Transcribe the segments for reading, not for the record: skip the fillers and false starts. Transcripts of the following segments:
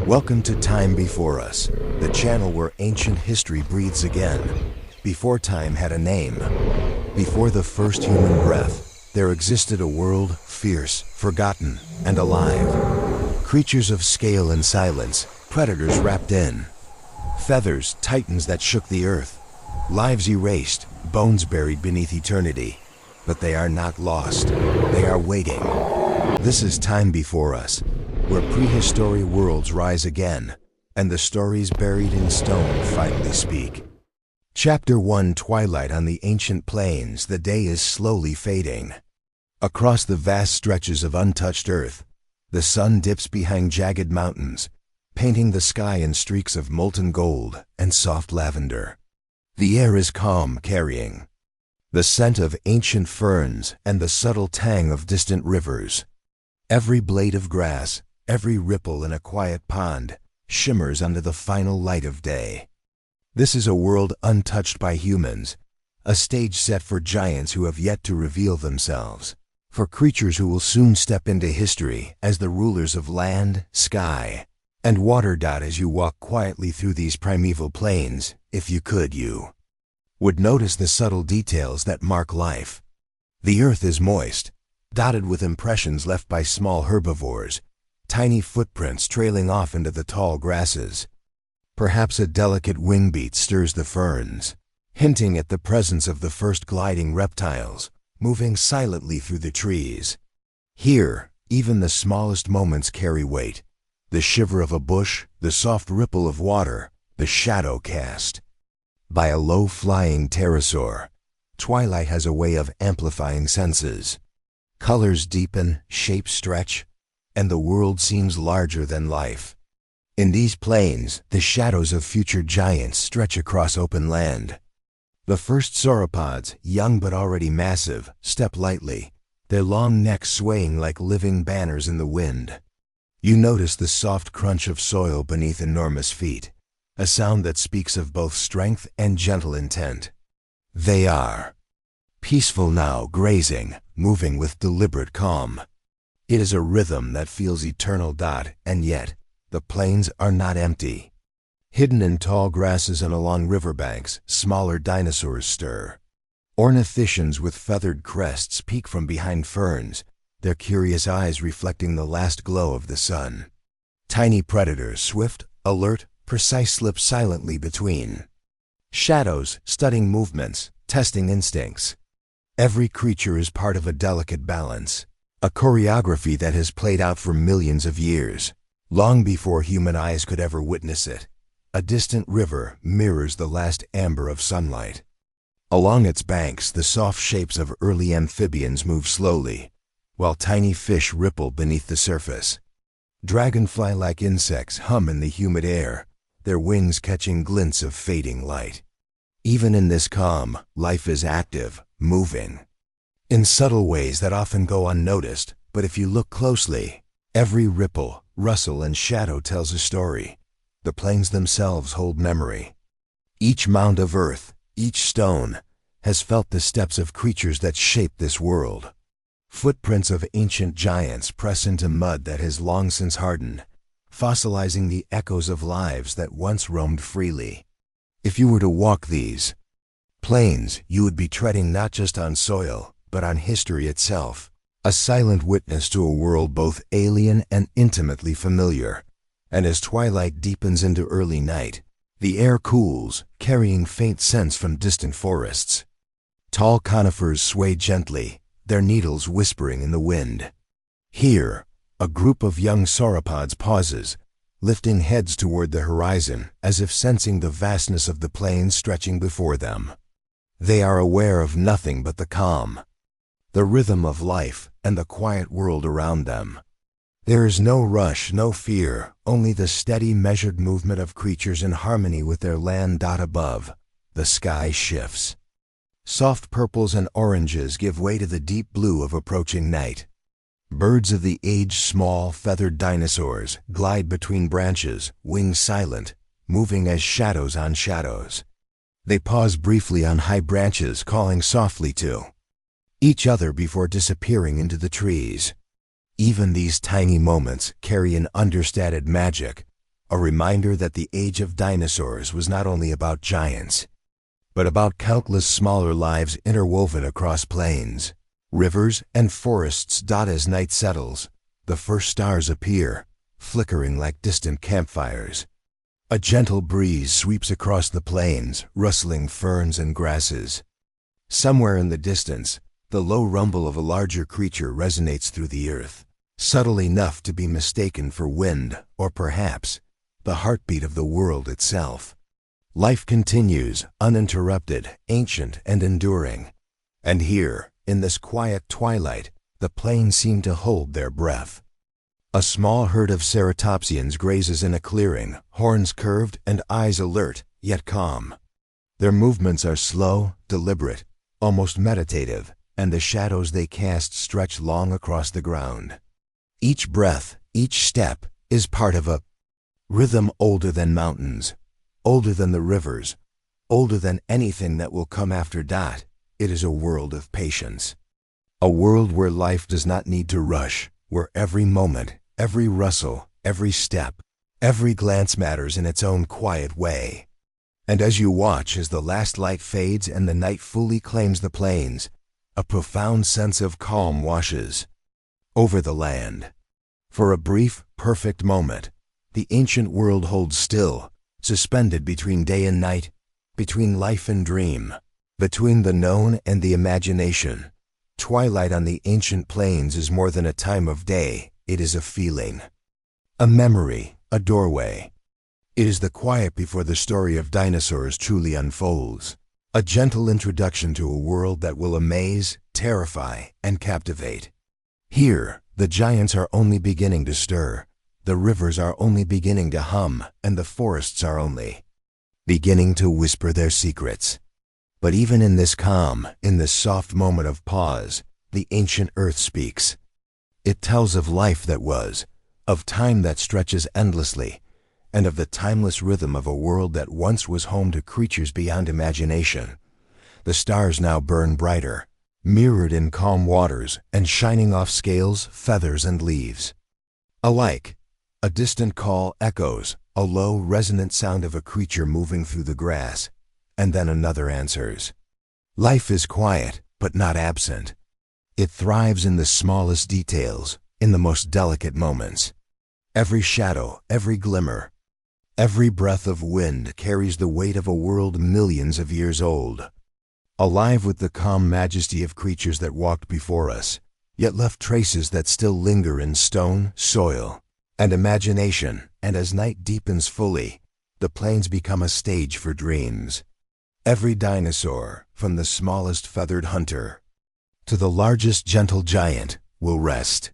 Welcome to Time Before Us, the channel where ancient history breathes again. Before time had a name, before the first human breath, there existed a world fierce, forgotten, and alive. Creatures of scale and silence, predators wrapped in. Feathers, titans that shook the earth. Lives erased, bones buried beneath eternity. But they are not lost, they are waiting. This is Time Before Us, where prehistory worlds rise again, and the stories buried in stone finally speak. Chapter 1: Twilight on the Ancient Plains. The day is slowly fading. Across the vast stretches of untouched earth, the sun dips behind jagged mountains, painting the sky in streaks of molten gold and soft lavender. The air is calm, carrying the scent of ancient ferns and the subtle tang of distant rivers. Every blade of grass, every ripple in a quiet pond, shimmers under the final light of day. This is a world untouched by humans, a stage set for giants who have yet to reveal themselves, for creatures who will soon step into history as the rulers of land, sky, and water. As you walk quietly through these primeval plains, if you could, you would notice the subtle details that mark life. The earth is moist, dotted with impressions left by small herbivores, tiny footprints trailing off into the tall grasses. Perhaps a delicate wingbeat stirs the ferns, hinting at the presence of the first gliding reptiles, moving silently through the trees. Here, even the smallest moments carry weight. The shiver of a bush, the soft ripple of water, the shadow cast by a low-flying pterosaur. Twilight has a way of amplifying senses. Colors deepen, shapes stretch, and the world seems larger than life. In these plains, the shadows of future giants stretch across open land. The first sauropods, young but already massive, step lightly, their long necks swaying like living banners in the wind. You notice the soft crunch of soil beneath enormous feet, a sound that speaks of both strength and gentle intent. They are peaceful now, grazing, moving with deliberate calm. It is a rhythm that feels eternal. And yet, the plains are not empty. Hidden in tall grasses and along riverbanks, smaller dinosaurs stir. Ornithischians with feathered crests peek from behind ferns, their curious eyes reflecting the last glow of the sun. Tiny predators, swift, alert, precise, slip silently between. Shadows, studying movements, testing instincts. Every creature is part of a delicate balance, a choreography that has played out for millions of years, long before human eyes could ever witness it. A distant river mirrors the last amber of sunlight. Along its banks, the soft shapes of early amphibians move slowly, while tiny fish ripple beneath the surface. Dragonfly-like insects hum in the humid air, their wings catching glints of fading light. Even in this calm, life is active, moving, in subtle ways that often go unnoticed, but if you look closely, every ripple, rustle, and shadow tells a story. The plains themselves hold memory. Each mound of earth, each stone, has felt the steps of creatures that shaped this world. Footprints of ancient giants press into mud that has long since hardened, fossilizing the echoes of lives that once roamed freely. If you were to walk these plains, you would be treading not just on soil, but on history itself, a silent witness to a world both alien and intimately familiar. And as twilight deepens into early night, the air cools, carrying faint scents from distant forests. Tall conifers sway gently, their needles whispering in the wind. Here, a group of young sauropods pauses, lifting heads toward the horizon as if sensing the vastness of the plains stretching before them. They are aware of nothing but the calm, the rhythm of life, and the quiet world around them. There is no rush, no fear, only the steady, measured movement of creatures in harmony with their land. Above, the sky shifts. Soft purples and oranges give way to the deep blue of approaching night. Birds of the age, small, feathered dinosaurs, glide between branches, wings silent, moving as shadows on shadows. They pause briefly on high branches, calling softly to each other before disappearing into the trees. Even these tiny moments carry an understated magic, a reminder that the age of dinosaurs was not only about giants, but about countless smaller lives interwoven across plains, rivers, and forests. As night settles, the first stars appear, flickering like distant campfires. A gentle breeze sweeps across the plains, rustling ferns and grasses. Somewhere in the distance, the low rumble of a larger creature resonates through the earth, subtle enough to be mistaken for wind or perhaps the heartbeat of the world itself. Life continues, uninterrupted, ancient, and enduring. And here, in this quiet twilight, the plains seem to hold their breath. A small herd of ceratopsians grazes in a clearing, horns curved and eyes alert, yet calm. Their movements are slow, deliberate, almost meditative, and the shadows they cast stretch long across the ground. Each breath, each step, is part of a rhythm older than mountains, older than the rivers, older than anything that will come after. It is a world of patience. A world where life does not need to rush, where every moment, every rustle, every step, every glance matters in its own quiet way. And as you watch as the last light fades and the night fully claims the plains, a profound sense of calm washes over the land. For a brief, perfect moment, the ancient world holds still, suspended between day and night, between life and dream, between the known and the imagination. Twilight on the ancient plains is more than a time of day, it is a feeling, a memory, a doorway. It is the quiet before the story of dinosaurs truly unfolds, a gentle introduction to a world that will amaze, terrify, and captivate. Here, the giants are only beginning to stir, the rivers are only beginning to hum, and the forests are only beginning to whisper their secrets. But even in this calm, in this soft moment of pause, the ancient earth speaks. It tells of life that was, of time that stretches endlessly, and of the timeless rhythm of a world that once was home to creatures beyond imagination. The stars now burn brighter, mirrored in calm waters and shining off scales, feathers, and leaves. Alike, a distant call echoes, a low, resonant sound of a creature moving through the grass, and then another answers. Life is quiet, but not absent. It thrives in the smallest details, in the most delicate moments. Every shadow, every glimmer, every breath of wind carries the weight of a world millions of years old. Alive with the calm majesty of creatures that walked before us, yet left traces that still linger in stone, soil, and imagination. And as night deepens fully, the plains become a stage for dreams. Every dinosaur, from the smallest feathered hunter to the largest gentle giant, will rest.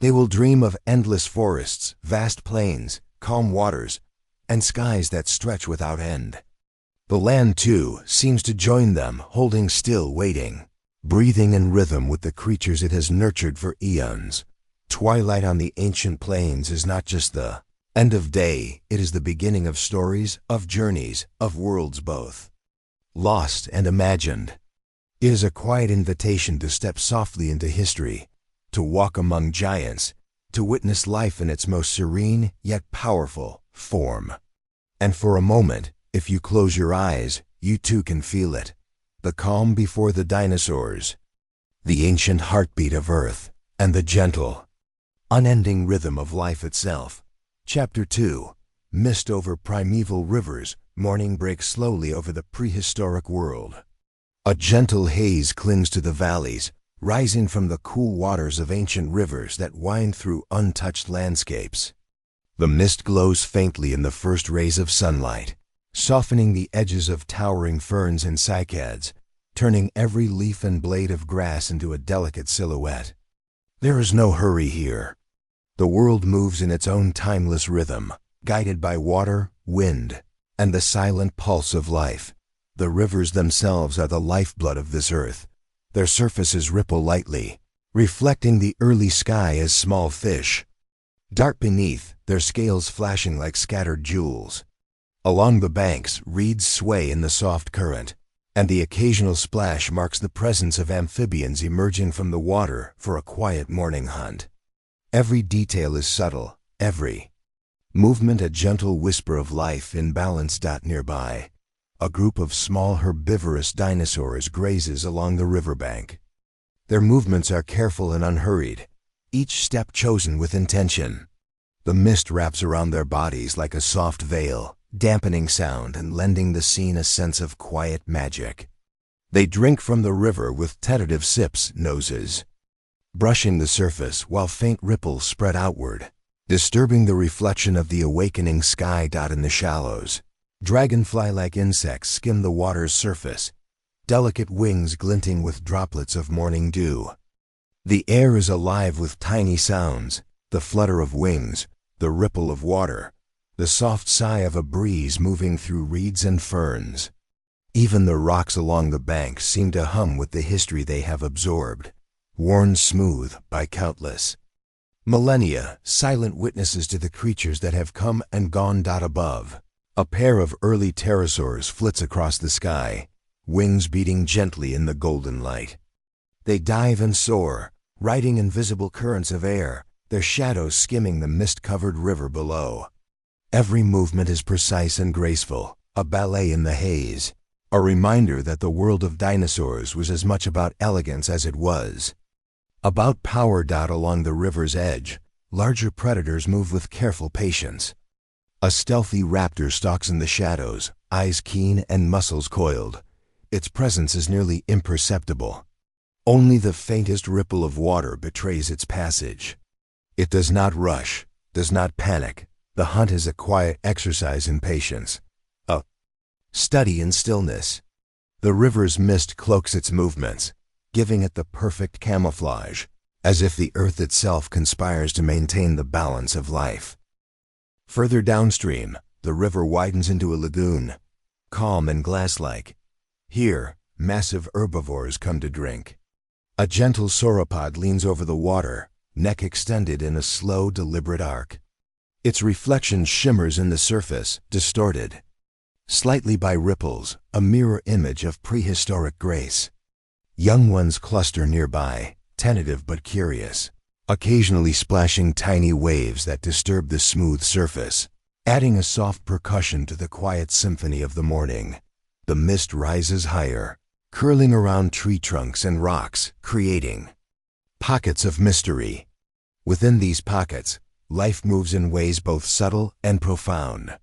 They will dream of endless forests, vast plains, calm waters, and skies that stretch without end. The land, too, seems to join them, holding still, waiting, breathing in rhythm with the creatures it has nurtured for eons. Twilight on the ancient plains is not just the end of day, it is the beginning of stories, of journeys, of worlds both lost and imagined. It is a quiet invitation to step softly into history, to walk among giants, to witness life in its most serene yet powerful form. And for a moment, if you close your eyes, you too can feel it. The calm before the dinosaurs, the ancient heartbeat of Earth, and the gentle, unending rhythm of life itself. Chapter 2. Mist over primeval rivers, morning breaks slowly over the prehistoric world. A gentle haze clings to the valleys, rising from the cool waters of ancient rivers that wind through untouched landscapes. The mist glows faintly in the first rays of sunlight, softening the edges of towering ferns and cycads, turning every leaf and blade of grass into a delicate silhouette. There is no hurry here. The world moves in its own timeless rhythm, guided by water, wind, and the silent pulse of life. The rivers themselves are the lifeblood of this earth. Their surfaces ripple lightly, reflecting the early sky as small fish dart beneath, their scales flashing like scattered jewels. Along the banks, reeds sway in the soft current, and the occasional splash marks the presence of amphibians emerging from the water for a quiet morning hunt. Every detail is subtle, every Movement a gentle whisper of life in balance. Nearby, a group of small herbivorous dinosaurs grazes along the riverbank. Their movements are careful and unhurried, each step chosen with intention. The mist wraps around their bodies like a soft veil, dampening sound and lending the scene a sense of quiet magic. They drink from the river with tentative sips, noses brushing the surface while faint ripples spread outward, disturbing the reflection of the awakening sky. In the shallows, dragonfly-like insects skim the water's surface, delicate wings glinting with droplets of morning dew. The air is alive with tiny sounds, the flutter of wings, the ripple of water, the soft sigh of a breeze moving through reeds and ferns. Even the rocks along the bank seem to hum with the history they have absorbed, worn smooth by countless millennia, silent witnesses to the creatures that have come and gone. Above, a pair of early pterosaurs flits across the sky, wings beating gently in the golden light. They dive and soar, riding invisible currents of air, their shadows skimming the mist-covered river below. Every movement is precise and graceful, a ballet in the haze, a reminder that the world of dinosaurs was as much about elegance as it was about power. Along the river's edge, larger predators move with careful patience. A stealthy raptor stalks in the shadows, eyes keen and muscles coiled. Its presence is nearly imperceptible. Only the faintest ripple of water betrays its passage. It does not rush, does not panic. The hunt is a quiet exercise in patience, a study in stillness. The river's mist cloaks its movements, giving it the perfect camouflage, as if the earth itself conspires to maintain the balance of life. Further downstream, the river widens into a lagoon, calm and glass-like. Here, massive herbivores come to drink. A gentle sauropod leans over the water, neck extended in a slow, deliberate arc. Its reflection shimmers in the surface, distorted slightly by ripples, a mirror image of prehistoric grace. Young ones cluster nearby, tentative but curious, occasionally splashing tiny waves that disturb the smooth surface, adding a soft percussion to the quiet symphony of the morning. The mist rises higher, curling around tree trunks and rocks, creating pockets of mystery. Within these pockets, life moves in ways both subtle and profound.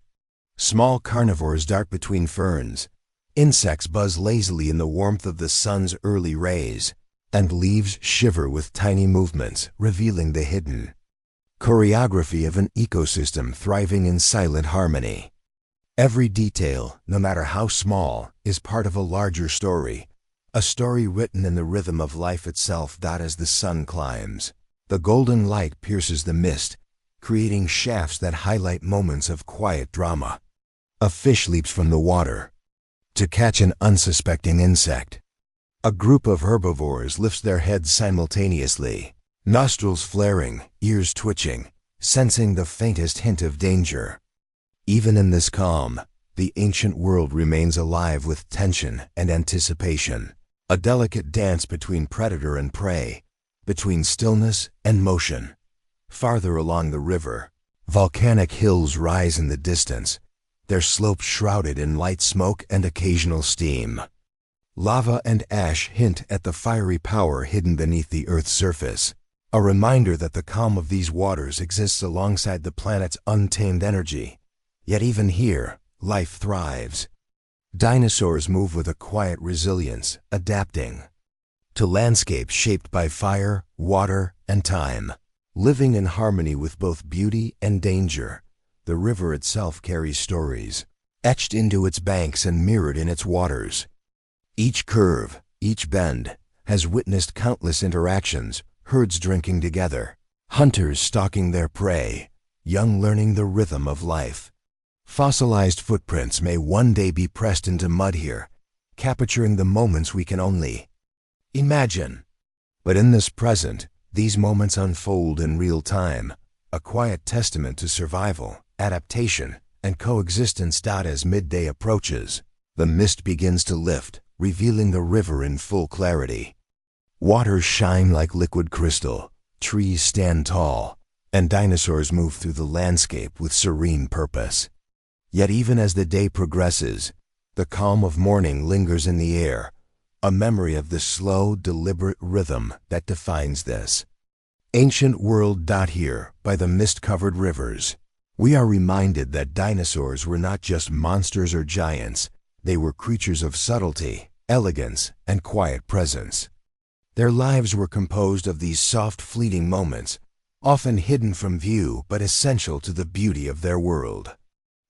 Small carnivores dart between ferns, insects buzz lazily in the warmth of the sun's early rays, and leaves shiver with tiny movements, revealing the hidden choreography of an ecosystem thriving in silent harmony. Every detail, no matter how small, is part of a larger story, a story written in the rhythm of life itself. As the sun climbs, the golden light pierces the mist, creating shafts that highlight moments of quiet drama. A fish leaps from the water to catch an unsuspecting insect. A group of herbivores lifts their heads simultaneously, nostrils flaring, ears twitching, sensing the faintest hint of danger. Even in this calm, the ancient world remains alive with tension and anticipation, a delicate dance between predator and prey, between stillness and motion. Farther along the river, volcanic hills rise in the distance, their slopes shrouded in light smoke and occasional steam. Lava and ash hint at the fiery power hidden beneath the Earth's surface, a reminder that the calm of these waters exists alongside the planet's untamed energy. Yet even here, life thrives. Dinosaurs move with a quiet resilience, adapting to landscapes shaped by fire, water, and time, living in harmony with both beauty and danger. The river itself carries stories, etched into its banks and mirrored in its waters. Each curve, each bend, has witnessed countless interactions, herds drinking together, hunters stalking their prey, young learning the rhythm of life. Fossilized footprints may one day be pressed into mud here, capturing the moments we can only imagine. But in this present, these moments unfold in real time, a quiet testament to survival, adaptation, and coexistence. As midday approaches, the mist begins to lift, revealing the river in full clarity. Waters shine like liquid crystal, trees stand tall, and dinosaurs move through the landscape with serene purpose. Yet even as the day progresses, the calm of morning lingers in the air, a memory of the slow, deliberate rhythm that defines this ancient world. Here, by the mist-covered rivers, we are reminded that dinosaurs were not just monsters or giants, they were creatures of subtlety, elegance, and quiet presence. Their lives were composed of these soft, fleeting moments, often hidden from view but essential to the beauty of their world.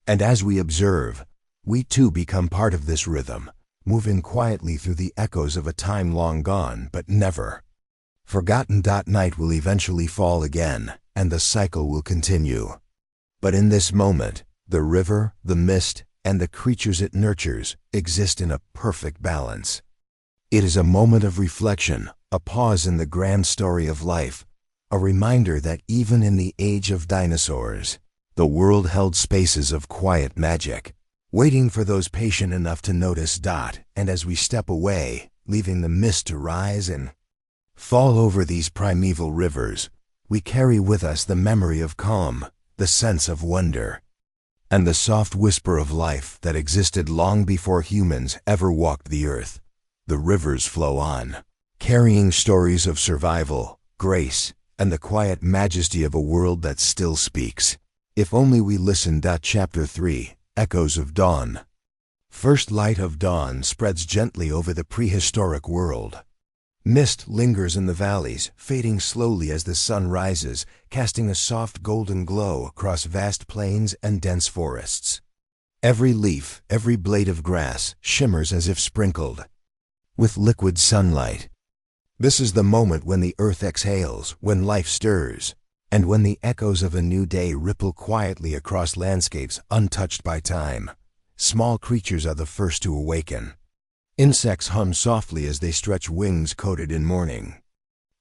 And as we observe, we too become part of this rhythm, moving quietly through the echoes of a time long gone but never forgotten. Night will eventually fall again, and the cycle will continue. But in this moment, the river, the mist, and the creatures it nurtures exist in a perfect balance. It is a moment of reflection, a pause in the grand story of life, a reminder that even in the age of dinosaurs, the world held spaces of quiet magic, waiting for those patient enough to notice. And as we step away, leaving the mist to rise and fall over these primeval rivers, we carry with us the memory of calm, the sense of wonder, and the soft whisper of life that existed long before humans ever walked the earth. The rivers flow on, carrying stories of survival, grace, and the quiet majesty of a world that still speaks, if only we listen. Chapter 3, Echoes of Dawn. First light of dawn spreads gently over the prehistoric world. Mist lingers in the valleys, fading slowly as the sun rises, casting a soft golden glow across vast plains and dense forests. Every leaf, every blade of grass, shimmers as if sprinkled with liquid sunlight. This is the moment when the earth exhales, when life stirs, and when the echoes of a new day ripple quietly across landscapes untouched by time. Small creatures are the first to awaken. Insects hum softly as they stretch wings coated in morning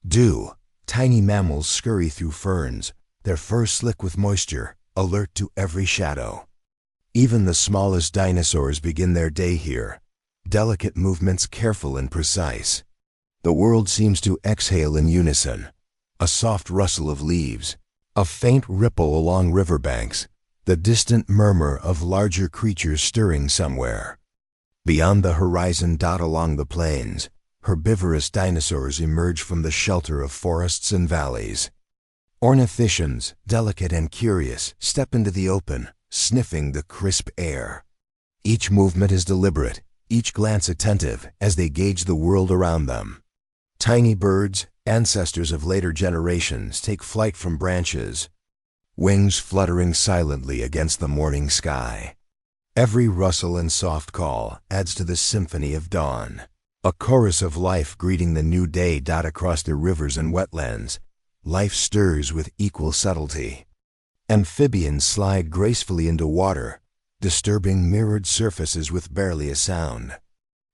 dew. Tiny mammals scurry through ferns, their fur slick with moisture, alert to every shadow. Even the smallest dinosaurs begin their day here, delicate movements careful and precise. The world seems to exhale in unison, a soft rustle of leaves, a faint ripple along riverbanks, the distant murmur of larger creatures stirring somewhere beyond the horizon. Along the plains, herbivorous dinosaurs emerge from the shelter of forests and valleys. Ornithischians, delicate and curious, step into the open, sniffing the crisp air. Each movement is deliberate, each glance attentive as they gauge the world around them. Tiny birds, ancestors of later generations, take flight from branches, wings fluttering silently against the morning sky. Every rustle and soft call adds to the symphony of dawn, a chorus of life greeting the new day. Across the rivers and wetlands, life stirs with equal subtlety. Amphibians slide gracefully into water, disturbing mirrored surfaces with barely a sound.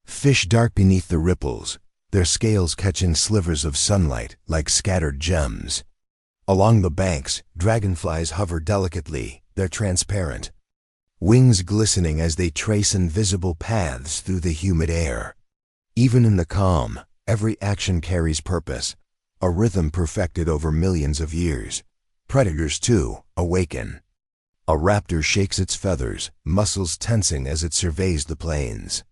Fish dart beneath the ripples, their scales catching slivers of sunlight like scattered gems. Along the banks, dragonflies hover delicately, their transparent wings glistening as they trace invisible paths through the humid air. Even in the calm, every action carries purpose, a rhythm perfected over millions of years. Predators, too, awaken. A raptor shakes its feathers, muscles tensing as it surveys the plains.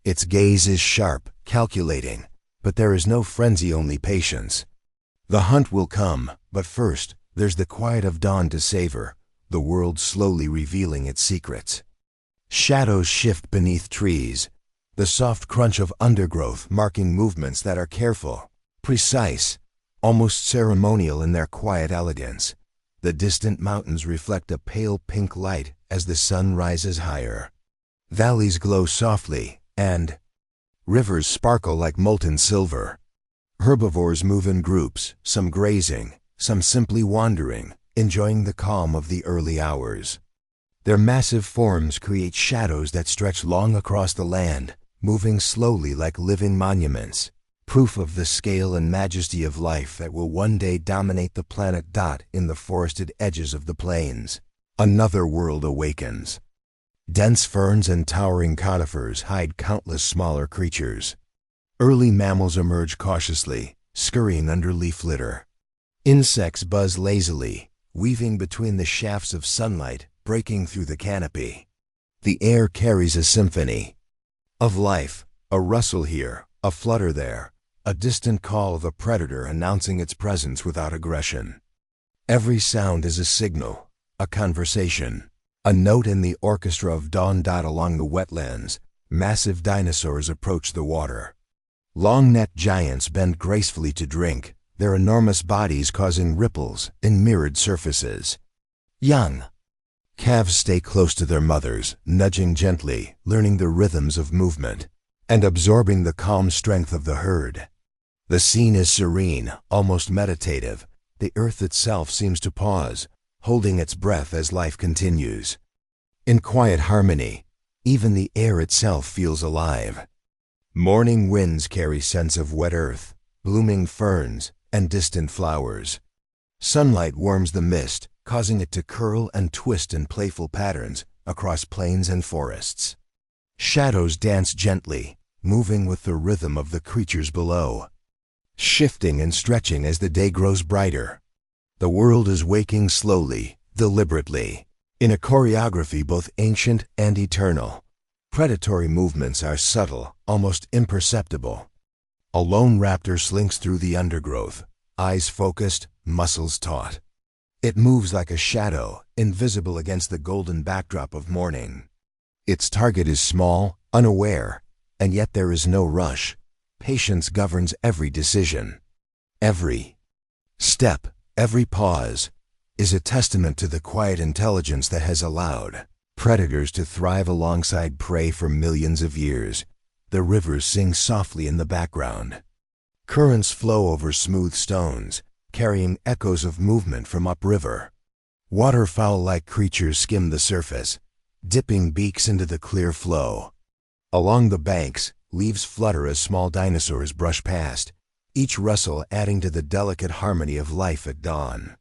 Its gaze is sharp, calculating, but there is no frenzy, only patience. The hunt will come, but first, there's the quiet of dawn to savor, the world slowly revealing its secrets. Shadows shift beneath trees, the soft crunch of undergrowth marking movements that are careful, precise, almost ceremonial in their quiet elegance. The distant mountains reflect a pale pink light as the sun rises higher. Valleys glow softly, and rivers sparkle like molten silver. Herbivores move in groups, some grazing, some simply wandering, enjoying the calm of the early hours. Their massive forms create shadows that stretch long across the land, moving slowly like living monuments, proof of the scale and majesty of life that will one day dominate the planet. In the forested edges of the plains, another world awakens. Dense ferns and towering conifers hide countless smaller creatures. Early mammals emerge cautiously, scurrying under leaf litter. Insects buzz lazily, weaving between the shafts of sunlight, breaking through the canopy. The air carries a symphony of life, a rustle here, a flutter there, a distant call of a predator announcing its presence without aggression. Every sound is a signal, a conversation, a note in the orchestra of dawn. Along the wetlands, massive dinosaurs approach the water. Long-necked giants bend gracefully to drink, their enormous bodies causing ripples in mirrored surfaces. Young calves stay close to their mothers, nudging gently, learning the rhythms of movement, and absorbing the calm strength of the herd. The scene is serene, almost meditative. The earth itself seems to pause, holding its breath as life continues. In quiet harmony, even the air itself feels alive. Morning winds carry scents of wet earth, blooming ferns, and distant flowers. Sunlight warms the mist, causing it to curl and twist in playful patterns across plains and forests. Shadows dance gently, moving with the rhythm of the creatures below, shifting and stretching as the day grows brighter. The world is waking slowly, deliberately, in a choreography both ancient and eternal. Predatory movements are subtle, almost imperceptible. A lone raptor slinks through the undergrowth, eyes focused, muscles taut. It moves like a shadow, invisible against the golden backdrop of morning. Its target is small, unaware, and yet there is no rush. Patience governs every decision. Every step, every pause, is a testament to the quiet intelligence that has allowed predators to thrive alongside prey for millions of years. The rivers sing softly in the background. Currents flow over smooth stones, carrying echoes of movement from upriver. Waterfowl-like creatures skim the surface, dipping beaks into the clear flow. Along the banks, leaves flutter as small dinosaurs brush past, each rustle adding to the delicate harmony of life at dawn.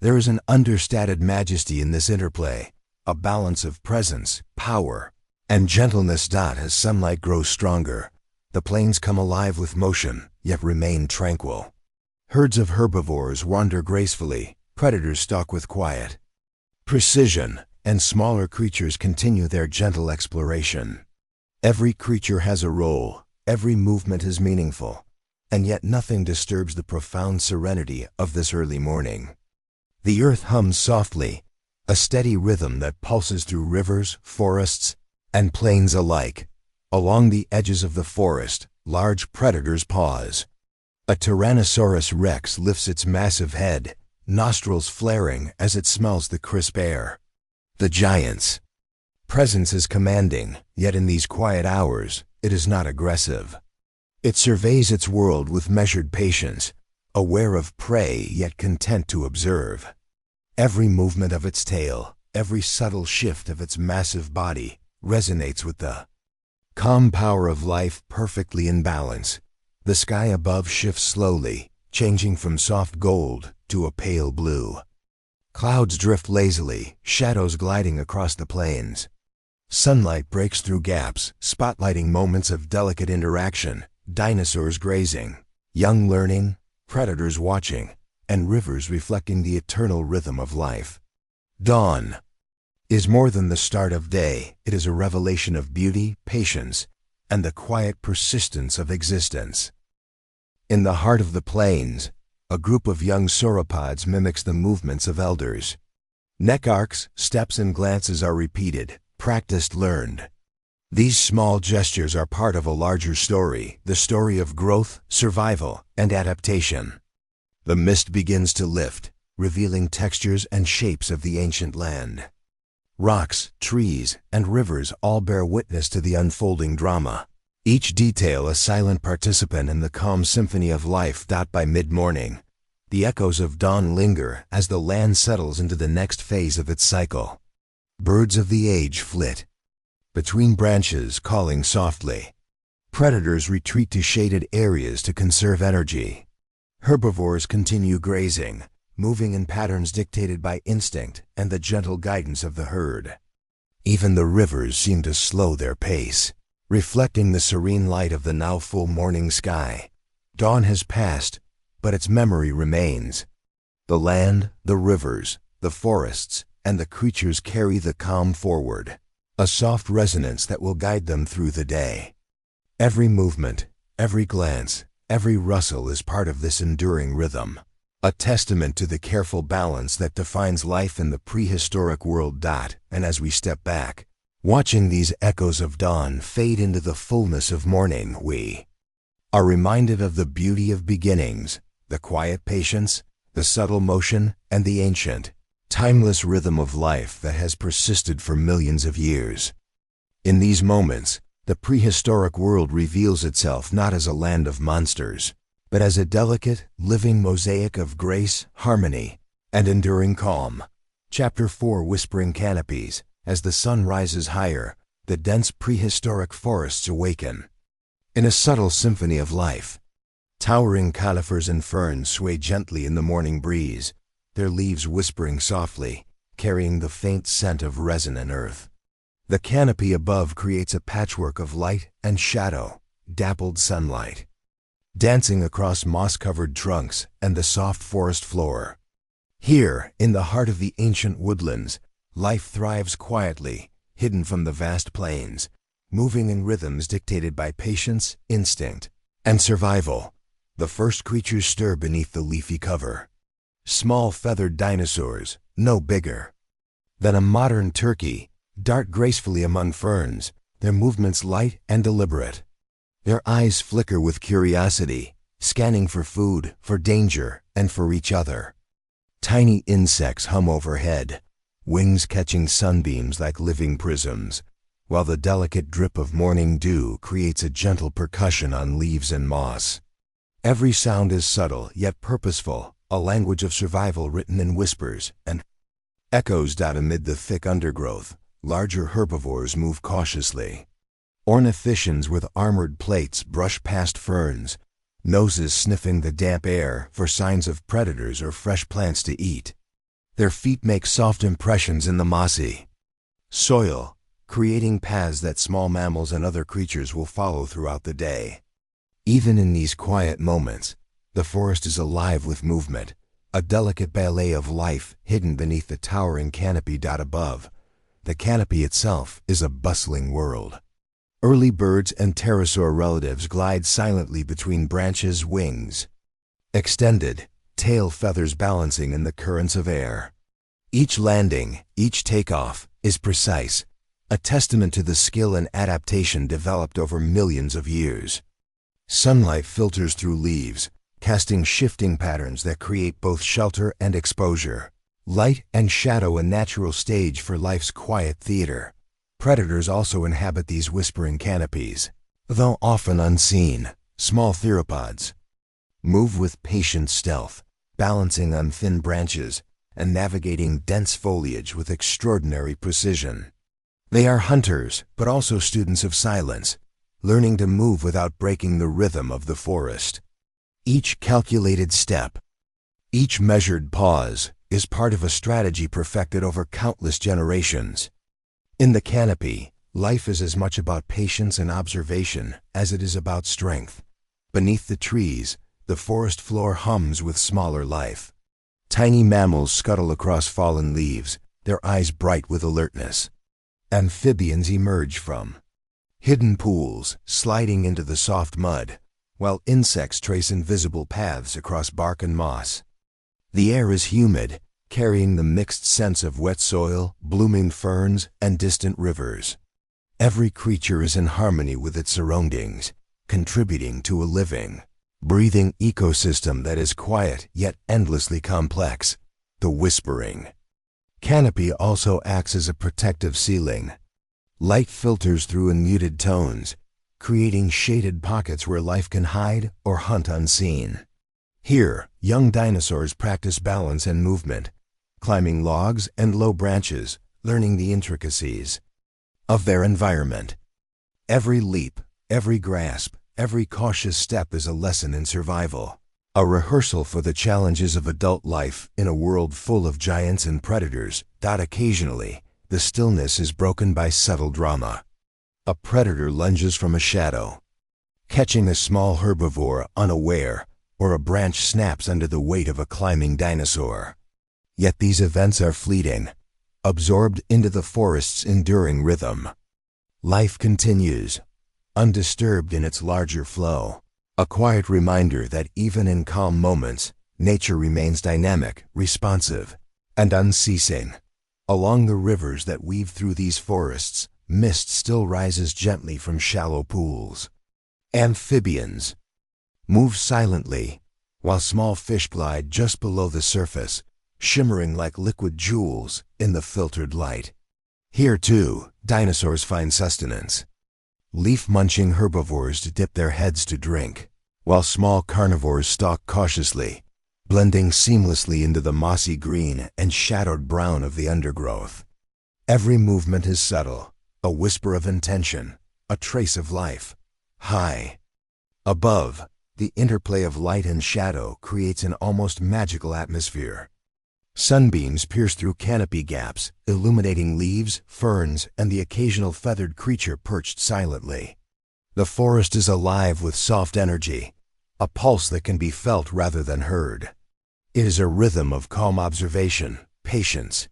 There is an understated majesty in this interplay, a balance of presence, power, and gentleness. As sunlight grows stronger, the plains come alive with motion, yet remain tranquil. Herds of herbivores wander gracefully, predators stalk with quiet precision, and smaller creatures continue their gentle exploration. Every creature has a role, every movement is meaningful, and yet nothing disturbs the profound serenity of this early morning. The earth hums softly, a steady rhythm that pulses through rivers, forests, and plains alike. Along the edges of the forest, large predators pause. A Tyrannosaurus rex lifts its massive head, nostrils flaring as it smells the crisp air. The giant's presence is commanding, yet in these quiet hours, it is not aggressive. It surveys its world with measured patience, aware of prey yet content to observe. Every movement of its tail, every subtle shift of its massive body, resonates with the calm power of life, perfectly in balance. The sky above shifts slowly, changing from soft gold to a pale blue. Clouds drift lazily, shadows gliding across the plains. Sunlight breaks through gaps, spotlighting moments of delicate interaction, dinosaurs grazing, young learning, predators watching, and rivers reflecting the eternal rhythm of life. Dawn is more than the start of day. It is a revelation of beauty, patience, and the quiet persistence of existence. In the heart of the plains, a group of young sauropods mimics the movements of elders. Neck arcs, steps, and glances are repeated, practiced, learned. These small gestures are part of a larger story, the story of growth, survival, and adaptation. The mist begins to lift, revealing textures and shapes of the ancient land. Rocks, trees, and rivers all bear witness to the unfolding drama, each detail a silent participant in the calm symphony of life. By mid-morning, the echoes of dawn linger as the land settles into the next phase of its cycle. Birds of the age flit between branches, calling softly. Predators retreat to shaded areas to conserve energy. Herbivores continue grazing, moving in patterns dictated by instinct and the gentle guidance of the herd. Even the rivers seem to slow their pace, reflecting the serene light of the now full morning sky. Dawn has passed, but its memory remains. The land, the rivers, the forests, and the creatures carry the calm forward, a soft resonance that will guide them through the day. Every movement, every glance, every rustle is part of this enduring rhythm, a testament to the careful balance that defines life in the prehistoric world. And as we step back, watching these echoes of dawn fade into the fullness of morning, we are reminded of the beauty of beginnings, the quiet patience, the subtle motion, and the ancient, timeless rhythm of life that has persisted for millions of years. In these moments, the prehistoric world reveals itself not as a land of monsters, but as a delicate, living mosaic of grace, harmony, and enduring calm. Chapter 4: Whispering Canopies. As the sun rises higher, the dense prehistoric forests awaken. In a subtle symphony of life, towering conifers and ferns sway gently in the morning breeze, their leaves whispering softly, carrying the faint scent of resin and earth. The canopy above creates a patchwork of light and shadow, dappled sunlight, dancing across moss-covered trunks and the soft forest floor. Here, in the heart of the ancient woodlands, life thrives quietly, hidden from the vast plains, moving in rhythms dictated by patience, instinct, and survival. The first creatures stir beneath the leafy cover. Small feathered dinosaurs, no bigger than a modern turkey, dart gracefully among ferns, their movements light and deliberate. Their eyes flicker with curiosity, scanning for food, for danger, and for each other. Tiny insects hum overhead, wings catching sunbeams like living prisms, while the delicate drip of morning dew creates a gentle percussion on leaves and moss. Every sound is subtle yet purposeful, a language of survival written in whispers and echoes. Amid the thick undergrowth, larger herbivores move cautiously. Ornithischians with armored plates brush past ferns, noses sniffing the damp air for signs of predators or fresh plants to eat. Their feet make soft impressions in the mossy soil, creating paths that small mammals and other creatures will follow throughout the day. Even in these quiet moments, the forest is alive with movement, a delicate ballet of life hidden beneath the towering canopy. Above, the canopy itself is a bustling world. Early birds and pterosaur relatives glide silently between branches, wings extended, tail feathers balancing in the currents of air. Each landing, each takeoff, is precise, a testament to the skill and adaptation developed over millions of years. Sunlight filters through leaves, casting shifting patterns that create both shelter and exposure. Light and shadow, a natural stage for life's quiet theater. Predators also inhabit these whispering canopies. Though often unseen, small theropods move with patient stealth, balancing on thin branches and navigating dense foliage with extraordinary precision. They are hunters, but also students of silence, learning to move without breaking the rhythm of the forest. Each calculated step, each measured pause, is part of a strategy perfected over countless generations. In the canopy, life is as much about patience and observation as it is about strength. Beneath the trees, the forest floor hums with smaller life. Tiny mammals scuttle across fallen leaves, their eyes bright with alertness. Amphibians emerge from hidden pools, sliding into the soft mud, while insects trace invisible paths across bark and moss. The air is humid, carrying the mixed scents of wet soil, blooming ferns, and distant rivers. Every creature is in harmony with its surroundings, contributing to a living, breathing ecosystem that is quiet yet endlessly complex. The whispering canopy also acts as a protective ceiling. Light filters through in muted tones, creating shaded pockets where life can hide or hunt unseen. Here, young dinosaurs practice balance and movement, climbing logs and low branches, learning the intricacies of their environment. Every leap, every grasp, every cautious step is a lesson in survival, a rehearsal for the challenges of adult life in a world full of giants and predators. Occasionally, the stillness is broken by subtle drama. A predator lunges from a shadow, catching a small herbivore unaware, or a branch snaps under the weight of a climbing dinosaur. Yet these events are fleeting, absorbed into the forest's enduring rhythm. Life continues, undisturbed in its larger flow, a quiet reminder that even in calm moments, nature remains dynamic, responsive, and unceasing. Along the rivers that weave through these forests, mist still rises gently from shallow pools. Amphibians move silently, while small fish glide just below the surface, shimmering like liquid jewels in the filtered light. Here, too, dinosaurs find sustenance. Leaf-munching herbivores dip their heads to drink, while small carnivores stalk cautiously, blending seamlessly into the mossy green and shadowed brown of the undergrowth. Every movement is subtle, a whisper of intention, a trace of life. High above, the interplay of light and shadow creates an almost magical atmosphere. Sunbeams pierce through canopy gaps, illuminating leaves, ferns, and the occasional feathered creature perched silently. The forest is alive with soft energy, a pulse that can be felt rather than heard. It is a rhythm of calm observation, patience,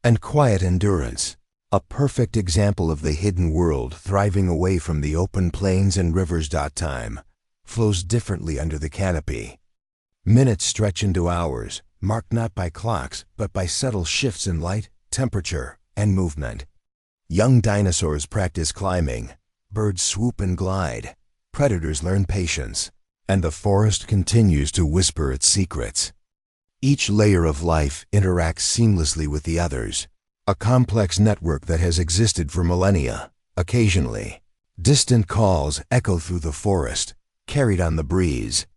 and quiet endurance, a perfect example of the hidden world thriving away from the open plains and rivers. Time flows differently under the canopy. Minutes stretch into hours, marked not by clocks, but by subtle shifts in light, temperature, and movement. Young dinosaurs practice climbing, birds swoop and glide, predators learn patience, and the forest continues to whisper its secrets. Each layer of life interacts seamlessly with the others, a complex network that has existed for millennia. Occasionally, distant calls echo through the forest, carried on the breeze.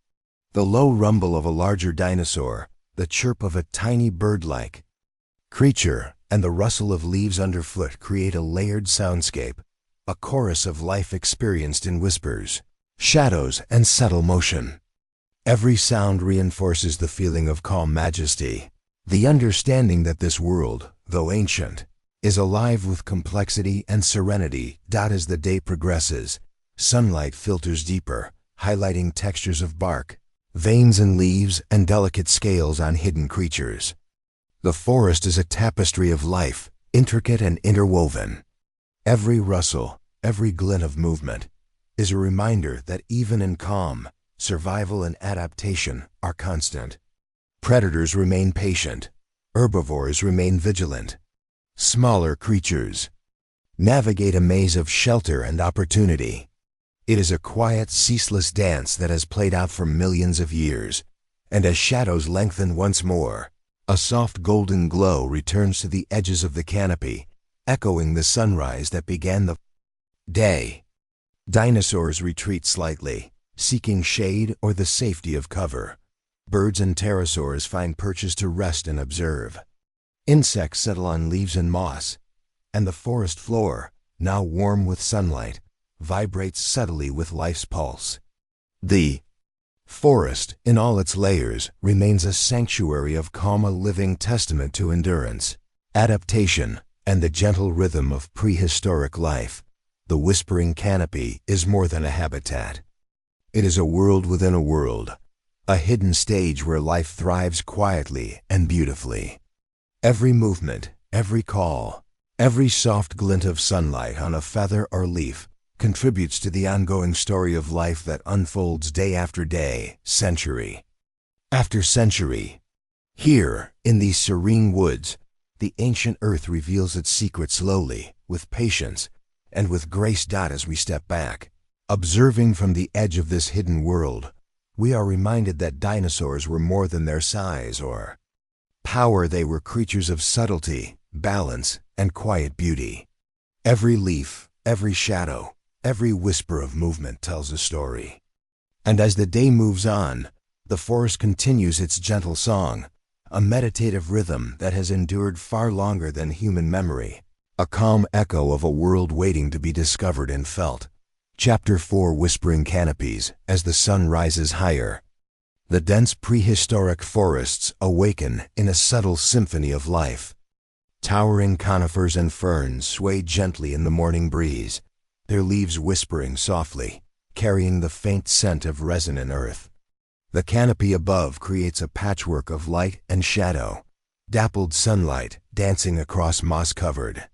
The low rumble of a larger dinosaur, the chirp of a tiny bird-like creature, and the rustle of leaves underfoot create a layered soundscape, a chorus of life experienced in whispers, shadows, and subtle motion. Every sound reinforces the feeling of calm majesty, the understanding that this world, though ancient, is alive with complexity and serenity. As the day progresses, sunlight filters deeper, highlighting textures of bark, veins in leaves, and delicate scales on hidden creatures. The forest is a tapestry of life, intricate and interwoven. Every rustle, every glint of movement, is a reminder that even in calm, survival and adaptation are constant. Predators remain patient, herbivores remain vigilant. Smaller creatures navigate a maze of shelter and opportunity. It is a quiet, ceaseless dance that has played out for millions of years, and as shadows lengthen once more, a soft golden glow returns to the edges of the canopy, echoing the sunrise that began the day. Dinosaurs retreat slightly, seeking shade or the safety of cover. Birds and pterosaurs find perches to rest and observe. Insects settle on leaves and moss, and the forest floor, now warm with sunlight, vibrates subtly with life's pulse. The forest, in all its layers, remains a sanctuary of calm, a living testament to endurance, adaptation, and the gentle rhythm of prehistoric life. The whispering canopy is more than a habitat. It is a world within a world, a hidden stage where life thrives quietly and beautifully. Every movement, every call, every soft glint of sunlight on a feather or leaf contributes to the ongoing story of life that unfolds day after day, century after century. Here, in these serene woods, the ancient earth reveals its secret slowly, with patience, and with grace. As we step back, observing from the edge of this hidden world, we are reminded that dinosaurs were more than their size or power. They were creatures of subtlety, balance, and quiet beauty. Every leaf, every shadow, every whisper of movement tells a story. And as the day moves on, the forest continues its gentle song, a meditative rhythm that has endured far longer than human memory, a calm echo of a world waiting to be discovered and felt. Chapter 4: Whispering Canopies. As the sun rises higher, the dense prehistoric forests awaken in a subtle symphony of life. Towering conifers and ferns sway gently in the morning breeze, their leaves whispering softly, carrying the faint scent of resin and earth. The canopy above creates a patchwork of light and shadow, dappled sunlight dancing across moss-covered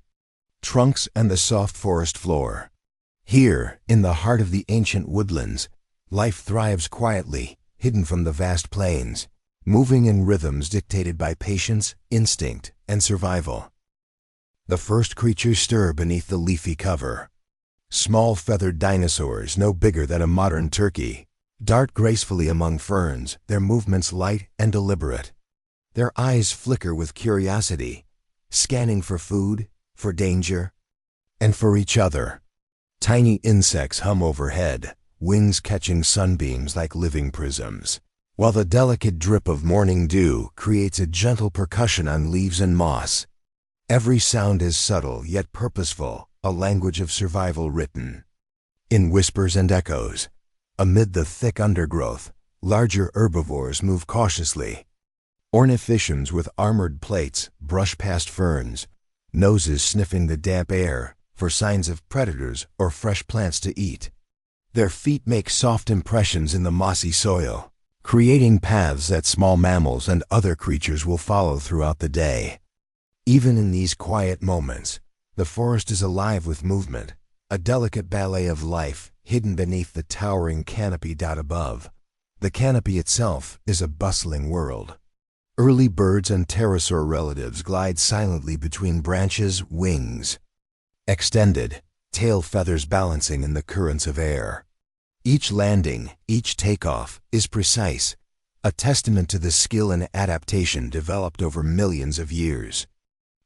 trunks and the soft forest floor. Here, in the heart of the ancient woodlands, life thrives quietly, hidden from the vast plains, moving in rhythms dictated by patience, instinct, and survival. The first creatures stir beneath the leafy cover. Small feathered dinosaurs, no bigger than a modern turkey, dart gracefully among ferns, their movements light and deliberate. Their eyes flicker with curiosity, scanning for food, for danger, and for each other. Tiny insects hum overhead, wings catching sunbeams like living prisms, while the delicate drip of morning dew creates a gentle percussion on leaves and moss. Every sound is subtle yet purposeful, a language of survival written in whispers and echoes. Amid the thick undergrowth, larger herbivores move cautiously. Ornithischians with armored plates brush past ferns, noses sniffing the damp air for signs of predators or fresh plants to eat. Their feet make soft impressions in the mossy soil, creating paths that small mammals and other creatures will follow throughout the day. Even in these quiet moments, the forest is alive with movement, a delicate ballet of life hidden beneath the towering canopy above. The canopy itself is a bustling world. Early birds and pterosaur relatives glide silently between branches, wings extended, tail feathers balancing in the currents of air. Each landing, each takeoff, is precise, a testament to the skill and adaptation developed over millions of years.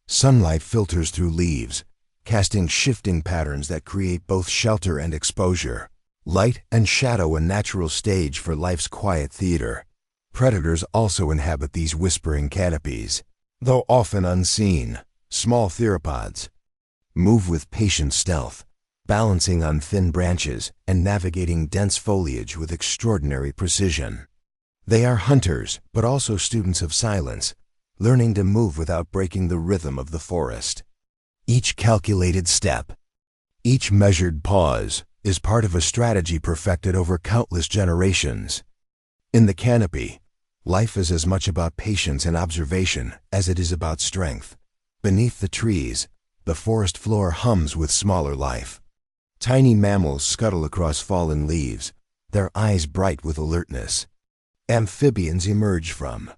Sunlight filters through leaves, casting shifting patterns that create both shelter and exposure. Light and shadow, a natural stage for life's quiet theater. Predators also inhabit these whispering canopies. Though often unseen, small theropods move with patient stealth, balancing on thin branches and navigating dense foliage with extraordinary precision. They are hunters, but also students of silence, learning to move without breaking the rhythm of the forest. Each calculated step, each measured pause, is part of a strategy perfected over countless generations. In the canopy, life is as much about patience and observation as it is about strength. Beneath the trees, the forest floor hums with smaller life. Tiny mammals scuttle across fallen leaves, their eyes bright with alertness. Amphibians emerge from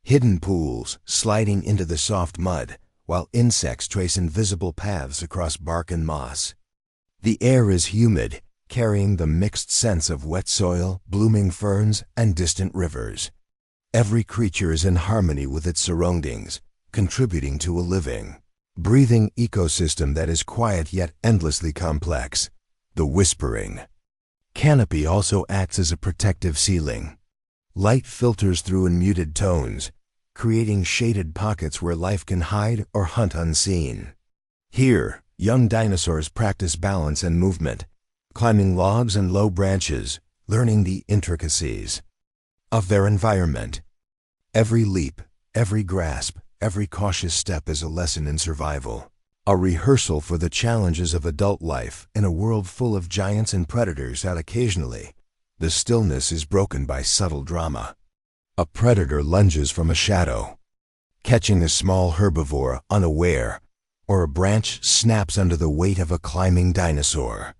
hidden pools, sliding into the soft mud, while insects trace invisible paths across bark and moss. The air is humid, carrying the mixed scents of wet soil, blooming ferns, and distant rivers. Every creature is in harmony with its surroundings, contributing to a living, breathing ecosystem that is quiet yet endlessly complex. The whispering canopy also acts as a protective ceiling. Light filters through in muted tones, creating shaded pockets where life can hide or hunt unseen. Here, young dinosaurs practice balance and movement, climbing logs and low branches, learning the intricacies of their environment. Every leap, every grasp, every cautious step is a lesson in survival, a rehearsal for the challenges of adult life in a world full of giants and predators that occasionally, the stillness is broken by subtle drama. A predator lunges from a shadow, catching a small herbivore unaware, or a branch snaps under the weight of a climbing dinosaur.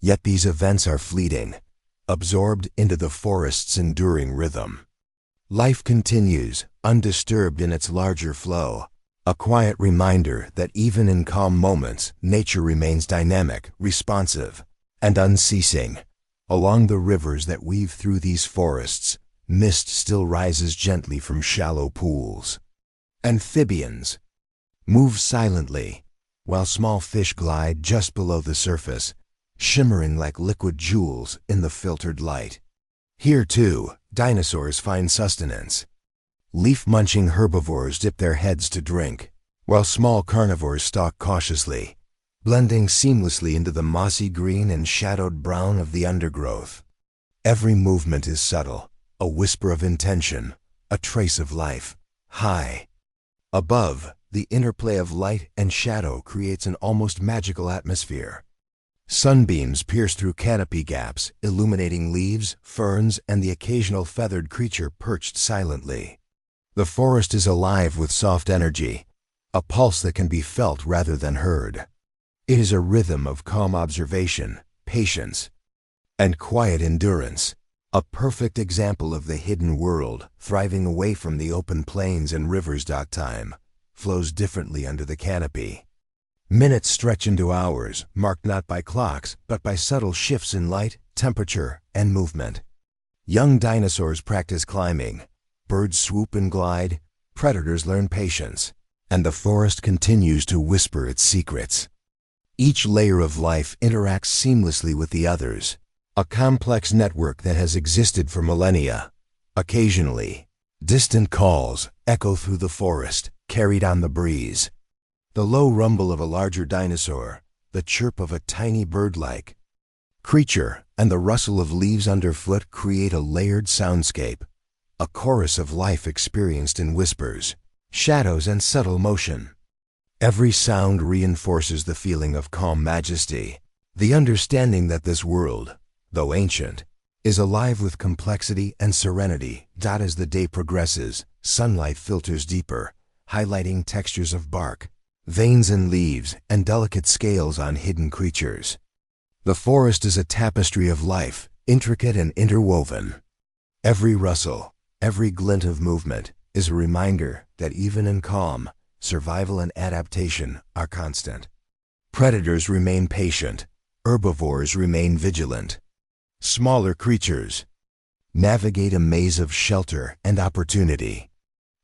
Yet these events are fleeting, absorbed into the forest's enduring rhythm. Life continues, undisturbed in its larger flow, a quiet reminder that even in calm moments, nature remains dynamic, responsive, and unceasing. Along the rivers that weave through these forests, mist still rises gently from shallow pools. Amphibians move silently, while small fish glide just below the surface, shimmering like liquid jewels in the filtered light. Here, too, dinosaurs find sustenance. Leaf-munching herbivores dip their heads to drink, while small carnivores stalk cautiously, blending seamlessly into the mossy green and shadowed brown of the undergrowth. Every movement is subtle, a whisper of intention, a trace of life. High above, the interplay of light and shadow creates an almost magical atmosphere. Sunbeams pierce through canopy gaps, illuminating leaves, ferns, and the occasional feathered creature perched silently. The forest is alive with soft energy, a pulse that can be felt rather than heard. It is a rhythm of calm observation, patience, and quiet endurance, a perfect example of the hidden world thriving away from the open plains and rivers. Time flows differently under the canopy. Minutes stretch into hours, marked not by clocks, but by subtle shifts in light, temperature, and movement. Young dinosaurs practice climbing, birds swoop and glide, predators learn patience, and the forest continues to whisper its secrets. Each layer of life interacts seamlessly with the others, a complex network that has existed for millennia. Occasionally, distant calls echo through the forest, carried on the breeze. The low rumble of a larger dinosaur, the chirp of a tiny bird-like creature, and the rustle of leaves underfoot create a layered soundscape, a chorus of life experienced in whispers, shadows, and subtle motion. Every sound reinforces the feeling of calm majesty, the understanding that this world, though ancient, is alive with complexity and serenity. As the day progresses, sunlight filters deeper, highlighting textures of bark, veins in leaves, and delicate scales on hidden creatures. The forest is a tapestry of life, intricate and interwoven. Every rustle, every glint of movement is a reminder that even in calm, survival and adaptation are constant. Predators remain patient, herbivores remain vigilant. Smaller creatures navigate a maze of shelter and opportunity.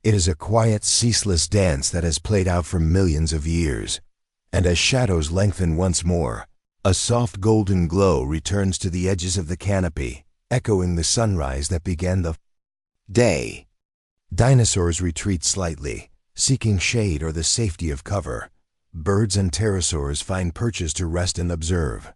It is a quiet, ceaseless dance that has played out for millions of years. And as shadows lengthen once more, a soft golden glow returns to the edges of the canopy, echoing the sunrise that began the day. Dinosaurs retreat slightly, seeking shade or the safety of cover. Birds and pterosaurs find perches to rest and observe.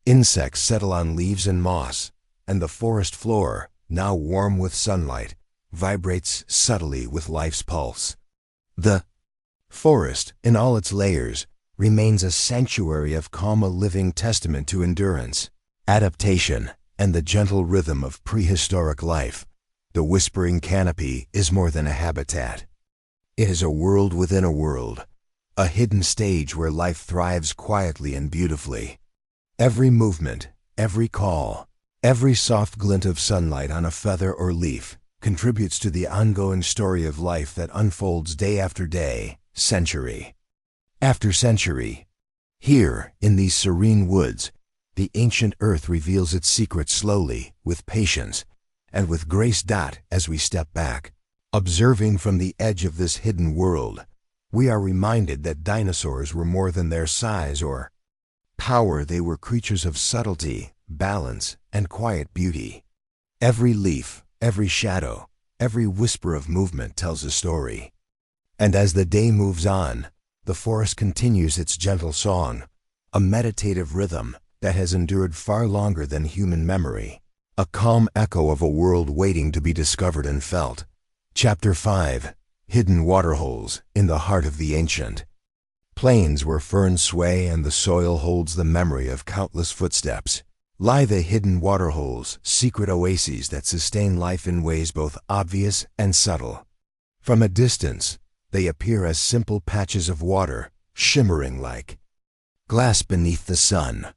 Insects settle on leaves and moss, and the forest floor, now warm with sunlight, vibrates subtly with life's pulse. The forest, in all its layers, remains a sanctuary of calm, a living testament to endurance, adaptation, and the gentle rhythm of prehistoric life. The whispering canopy is more than a habitat. It is a world within a world, a hidden stage where life thrives quietly and beautifully. Every movement, every call, every soft glint of sunlight on a feather or leaf contributes to the ongoing story of life that unfolds day after day, century after century. Here, in these serene woods, the ancient earth reveals its secrets slowly, with patience, and with grace. As we step back, observing from the edge of this hidden world, we are reminded that dinosaurs were more than their size or power. They were creatures of subtlety, balance, and quiet beauty. Every leaf, every shadow, every whisper of movement tells a story. And as the day moves on, the forest continues its gentle song, a meditative rhythm that has endured far longer than human memory, a calm echo of a world waiting to be discovered and felt. Chapter 5: Hidden Waterholes in the Heart of the Ancient. Plains where ferns sway and the soil holds the memory of countless footsteps, lie the hidden waterholes, secret oases that sustain life in ways both obvious and subtle. From a distance, they appear as simple patches of water, shimmering like glass beneath the sun.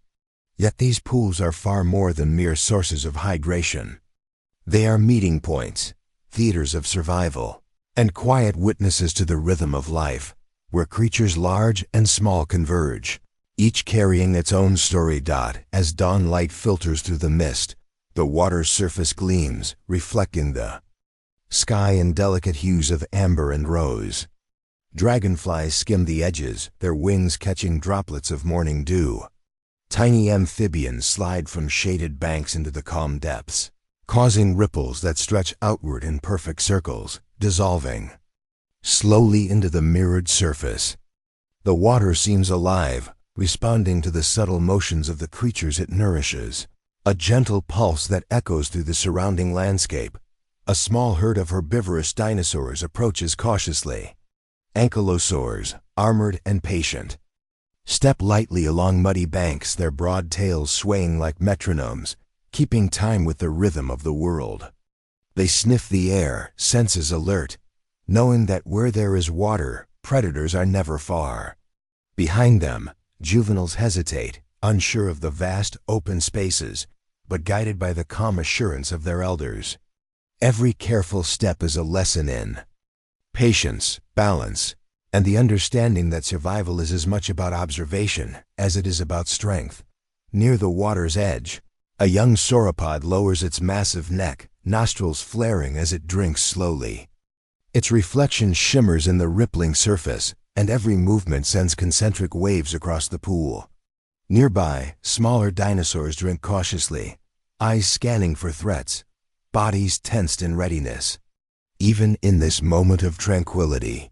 Yet these pools are far more than mere sources of hydration. They are meeting points, theaters of survival, and quiet witnesses to the rhythm of life, where creatures large and small converge, each carrying its own story. As dawn light filters through the mist, the water's surface gleams, reflecting the sky in delicate hues of amber and rose. Dragonflies skim the edges, their wings catching droplets of morning dew. Tiny amphibians slide from shaded banks into the calm depths, causing ripples that stretch outward in perfect circles, dissolving slowly into the mirrored surface. The water seems alive, responding to the subtle motions of the creatures it nourishes, a gentle pulse that echoes through the surrounding landscape. A small herd of herbivorous dinosaurs approaches cautiously. Ankylosaurs, armored and patient, step lightly along muddy banks, their broad tails swaying like metronomes, keeping time with the rhythm of the world. They sniff the air, senses alert, knowing that where there is water, predators are never far. Behind them, juveniles hesitate, unsure of the vast, open spaces, but guided by the calm assurance of their elders. Every careful step is a lesson in patience, balance, and the understanding that survival is as much about observation as it is about strength. Near the water's edge, a young sauropod lowers its massive neck, nostrils flaring as it drinks slowly. Its reflection shimmers in the rippling surface, and every movement sends concentric waves across the pool. Nearby, smaller dinosaurs drink cautiously, eyes scanning for threats, bodies tensed in readiness. Even in this moment of tranquility,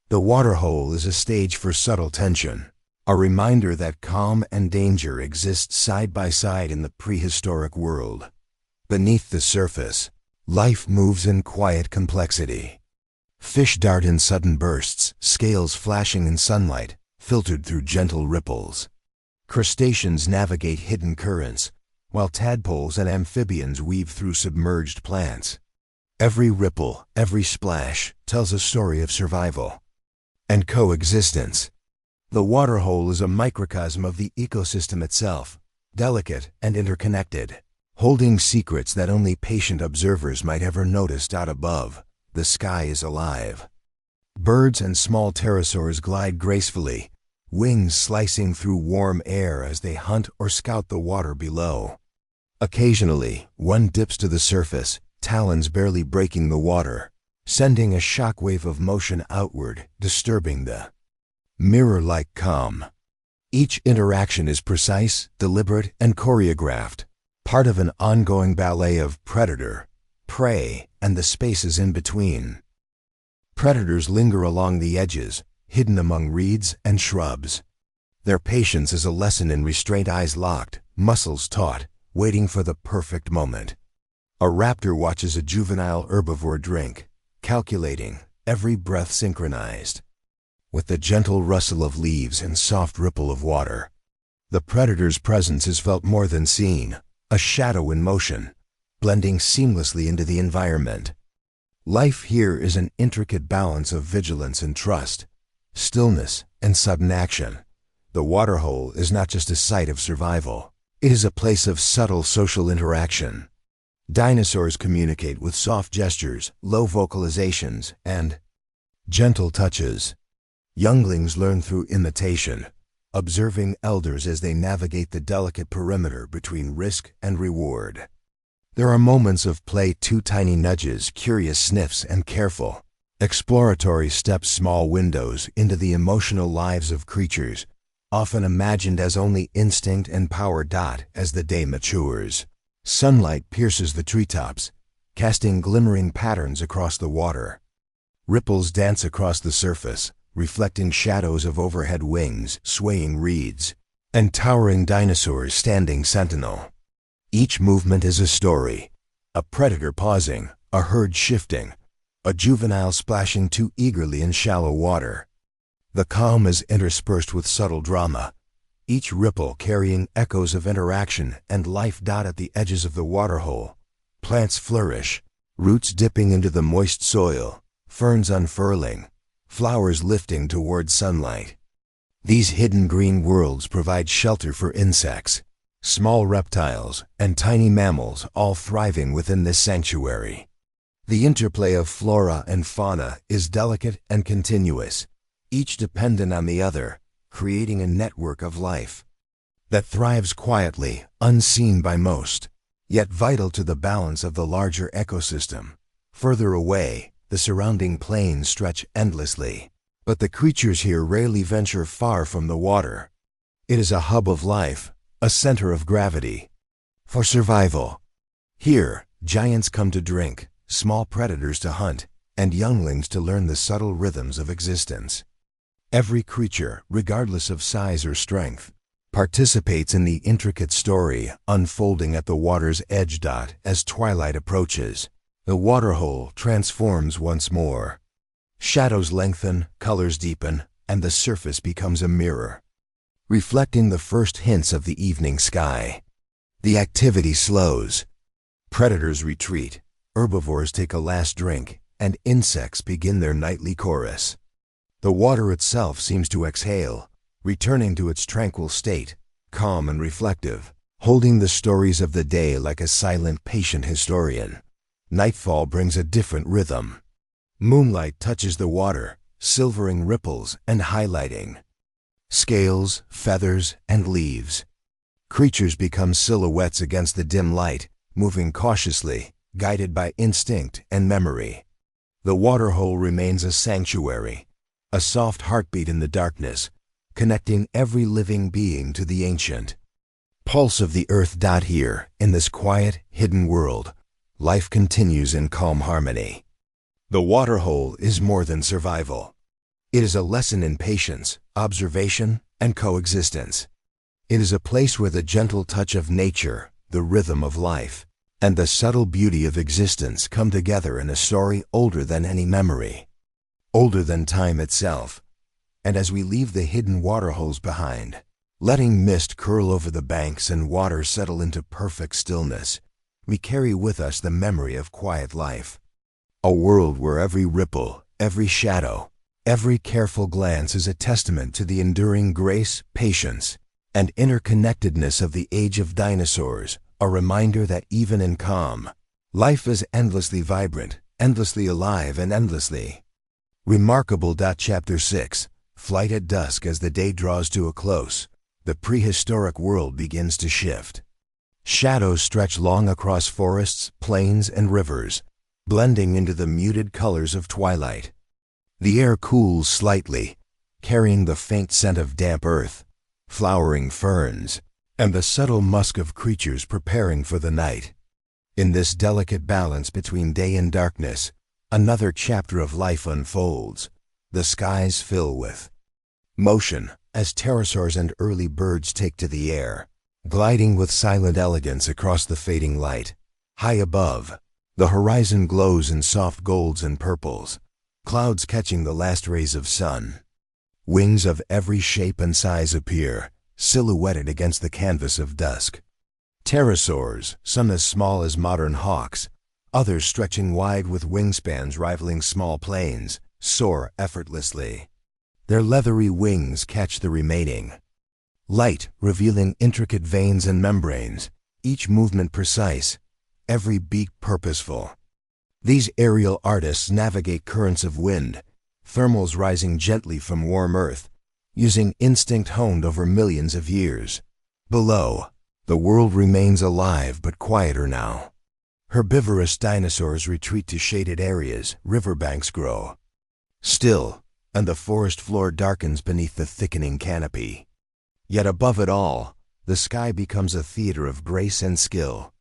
the waterhole is a stage for subtle tension, a reminder that calm and danger exist side by side in the prehistoric world. Beneath the surface, life moves in quiet complexity. Fish dart in sudden bursts, scales flashing in sunlight, filtered through gentle ripples. Crustaceans navigate hidden currents, while tadpoles and amphibians weave through submerged plants. Every ripple, every splash, tells a story of survival and coexistence. The waterhole is a microcosm of the ecosystem itself, delicate and interconnected, holding secrets that only patient observers might ever notice out above. The sky is alive. Birds and small pterosaurs glide gracefully, wings slicing through warm air as they hunt or scout the water below. Occasionally, one dips to the surface, talons barely breaking the water, sending a shockwave of motion outward, disturbing the mirror-like calm. Each interaction is precise, deliberate, and choreographed, part of an ongoing ballet of predator, prey, and the spaces in between. Predators linger along the edges, hidden among reeds and shrubs. Their patience is a lesson in restraint, eyes locked, muscles taut, waiting for the perfect moment. A raptor watches a juvenile herbivore drink, calculating, every breath synchronized. With the gentle rustle of leaves and soft ripple of water, the predator's presence is felt more than seen, a shadow in motion, blending seamlessly into the environment. Life here is an intricate balance of vigilance and trust, stillness and sudden action. The waterhole is not just a site of survival, it is a place of subtle social interaction. Dinosaurs communicate with soft gestures, low vocalizations, and gentle touches. Younglings learn through imitation, observing elders as they navigate the delicate perimeter between risk and reward. There are moments of play, too tiny nudges, curious sniffs, and careful, exploratory steps, small windows into the emotional lives of creatures, often imagined as only instinct and power. As the day matures, sunlight pierces the treetops, casting glimmering patterns across the water. Ripples dance across the surface, reflecting shadows of overhead wings, swaying reeds, and towering dinosaurs standing sentinel. Each movement is a story, a predator pausing, a herd shifting, a juvenile splashing too eagerly in shallow water. The calm is interspersed with subtle drama, each ripple carrying echoes of interaction and life. At the edges of the waterhole, plants flourish, roots dipping into the moist soil, ferns unfurling, flowers lifting toward sunlight. These hidden green worlds provide shelter for insects, small reptiles, and tiny mammals, all thriving within this sanctuary. The interplay of flora and fauna is delicate and continuous, each dependent on the other, creating a network of life that thrives quietly, unseen by most, yet vital to the balance of the larger ecosystem. Further away, the surrounding plains stretch endlessly, but the creatures here rarely venture far from the water. It is a hub of life, a center of gravity for survival. Here, giants come to drink, small predators to hunt, and younglings to learn the subtle rhythms of existence. Every creature, regardless of size or strength, participates in the intricate story unfolding at the water's edge. As twilight approaches, the waterhole transforms once more. Shadows lengthen, colors deepen, and the surface becomes a mirror, reflecting the first hints of the evening sky. The activity slows. Predators retreat, herbivores take a last drink, and insects begin their nightly chorus. The water itself seems to exhale, returning to its tranquil state, calm and reflective, holding the stories of the day like a silent, patient historian. Nightfall brings a different rhythm. Moonlight touches the water, silvering ripples and highlighting scales, feathers, and leaves. Creatures become silhouettes against the dim light, moving cautiously, guided by instinct and memory. The waterhole remains a sanctuary, a soft heartbeat in the darkness, connecting every living being to the ancient pulse of the earth. Here, in this quiet, hidden world, life continues in calm harmony. The waterhole is more than survival. It is a lesson in patience, observation, and coexistence. It is a place where the gentle touch of nature, the rhythm of life, and the subtle beauty of existence come together in a story older than any memory, older than time itself. And as we leave the hidden waterholes behind, letting mist curl over the banks and water settle into perfect stillness, we carry with us the memory of quiet life. A world where every ripple, every shadow, every careful glance is a testament to the enduring grace, patience, and interconnectedness of the age of dinosaurs, a reminder that even in calm, life is endlessly vibrant, endlessly alive, and endlessly remarkable. Chapter 6. Flight at dusk. As the day draws to a close, the prehistoric world begins to shift. Shadows stretch long across forests, plains, and rivers, blending into the muted colors of twilight. The air cools slightly, carrying the faint scent of damp earth, flowering ferns, and the subtle musk of creatures preparing for the night. In this delicate balance between day and darkness, another chapter of life unfolds. The skies fill with motion as pterosaurs and early birds take to the air, gliding with silent elegance across the fading light. High above, the horizon glows in soft golds and purples, clouds catching the last rays of sun. Wings of every shape and size appear, silhouetted against the canvas of dusk. Pterosaurs, some as small as modern hawks, others stretching wide with wingspans rivaling small planes, soar effortlessly. Their leathery wings catch the remaining light, revealing intricate veins and membranes, each movement precise, every beak purposeful. These aerial artists navigate currents of wind, thermals rising gently from warm earth, using instinct honed over millions of years. Below, the world remains alive but quieter now. Herbivorous dinosaurs retreat to shaded areas, riverbanks grow still, and the forest floor darkens beneath the thickening canopy. Yet above it all, the sky becomes a theater of grace and skill.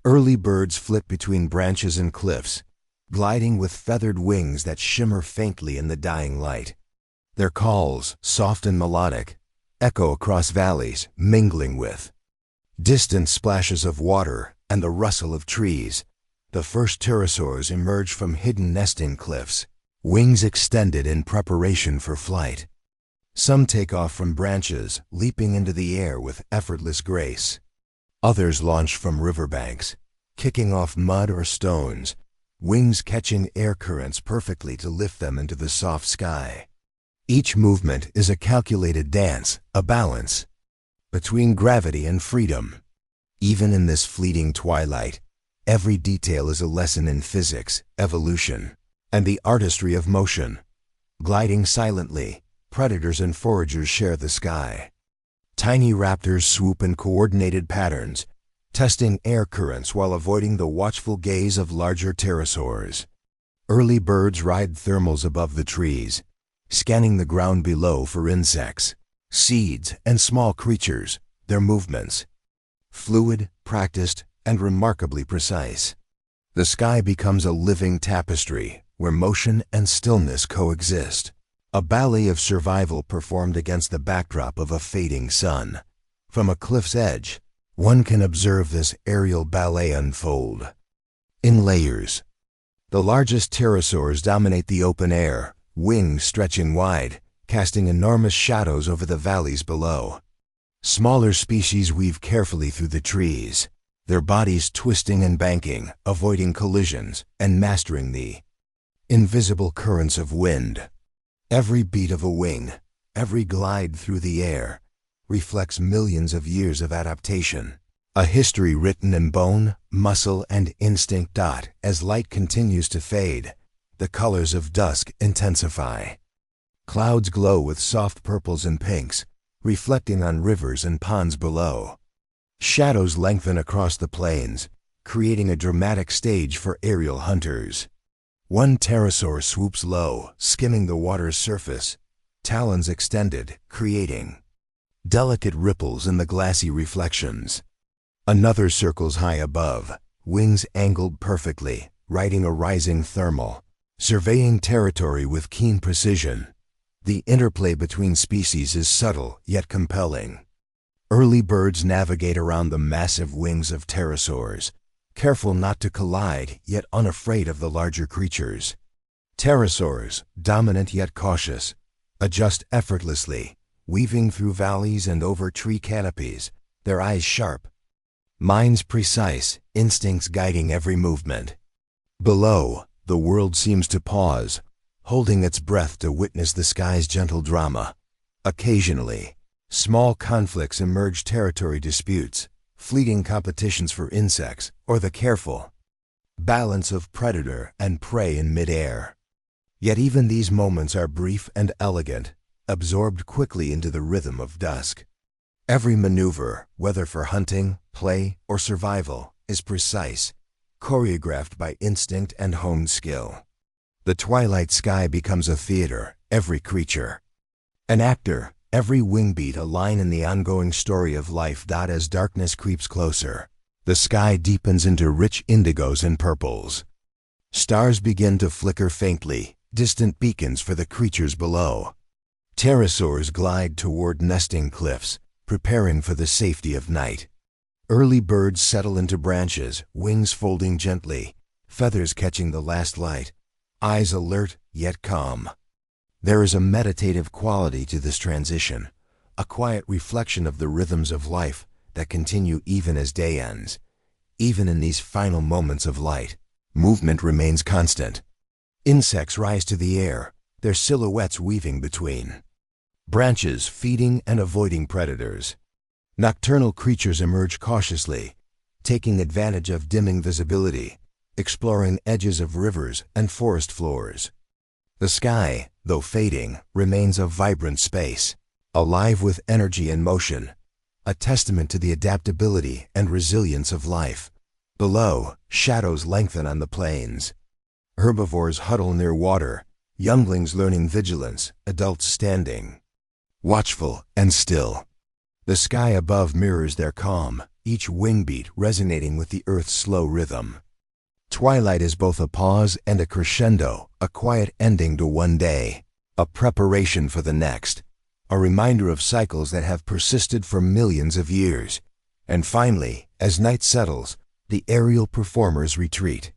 Early birds flit between branches and cliffs, gliding with feathered wings that shimmer faintly in the dying light. Their calls, soft and melodic, echo across valleys, mingling with distant splashes of water and the rustle of trees. The first pterosaurs emerge from hidden nesting cliffs, wings extended in preparation for flight. Some take off from branches, leaping into the air with effortless grace. Others launch from riverbanks, kicking off mud or stones, wings catching air currents perfectly to lift them into the soft sky. Each movement is a calculated dance, a balance between gravity and freedom. Even in this fleeting twilight, every detail is a lesson in physics, evolution, and the artistry of motion. Gliding silently, predators and foragers share the sky. Tiny raptors swoop in coordinated patterns, testing air currents while avoiding the watchful gaze of larger pterosaurs. Early birds ride thermals above the trees, scanning the ground below for insects, seeds, and small creatures, their movements fluid, practiced, and remarkably precise. The sky becomes a living tapestry where motion and stillness coexist, a ballet of survival performed against the backdrop of a fading sun. From a cliff's edge, one can observe this aerial ballet unfold in layers. The largest pterosaurs dominate the open air, wings stretching wide, casting enormous shadows over the valleys below. Smaller species weave carefully through the trees, their bodies twisting and banking, avoiding collisions, and mastering the invisible currents of wind. Every beat of a wing, every glide through the air, reflects millions of years of adaptation. A history written in bone, muscle, and instinct. As light continues to fade, the colors of dusk intensify. Clouds glow with soft purples and pinks, reflecting on rivers and ponds below. Shadows lengthen across the plains, creating a dramatic stage for aerial hunters. One pterosaur swoops low, skimming the water's surface, talons extended, creating delicate ripples in the glassy reflections. Another circles high above, wings angled perfectly, riding a rising thermal, surveying territory with keen precision. The interplay between species is subtle yet compelling. Early birds navigate around the massive wings of pterosaurs, careful not to collide yet unafraid of the larger creatures. Pterosaurs, dominant yet cautious, adjust effortlessly, weaving through valleys and over tree canopies, their eyes sharp, minds precise, instincts guiding every movement. Below, the world seems to pause, holding its breath to witness the sky's gentle drama. Occasionally, small conflicts emerge: territory disputes, fleeting competitions for insects, or the careful balance of predator and prey in midair. Yet even these moments are brief and elegant, absorbed quickly into the rhythm of dusk. Every maneuver, whether for hunting, play, or survival, is precise, choreographed by instinct and honed skill. The twilight sky becomes a theater, every creature an actor, every wingbeat a line in the ongoing story of life. As darkness creeps closer, the sky deepens into rich indigos and purples. Stars begin to flicker faintly, distant beacons for the creatures below. Pterosaurs glide toward nesting cliffs, preparing for the safety of night. Early birds settle into branches, wings folding gently, feathers catching the last light, eyes alert yet calm. There is a meditative quality to this transition, a quiet reflection of the rhythms of life that continue even as day ends. Even in these final moments of light, movement remains constant. Insects rise to the air, their silhouettes weaving between branches, feeding and avoiding predators. Nocturnal creatures emerge cautiously, taking advantage of dimming visibility, exploring edges of rivers and forest floors. The sky, though fading, remains a vibrant space, alive with energy and motion, a testament to the adaptability and resilience of life. Below, shadows lengthen on the plains. Herbivores huddle near water, younglings learning vigilance, adults standing watchful and still. The sky above mirrors their calm, each wingbeat resonating with the earth's slow rhythm. Twilight is both a pause and a crescendo, a quiet ending to one day, a preparation for the next, a reminder of cycles that have persisted for millions of years. And finally, as night settles, the aerial performers retreat.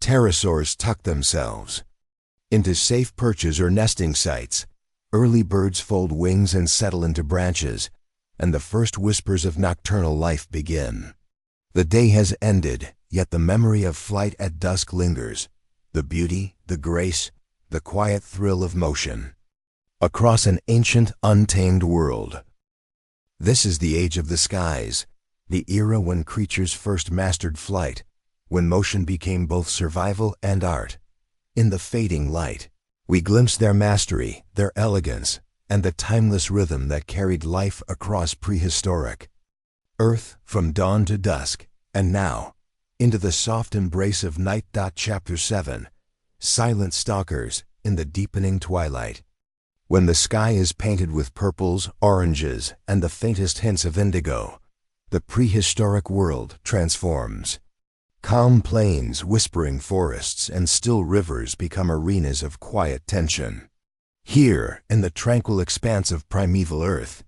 Pterosaurs tuck themselves into safe perches or nesting sites. Early birds fold wings and settle into branches, and the first whispers of nocturnal life begin. The day has ended, yet the memory of flight at dusk lingers, the beauty, the grace, the quiet thrill of motion. Across an ancient, untamed world. This is the age of the skies, the era when creatures first mastered flight, when motion became both survival and art. In the fading light, we glimpse their mastery, their elegance, and the timeless rhythm that carried life across prehistoric Earth from dawn to dusk, and now, into the soft embrace of night. Chapter 7. Silent Stalkers in the Deepening Twilight. When the sky is painted with purples, oranges, and the faintest hints of indigo, the prehistoric world transforms. Calm plains, whispering forests, and still rivers become arenas of quiet tension. Here, in the tranquil expanse of primeval Earth,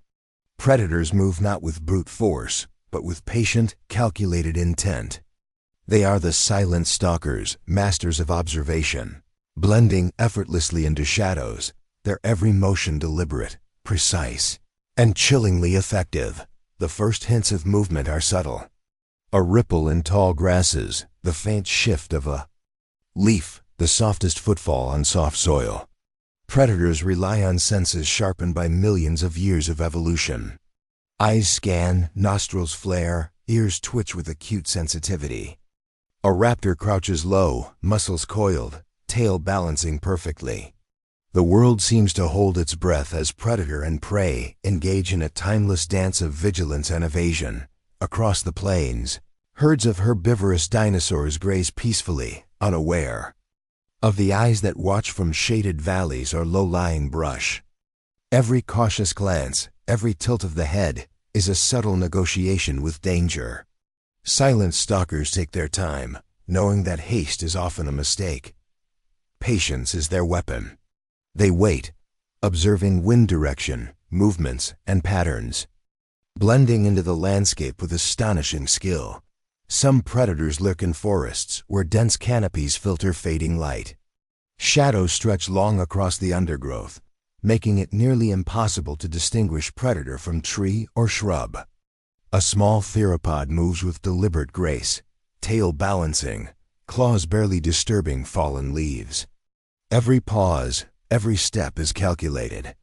predators move not with brute force, but with patient, calculated intent. They are the silent stalkers, masters of observation, blending effortlessly into shadows, their every motion deliberate, precise, and chillingly effective. The first hints of movement are subtle. A ripple in tall grasses, the faint shift of a leaf, the softest footfall on soft soil. Predators rely on senses sharpened by millions of years of evolution. Eyes scan, nostrils flare, ears twitch with acute sensitivity. A raptor crouches low, muscles coiled, tail balancing perfectly. The world seems to hold its breath as predator and prey engage in a timeless dance of vigilance and evasion. Across the plains, herds of herbivorous dinosaurs graze peacefully, unaware of the eyes that watch from shaded valleys or low-lying brush. Every cautious glance, every tilt of the head, is a subtle negotiation with danger. Silent stalkers take their time, knowing that haste is often a mistake. Patience is their weapon. They wait, observing wind direction, movements, and patterns, blending into the landscape with astonishing skill. Some predators lurk in forests where dense canopies filter fading light. Shadows stretch long across the undergrowth, making it nearly impossible to distinguish predator from tree or shrub. A small theropod moves with deliberate grace, tail balancing, claws barely disturbing fallen leaves. Every pause, every step is calculated.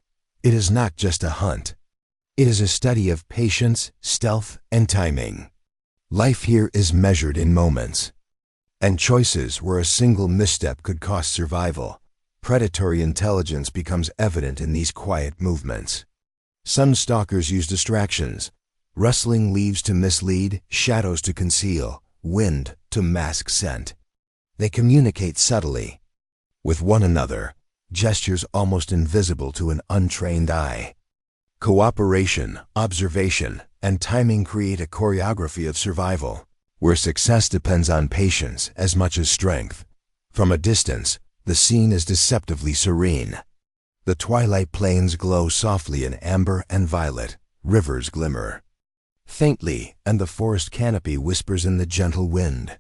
It is not just a hunt. It is a study of patience, stealth, and timing. Life here is measured in moments, and choices where a single misstep could cost survival. Predatory intelligence becomes evident in these quiet movements. Some stalkers use distractions, rustling leaves to mislead, shadows to conceal, wind to mask scent. They communicate subtly with one another, gestures almost invisible to an untrained eye. Cooperation, observation, and timing create a choreography of survival, where success depends on patience as much as strength. From a distance, the scene is deceptively serene. The twilight plains glow softly in amber and violet, rivers glimmer faintly, and the forest canopy whispers in the gentle wind.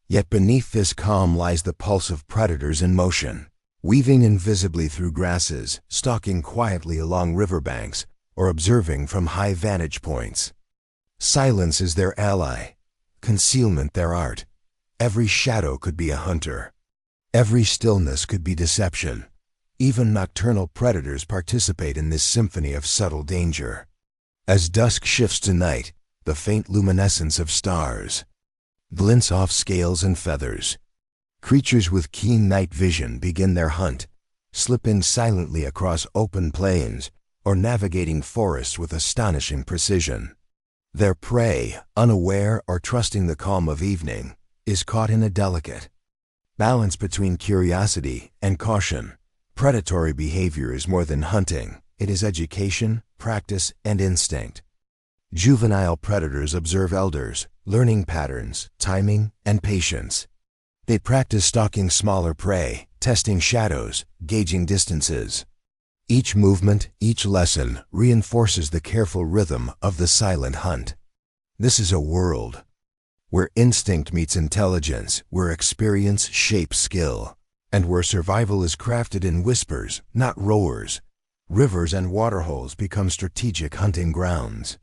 Yet beneath this calm lies the pulse of predators in motion, weaving invisibly through grasses, stalking quietly along riverbanks, or observing from high vantage points. Silence is their ally, concealment their art. Every shadow could be a hunter. Every stillness could be deception. Even nocturnal predators participate in this symphony of subtle danger. As dusk shifts to night, the faint luminescence of stars glints off scales and feathers. Creatures with keen night vision begin their hunt, slipping silently across open plains or navigating forests with astonishing precision. Their prey, unaware or trusting the calm of evening, is caught in a delicate balance between curiosity and caution. Predatory behavior is more than hunting. It is education, practice, and instinct. Juvenile predators observe elders, learning patterns, timing, and patience. They practice stalking smaller prey, testing shadows, gauging distances. Each movement, each lesson, reinforces the careful rhythm of the silent hunt. This is a world where instinct meets intelligence, where experience shapes skill, and where survival is crafted in whispers, not roars. Rivers and waterholes become strategic hunting grounds.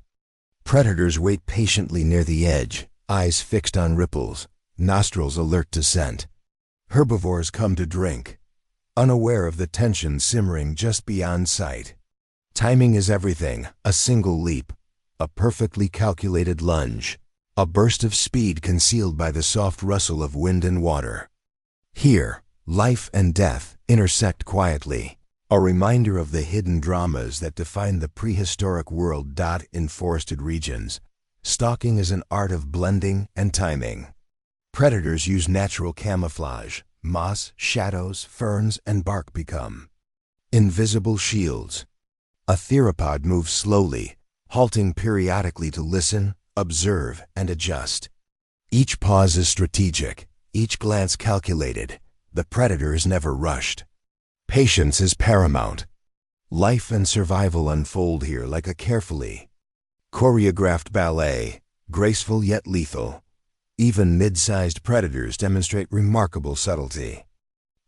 Predators wait patiently near the edge, eyes fixed on ripples, nostrils alert to scent. Herbivores come to drink, unaware of the tension simmering just beyond sight. Timing is everything. A single leap, a perfectly calculated lunge, a burst of speed concealed by the soft rustle of wind and water. Here, life and death intersect quietly, a reminder of the hidden dramas that define the prehistoric world. In forested regions, stalking is an art of blending and timing. Predators use natural camouflage. Moss, shadows, ferns, and bark become invisible shields. A theropod moves slowly, halting periodically to listen, observe, and adjust. Each pause is strategic, each glance calculated. The predator is never rushed. Patience is paramount. Life and survival unfold here like a carefully choreographed ballet, graceful yet lethal. Even mid-sized predators demonstrate remarkable subtlety.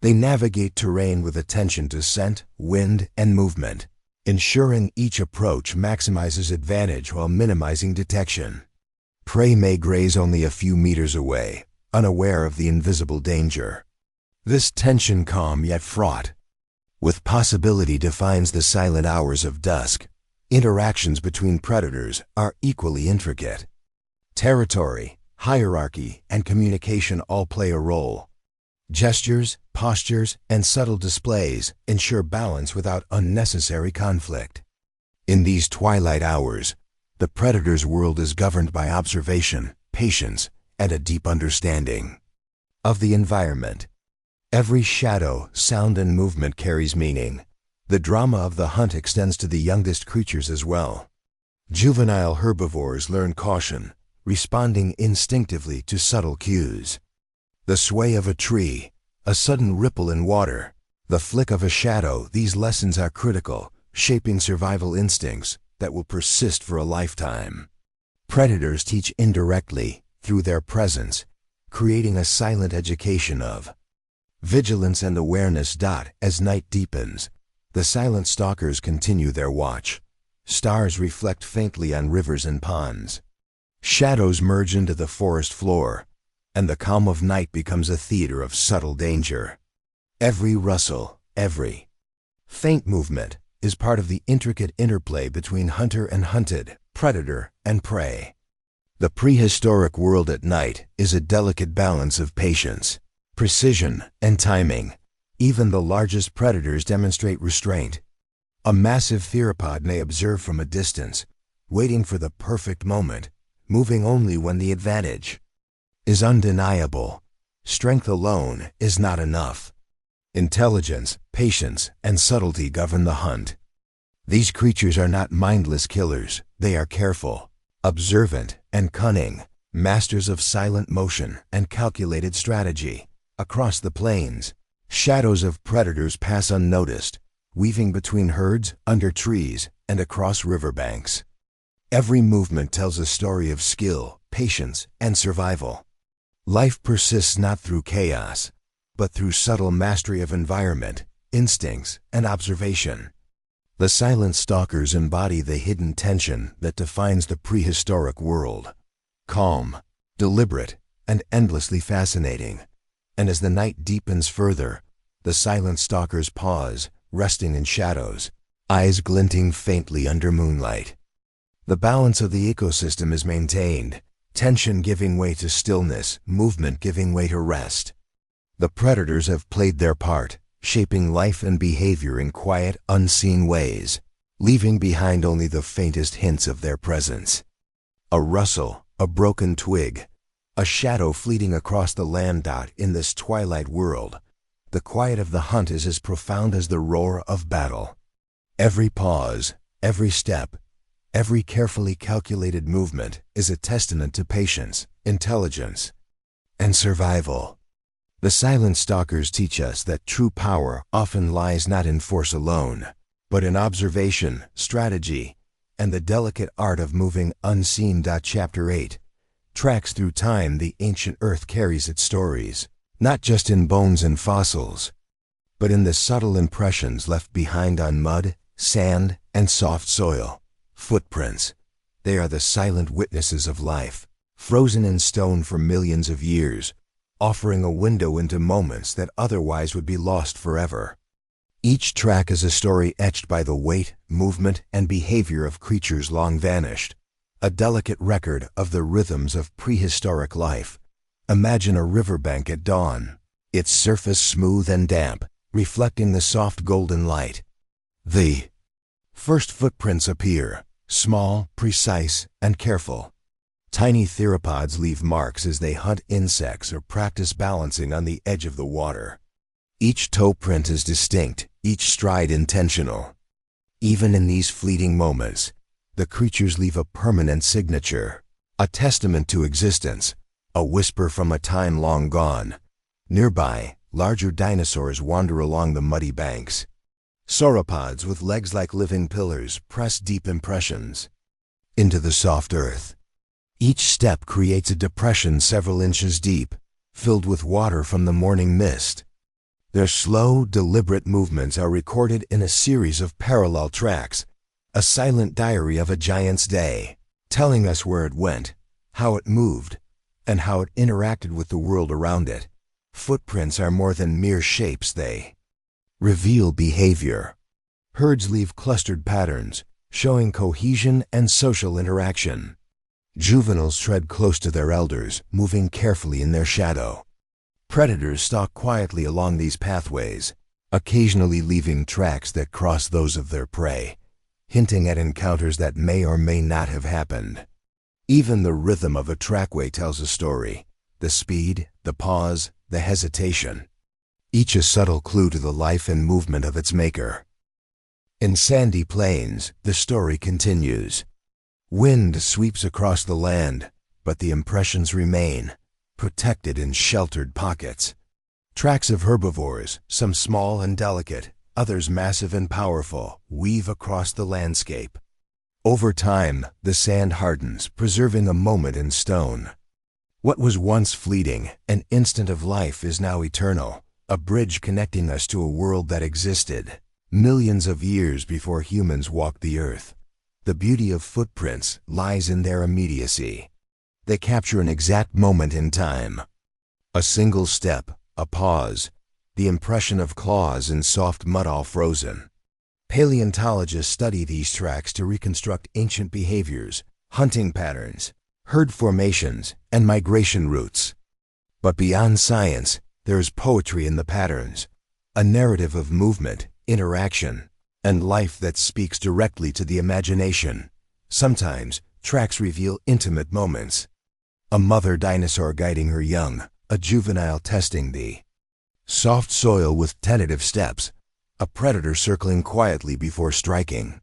They navigate terrain with attention to scent, wind, and movement, ensuring each approach maximizes advantage while minimizing detection. Prey may graze only a few meters away, unaware of the invisible danger. This tension calm yet fraught with possibility defines the silent hours of dusk. Interactions between predators are equally intricate. Territory, hierarchy, and communication all play a role. Gestures, postures, and subtle displays ensure balance without unnecessary conflict. In these twilight hours, the predator's world is governed by observation, patience, and a deep understanding of the environment. Every shadow, sound, and movement carries meaning. The drama of the hunt extends to the youngest creatures as well. Juvenile herbivores learn caution, responding instinctively to subtle cues. The sway of a tree, a sudden ripple in water, the flick of a shadow, these lessons are critical, shaping survival instincts that will persist for a lifetime. Predators teach indirectly, through their presence, creating a silent education of vigilance and awareness. As night deepens, the silent stalkers continue their watch. Stars reflect faintly on rivers and ponds. Shadows merge into the forest floor, and the calm of night becomes a theater of subtle danger. Every rustle, every faint movement is part of the intricate interplay between hunter and hunted, predator and prey. The prehistoric world at night is a delicate balance of patience, precision, and timing. Even the largest predators demonstrate restraint. A massive theropod may observe from a distance, waiting for the perfect moment, moving only when the advantage is undeniable. Strength alone is not enough. Intelligence, patience, and subtlety govern the hunt. These creatures are not mindless killers. They are careful, observant, and cunning, masters of silent motion and calculated strategy. Across the plains, shadows of predators pass unnoticed, weaving between herds, under trees, and across riverbanks. Every movement tells a story of skill, patience, and survival. Life persists not through chaos, but through subtle mastery of environment, instincts, and observation. The silent stalkers embody the hidden tension that defines the prehistoric world. Calm, deliberate, and endlessly fascinating. And as the night deepens further, the silent stalkers pause, resting in shadows, eyes glinting faintly under moonlight. The balance of the ecosystem is maintained, tension giving way to stillness, movement giving way to rest. The predators have played their part, shaping life and behavior in quiet, unseen ways, leaving behind only the faintest hints of their presence. A rustle, a broken twig, a shadow fleeting across the land. In this twilight world, the quiet of the hunt is as profound as the roar of battle. Every pause, every step, every carefully calculated movement is a testament to patience, intelligence, and survival. The silent stalkers teach us that true power often lies not in force alone, but in observation, strategy, and the delicate art of moving unseen. Chapter 8 tracks through time. The ancient earth carries its stories, not just in bones and fossils, but in the subtle impressions left behind on mud, sand, and soft soil. Footprints. They are the silent witnesses of life, frozen in stone for millions of years, offering a window into moments that otherwise would be lost forever. Each track is a story etched by the weight, movement, and behavior of creatures long vanished, a delicate record of the rhythms of prehistoric life. Imagine a riverbank at dawn, its surface smooth and damp, reflecting the soft golden light. The first footprints appear, small, precise, and careful. Tiny theropods leave marks as they hunt insects or practice balancing on the edge of the water. Each toe print is distinct, each stride intentional. Even in these fleeting moments, the creatures leave a permanent signature, a testament to existence, a whisper from a time long gone. Nearby, larger dinosaurs wander along the muddy banks. Sauropods with legs like living pillars press deep impressions into the soft earth. Each step creates a depression several inches deep, filled with water from the morning mist. Their slow, deliberate movements are recorded in a series of parallel tracks, a silent diary of a giant's day, telling us where it went, how it moved, and how it interacted with the world around it. Footprints are more than mere shapes, they reveal behavior. Herds leave clustered patterns, showing cohesion and social interaction. Juveniles tread close to their elders, moving carefully in their shadow. Predators stalk quietly along these pathways, occasionally leaving tracks that cross those of their prey, hinting at encounters that may or may not have happened. Even the rhythm of a trackway tells a story: the speed, the pause, the hesitation. Each a subtle clue to the life and movement of its maker. In sandy plains, the story continues. Wind sweeps across the land, but the impressions remain, protected in sheltered pockets. Tracks of herbivores, some small and delicate, others massive and powerful, weave across the landscape. Over time, the sand hardens, preserving a moment in stone. What was once fleeting, an instant of life, is now eternal, a bridge connecting us to a world that existed millions of years before humans walked the earth. The beauty of footprints lies in their immediacy. They capture an exact moment in time. A single step, a pause, the impression of claws in soft mud all frozen. Paleontologists study these tracks to reconstruct ancient behaviors, hunting patterns, herd formations, and migration routes. But beyond science, there is poetry in the patterns, a narrative of movement, interaction, and life that speaks directly to the imagination. Sometimes, tracks reveal intimate moments. A mother dinosaur guiding her young, a juvenile testing the soft soil with tentative steps, a predator circling quietly before striking.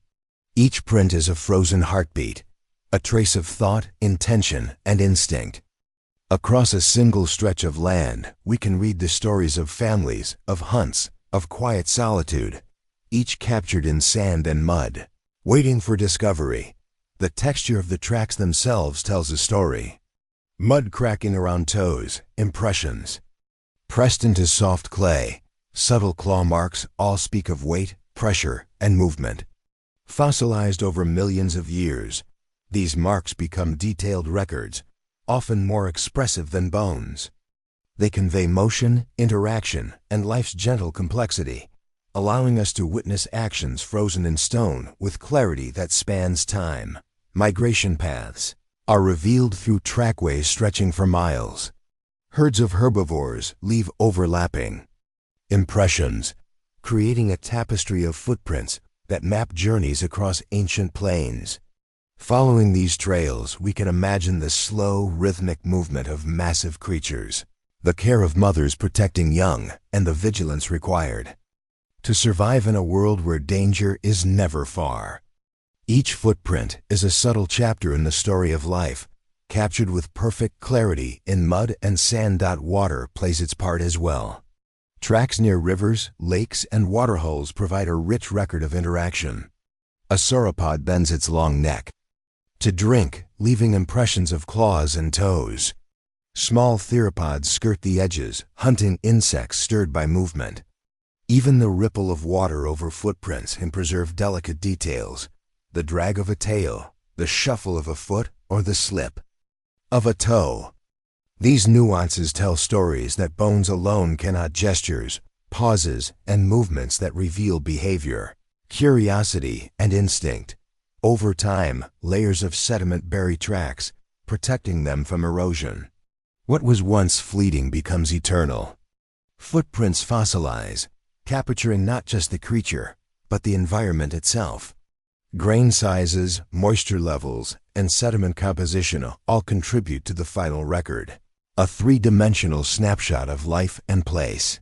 Each print is a frozen heartbeat, a trace of thought, intention, and instinct. Across a single stretch of land, we can read the stories of families, of hunts, of quiet solitude, each captured in sand and mud, waiting for discovery. The texture of the tracks themselves tells a story. Mud cracking around toes, impressions. Pressed into soft clay, subtle claw marks all speak of weight, pressure, and movement. Fossilized over millions of years, these marks become detailed records, often more expressive than bones. They convey motion, interaction, and life's gentle complexity, allowing us to witness actions frozen in stone with clarity that spans time. Migration paths are revealed through trackways stretching for miles. Herds of herbivores leave overlapping impressions, creating a tapestry of footprints that map journeys across ancient plains. Following these trails, we can imagine the slow, rhythmic movement of massive creatures, the care of mothers protecting young, and the vigilance required to survive in a world where danger is never far. Each footprint is a subtle chapter in the story of life, captured with perfect clarity in mud and sand. Water plays its part as well. Tracks near rivers, lakes, and waterholes provide a rich record of interaction. A sauropod bends its long neck to drink, leaving impressions of claws and toes. Small theropods skirt the edges, hunting insects stirred by movement. Even the ripple of water over footprints can preserve delicate details: the drag of a tail, the shuffle of a foot, or the slip of a toe. These nuances tell stories that bones alone cannot. Gestures, pauses, and movements that reveal behavior, curiosity, and instinct. Over time, layers of sediment bury tracks, protecting them from erosion. What was once fleeting becomes eternal. Footprints fossilize, capturing not just the creature, but the environment itself. Grain sizes, moisture levels, and sediment composition all contribute to the final record, a three-dimensional snapshot of life and place.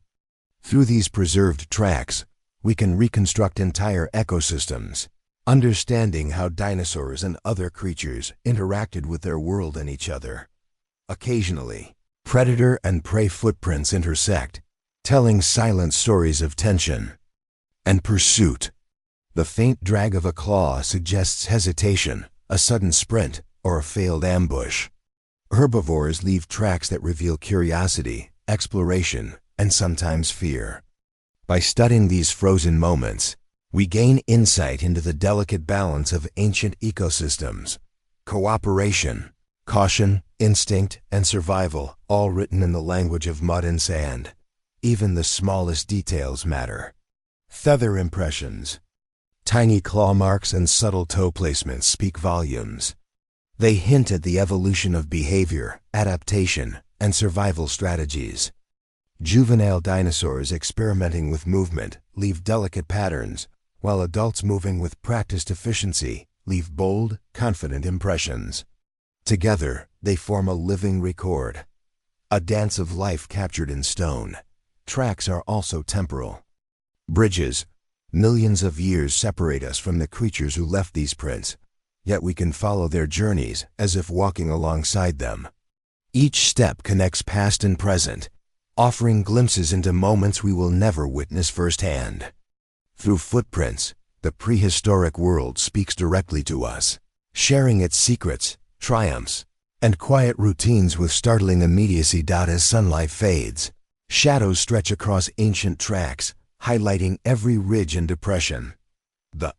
Through these preserved tracks, we can reconstruct entire ecosystems, understanding how dinosaurs and other creatures interacted with their world and each other. Occasionally, predator and prey footprints intersect, telling silent stories of tension and pursuit. The faint drag of a claw suggests hesitation, a sudden sprint, or a failed ambush. Herbivores leave tracks that reveal curiosity, exploration, and sometimes fear. By studying these frozen moments, we gain insight into the delicate balance of ancient ecosystems: cooperation, Caution, instinct, and survival, all written in the language of mud and sand. Even the smallest details matter. Feather impressions. Tiny claw marks and subtle toe placements speak volumes. They hint at the evolution of behavior, adaptation, and survival strategies. Juvenile dinosaurs experimenting with movement leave delicate patterns, while adults moving with practiced efficiency leave bold, confident impressions. Together, they form a living record, a dance of life captured in stone. Tracks are also temporal. Bridges. Millions of years separate us from the creatures who left these prints, yet we can follow their journeys as if walking alongside them. Each step connects past and present, offering glimpses into moments we will never witness firsthand. Through footprints, the prehistoric world speaks directly to us, sharing its secrets, triumphs, and quiet routines with startling immediacy. As sunlight fades, shadows stretch across ancient tracks, highlighting every ridge and depression. The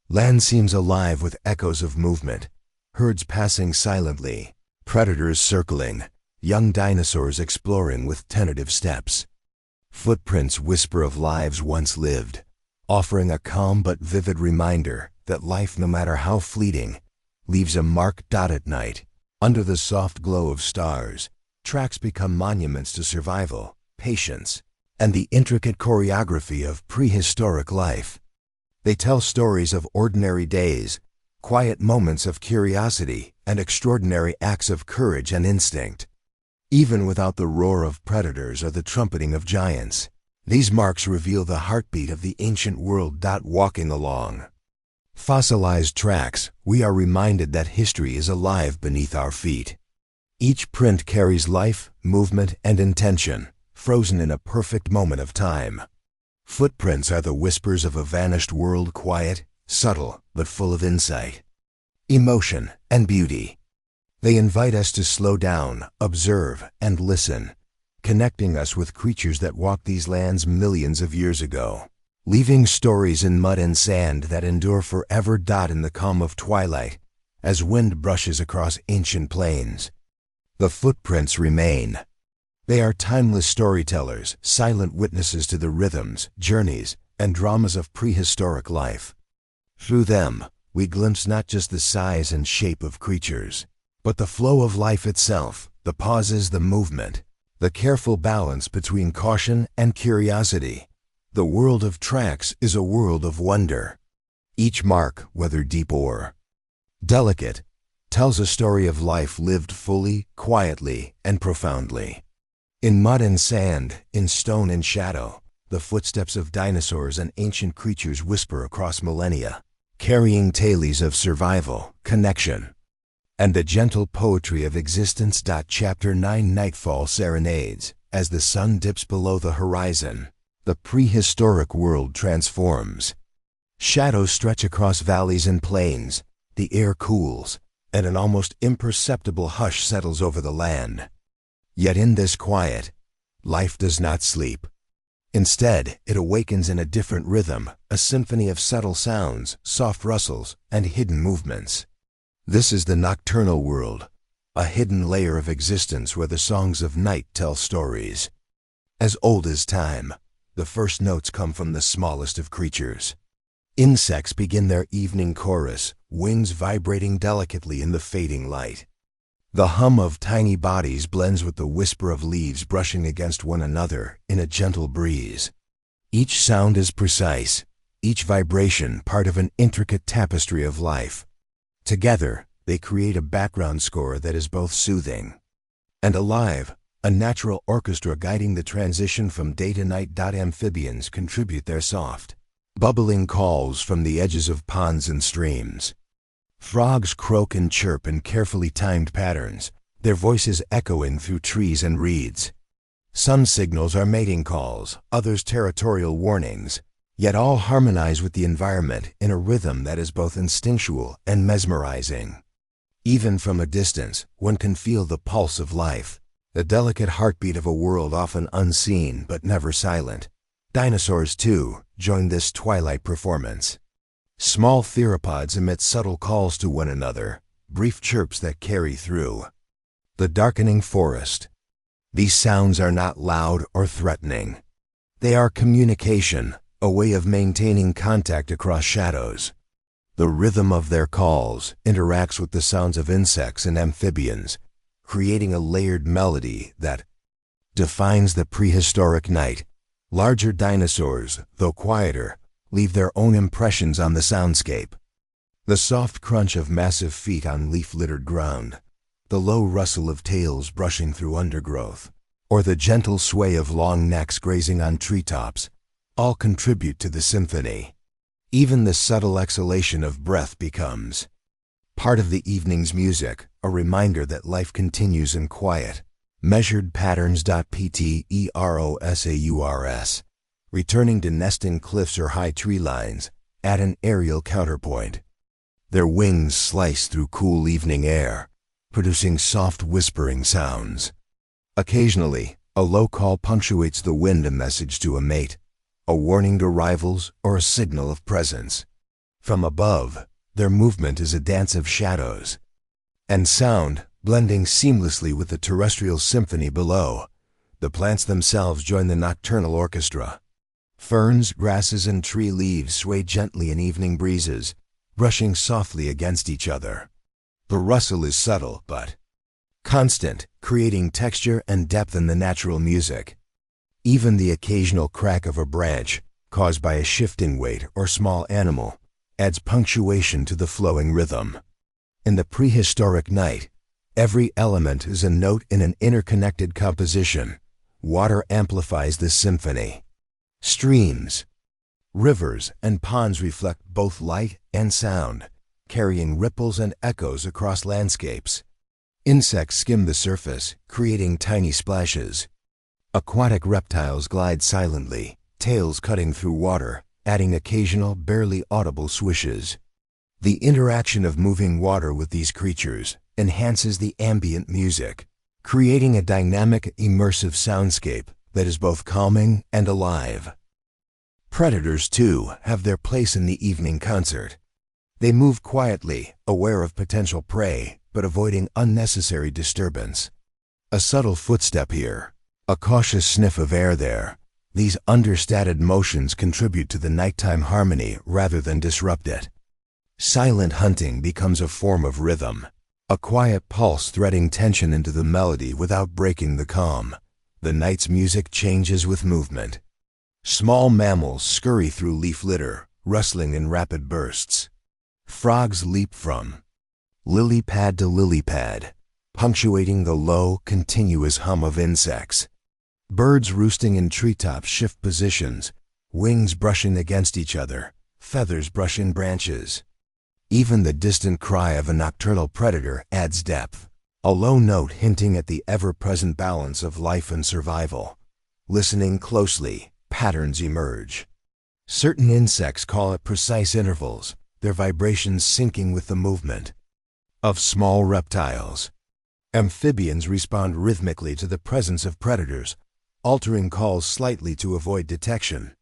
land seems alive with echoes of movement, herds passing silently, predators circling, young dinosaurs exploring with tentative steps. Footprints whisper of lives once lived, offering a calm but vivid reminder that life, no matter how fleeting, leaves a mark. At night, under the soft glow of stars, tracks become monuments to survival, patience, and the intricate choreography of prehistoric life. They tell stories of ordinary days, quiet moments of curiosity, and extraordinary acts of courage and instinct. Even without the roar of predators or the trumpeting of giants, these marks reveal the heartbeat of the ancient world. Walking along fossilized tracks, we are reminded that history is alive beneath our feet. Each print carries life, movement, and intention, frozen in a perfect moment of time. Footprints are the whispers of a vanished world, quiet, subtle, but full of insight, emotion, and beauty. They invite us to slow down, observe, and listen, connecting us with creatures that walked these lands millions of years ago, leaving stories in mud and sand that endure forever. In the calm of twilight, as wind brushes across ancient plains, the footprints remain. They are timeless storytellers, silent witnesses to the rhythms, journeys, and dramas of prehistoric life. Through them, we glimpse not just the size and shape of creatures, but the flow of life itself, the pauses, the movement, the careful balance between caution and curiosity. The world of tracks is a world of wonder. Each mark, whether deep or delicate, tells a story of life lived fully, quietly, and profoundly. In mud and sand, in stone and shadow, the footsteps of dinosaurs and ancient creatures whisper across millennia, carrying tales of survival, connection, and the gentle poetry of existence. Chapter 9 Nightfall Serenades. As the sun dips below the horizon, the prehistoric world transforms. Shadows stretch across valleys and plains, the air cools, and an almost imperceptible hush settles over the land. Yet in this quiet, life does not sleep. Instead, it awakens in a different rhythm, a symphony of subtle sounds, soft rustles, and hidden movements. This is the nocturnal world, a hidden layer of existence where the songs of night tell stories. As old as time, the first notes come from the smallest of creatures. Insects begin their evening chorus, wings vibrating delicately in the fading light. The hum of tiny bodies blends with the whisper of leaves brushing against one another in a gentle breeze. Each sound is precise, each vibration part of an intricate tapestry of life. Together, they create a background score that is both soothing and alive, a natural orchestra guiding the transition from day to night. Amphibians contribute their soft, bubbling calls from the edges of ponds and streams. Frogs croak and chirp in carefully timed patterns, their voices echoing through trees and reeds. Some signals are mating calls, others territorial warnings, yet all harmonize with the environment in a rhythm that is both instinctual and mesmerizing. Even from a distance, one can feel the pulse of life, the delicate heartbeat of a world often unseen but never silent. Dinosaurs, too, join this twilight performance. Small theropods emit subtle calls to one another, brief chirps that carry through. The darkening forest. These sounds are not loud or threatening. They are communication, a way of maintaining contact across shadows. The rhythm of their calls interacts with the sounds of insects and amphibians, creating a layered melody that defines the prehistoric night. Larger dinosaurs, though quieter, leave their own impressions on the soundscape. The soft crunch of massive feet on leaf-littered ground, the low rustle of tails brushing through undergrowth, or the gentle sway of long necks grazing on treetops, all contribute to the symphony. Even the subtle exhalation of breath becomes part of the evening's music, a reminder that life continues in quiet. Measured patterns. Pterosaurs, returning to nest in cliffs or high tree lines, add an aerial counterpoint. Their wings slice through cool evening air, producing soft whispering sounds. Occasionally, a low call punctuates the wind, a message to a mate, a warning to rivals, or a signal of presence. From above, their movement is a dance of shadows and sound, blending seamlessly with the terrestrial symphony below. The plants themselves join the nocturnal orchestra. Ferns, grasses, and tree leaves sway gently in evening breezes, brushing softly against each other. The rustle is subtle but constant, creating texture and depth in the natural music. Even the occasional crack of a branch, caused by a shift in weight or small animal, adds punctuation to the flowing rhythm. In the prehistoric night, every element is a note in an interconnected composition. Water amplifies this symphony. Streams, rivers, and ponds reflect both light and sound, carrying ripples and echoes across landscapes. Insects skim the surface, creating tiny splashes. Aquatic reptiles glide silently, tails cutting through water, adding occasional, barely audible swishes. The interaction of moving water with these creatures enhances the ambient music, creating a dynamic, immersive soundscape that is both calming and alive. Predators, too, have their place in the evening concert. They move quietly, aware of potential prey, but avoiding unnecessary disturbance. A subtle footstep here, a cautious sniff of air there. These understated motions contribute to the nighttime harmony rather than disrupt it. Silent hunting becomes a form of rhythm, a quiet pulse threading tension into the melody without breaking the calm. The night's music changes with movement. Small mammals scurry through leaf litter, rustling in rapid bursts. Frogs leap from lily pad to lily pad, punctuating the low, continuous hum of insects. Birds roosting in treetops shift positions, wings brushing against each other, feathers brush in branches. Even the distant cry of a nocturnal predator adds depth, a low note hinting at the ever-present balance of life and survival. Listening closely, patterns emerge. Certain insects call at precise intervals, their vibrations syncing with the movement of small reptiles. Amphibians respond rhythmically to the presence of predators, altering calls slightly to avoid detection.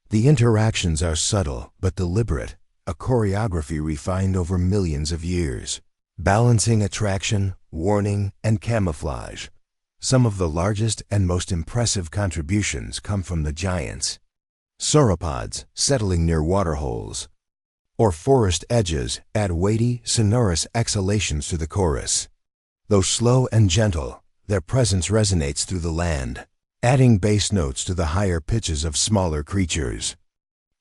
The interactions are subtle but deliberate, a choreography refined over millions of years, balancing attraction, warning, and camouflage. Some of the largest and most impressive contributions come from the giants. Sauropods, settling near waterholes, or forest edges, add weighty, sonorous exhalations to the chorus. Though slow and gentle, their presence resonates through the land, adding bass notes to the higher pitches of smaller creatures.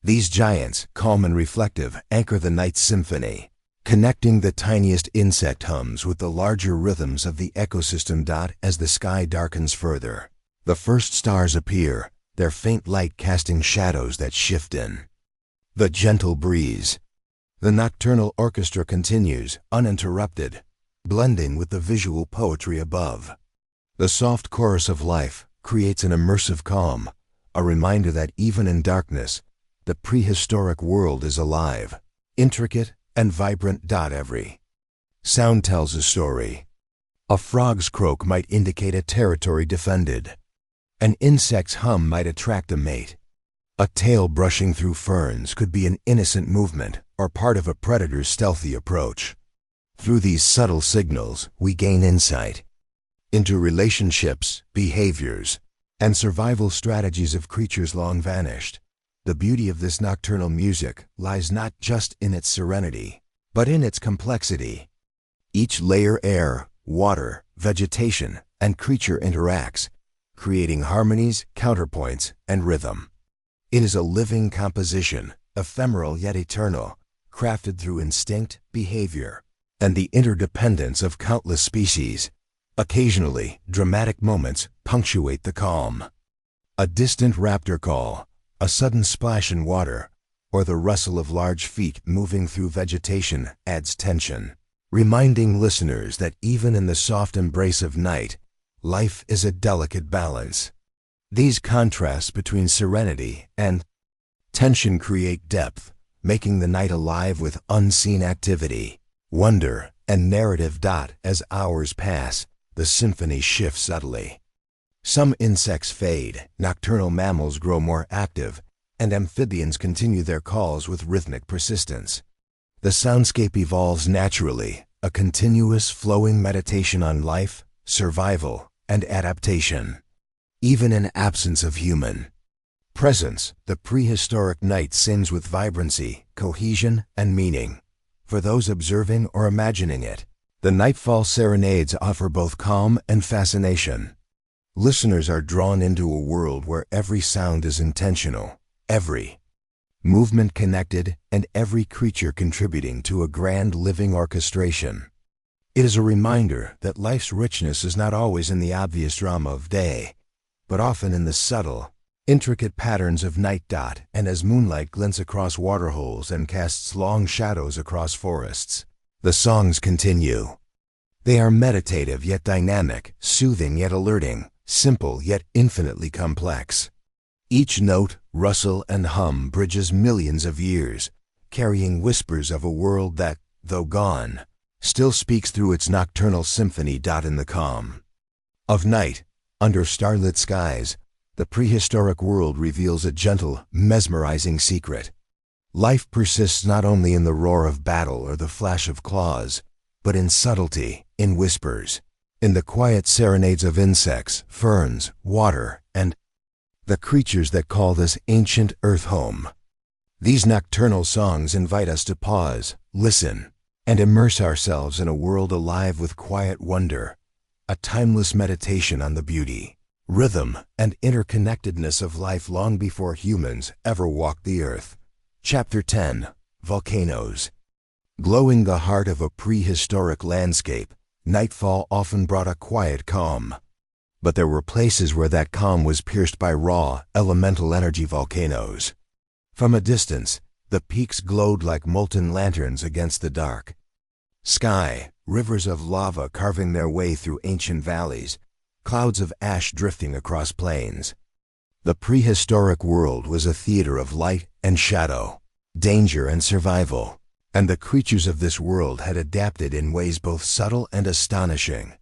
These giants, calm and reflective, anchor the night's symphony, connecting the tiniest insect hums with the larger rhythms of the ecosystem. As the sky darkens further, the first stars appear, their faint light casting shadows that shift in the gentle breeze. The nocturnal orchestra continues, uninterrupted, blending with the visual poetry above. The soft chorus of life creates an immersive calm, a reminder that even in darkness, the prehistoric world is alive, intricate, and vibrant. Every sound tells a story. A frog's croak might indicate a territory defended. An insect's hum might attract a mate. A tail brushing through ferns could be an innocent movement or part of a predator's stealthy approach. Through these subtle signals, we gain insight into relationships, behaviors, and survival strategies of creatures long vanished. The beauty of this nocturnal music lies not just in its serenity, but in its complexity. Each layer, air, water, vegetation, and creature interacts, creating harmonies, counterpoints, and rhythm. It is a living composition, ephemeral yet eternal, crafted through instinct, behavior, and the interdependence of countless species. Occasionally, dramatic moments punctuate the calm. A distant raptor call, a sudden splash in water, or the rustle of large feet moving through vegetation adds tension, reminding listeners that even in the soft embrace of night, life is a delicate balance. These contrasts between serenity and tension create depth, making the night alive with unseen activity, wonder, and narrative. As hours pass, the symphony shifts subtly. Some insects fade, nocturnal mammals grow more active, and amphibians continue their calls with rhythmic persistence. The soundscape evolves naturally, a continuous flowing meditation on life, survival, and adaptation. Even in absence of human presence, the prehistoric night sings with vibrancy, cohesion, and meaning. For those observing or imagining it, the nightfall serenades offer both calm and fascination. Listeners are drawn into a world where every sound is intentional, every movement connected, and every creature contributing to a grand living orchestration. It is a reminder that life's richness is not always in the obvious drama of day, but often in the subtle, intricate patterns of night. And as moonlight glints across waterholes and casts long shadows across forests, the songs continue. They are meditative yet dynamic, soothing yet alerting, simple yet infinitely complex. Each note, rustle, and hum bridges millions of years, carrying whispers of a world that, though gone, still speaks through its nocturnal symphony. In the calm of night, under starlit skies, the prehistoric world reveals a gentle, mesmerizing secret. Life persists not only in the roar of battle or the flash of claws, but in subtlety, in whispers, in the quiet serenades of insects, ferns, water, and the creatures that call this ancient Earth home. These nocturnal songs invite us to pause, listen, and immerse ourselves in a world alive with quiet wonder, a timeless meditation on the beauty, rhythm, and interconnectedness of life long before humans ever walked the earth. Chapter 10: Volcanoes. Glowing the heart of a prehistoric landscape, nightfall often brought a quiet calm. But there were places where that calm was pierced by raw, elemental energy volcanoes. From a distance, the peaks glowed like molten lanterns against the dark sky, rivers of lava carving their way through ancient valleys, clouds of ash drifting across plains. The prehistoric world was a theater of light and shadow, danger and survival, and the creatures of this world had adapted in ways both subtle and astonishing.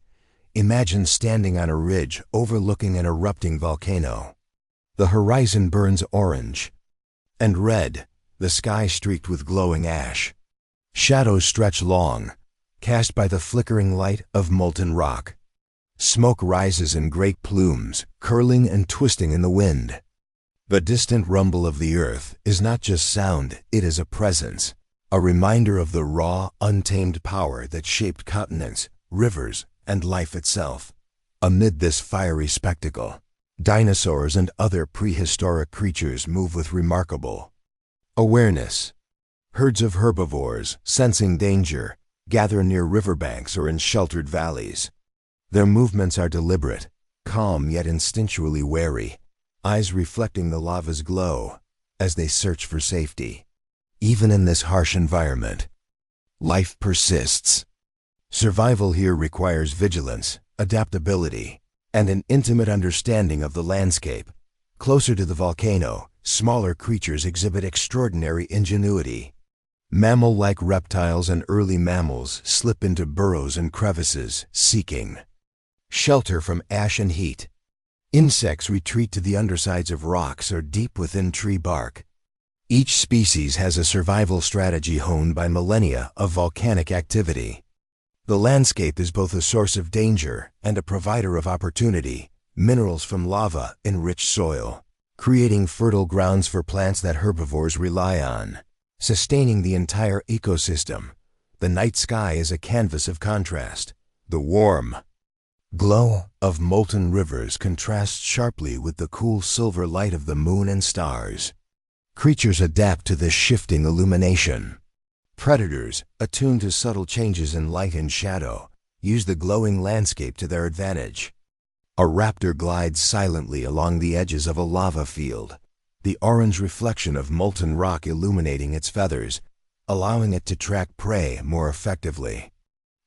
Imagine standing on a ridge overlooking an erupting volcano. The horizon burns orange and red, the sky streaked with glowing ash. Shadows stretch long, cast by the flickering light of molten rock. Smoke rises in great plumes, curling and twisting in the wind. The distant rumble of the earth is not just sound, it is a presence, a reminder of the raw, untamed power that shaped continents, rivers, and life itself. Amid this fiery spectacle, dinosaurs and other prehistoric creatures move with remarkable awareness. Herds of herbivores, sensing danger, gather near riverbanks or in sheltered valleys. Their movements are deliberate, calm yet instinctually wary, eyes reflecting the lava's glow as they search for safety. Even in this harsh environment, life persists. Survival here requires vigilance, adaptability, and an intimate understanding of the landscape. Closer to the volcano, smaller creatures exhibit extraordinary ingenuity. Mammal-like reptiles and early mammals slip into burrows and crevices, seeking shelter from ash and heat. Insects retreat to the undersides of rocks or deep within tree bark. Each species has a survival strategy honed by millennia of volcanic activity. The landscape is both a source of danger and a provider of opportunity. Minerals from lava enrich soil, creating fertile grounds for plants that herbivores rely on, sustaining the entire ecosystem. The night sky is a canvas of contrast. The warm glow of molten rivers contrasts sharply with the cool silver light of the moon and stars. Creatures adapt to this shifting illumination. Predators, attuned to subtle changes in light and shadow, use the glowing landscape to their advantage. A raptor glides silently along the edges of a lava field, the orange reflection of molten rock illuminating its feathers, allowing it to track prey more effectively.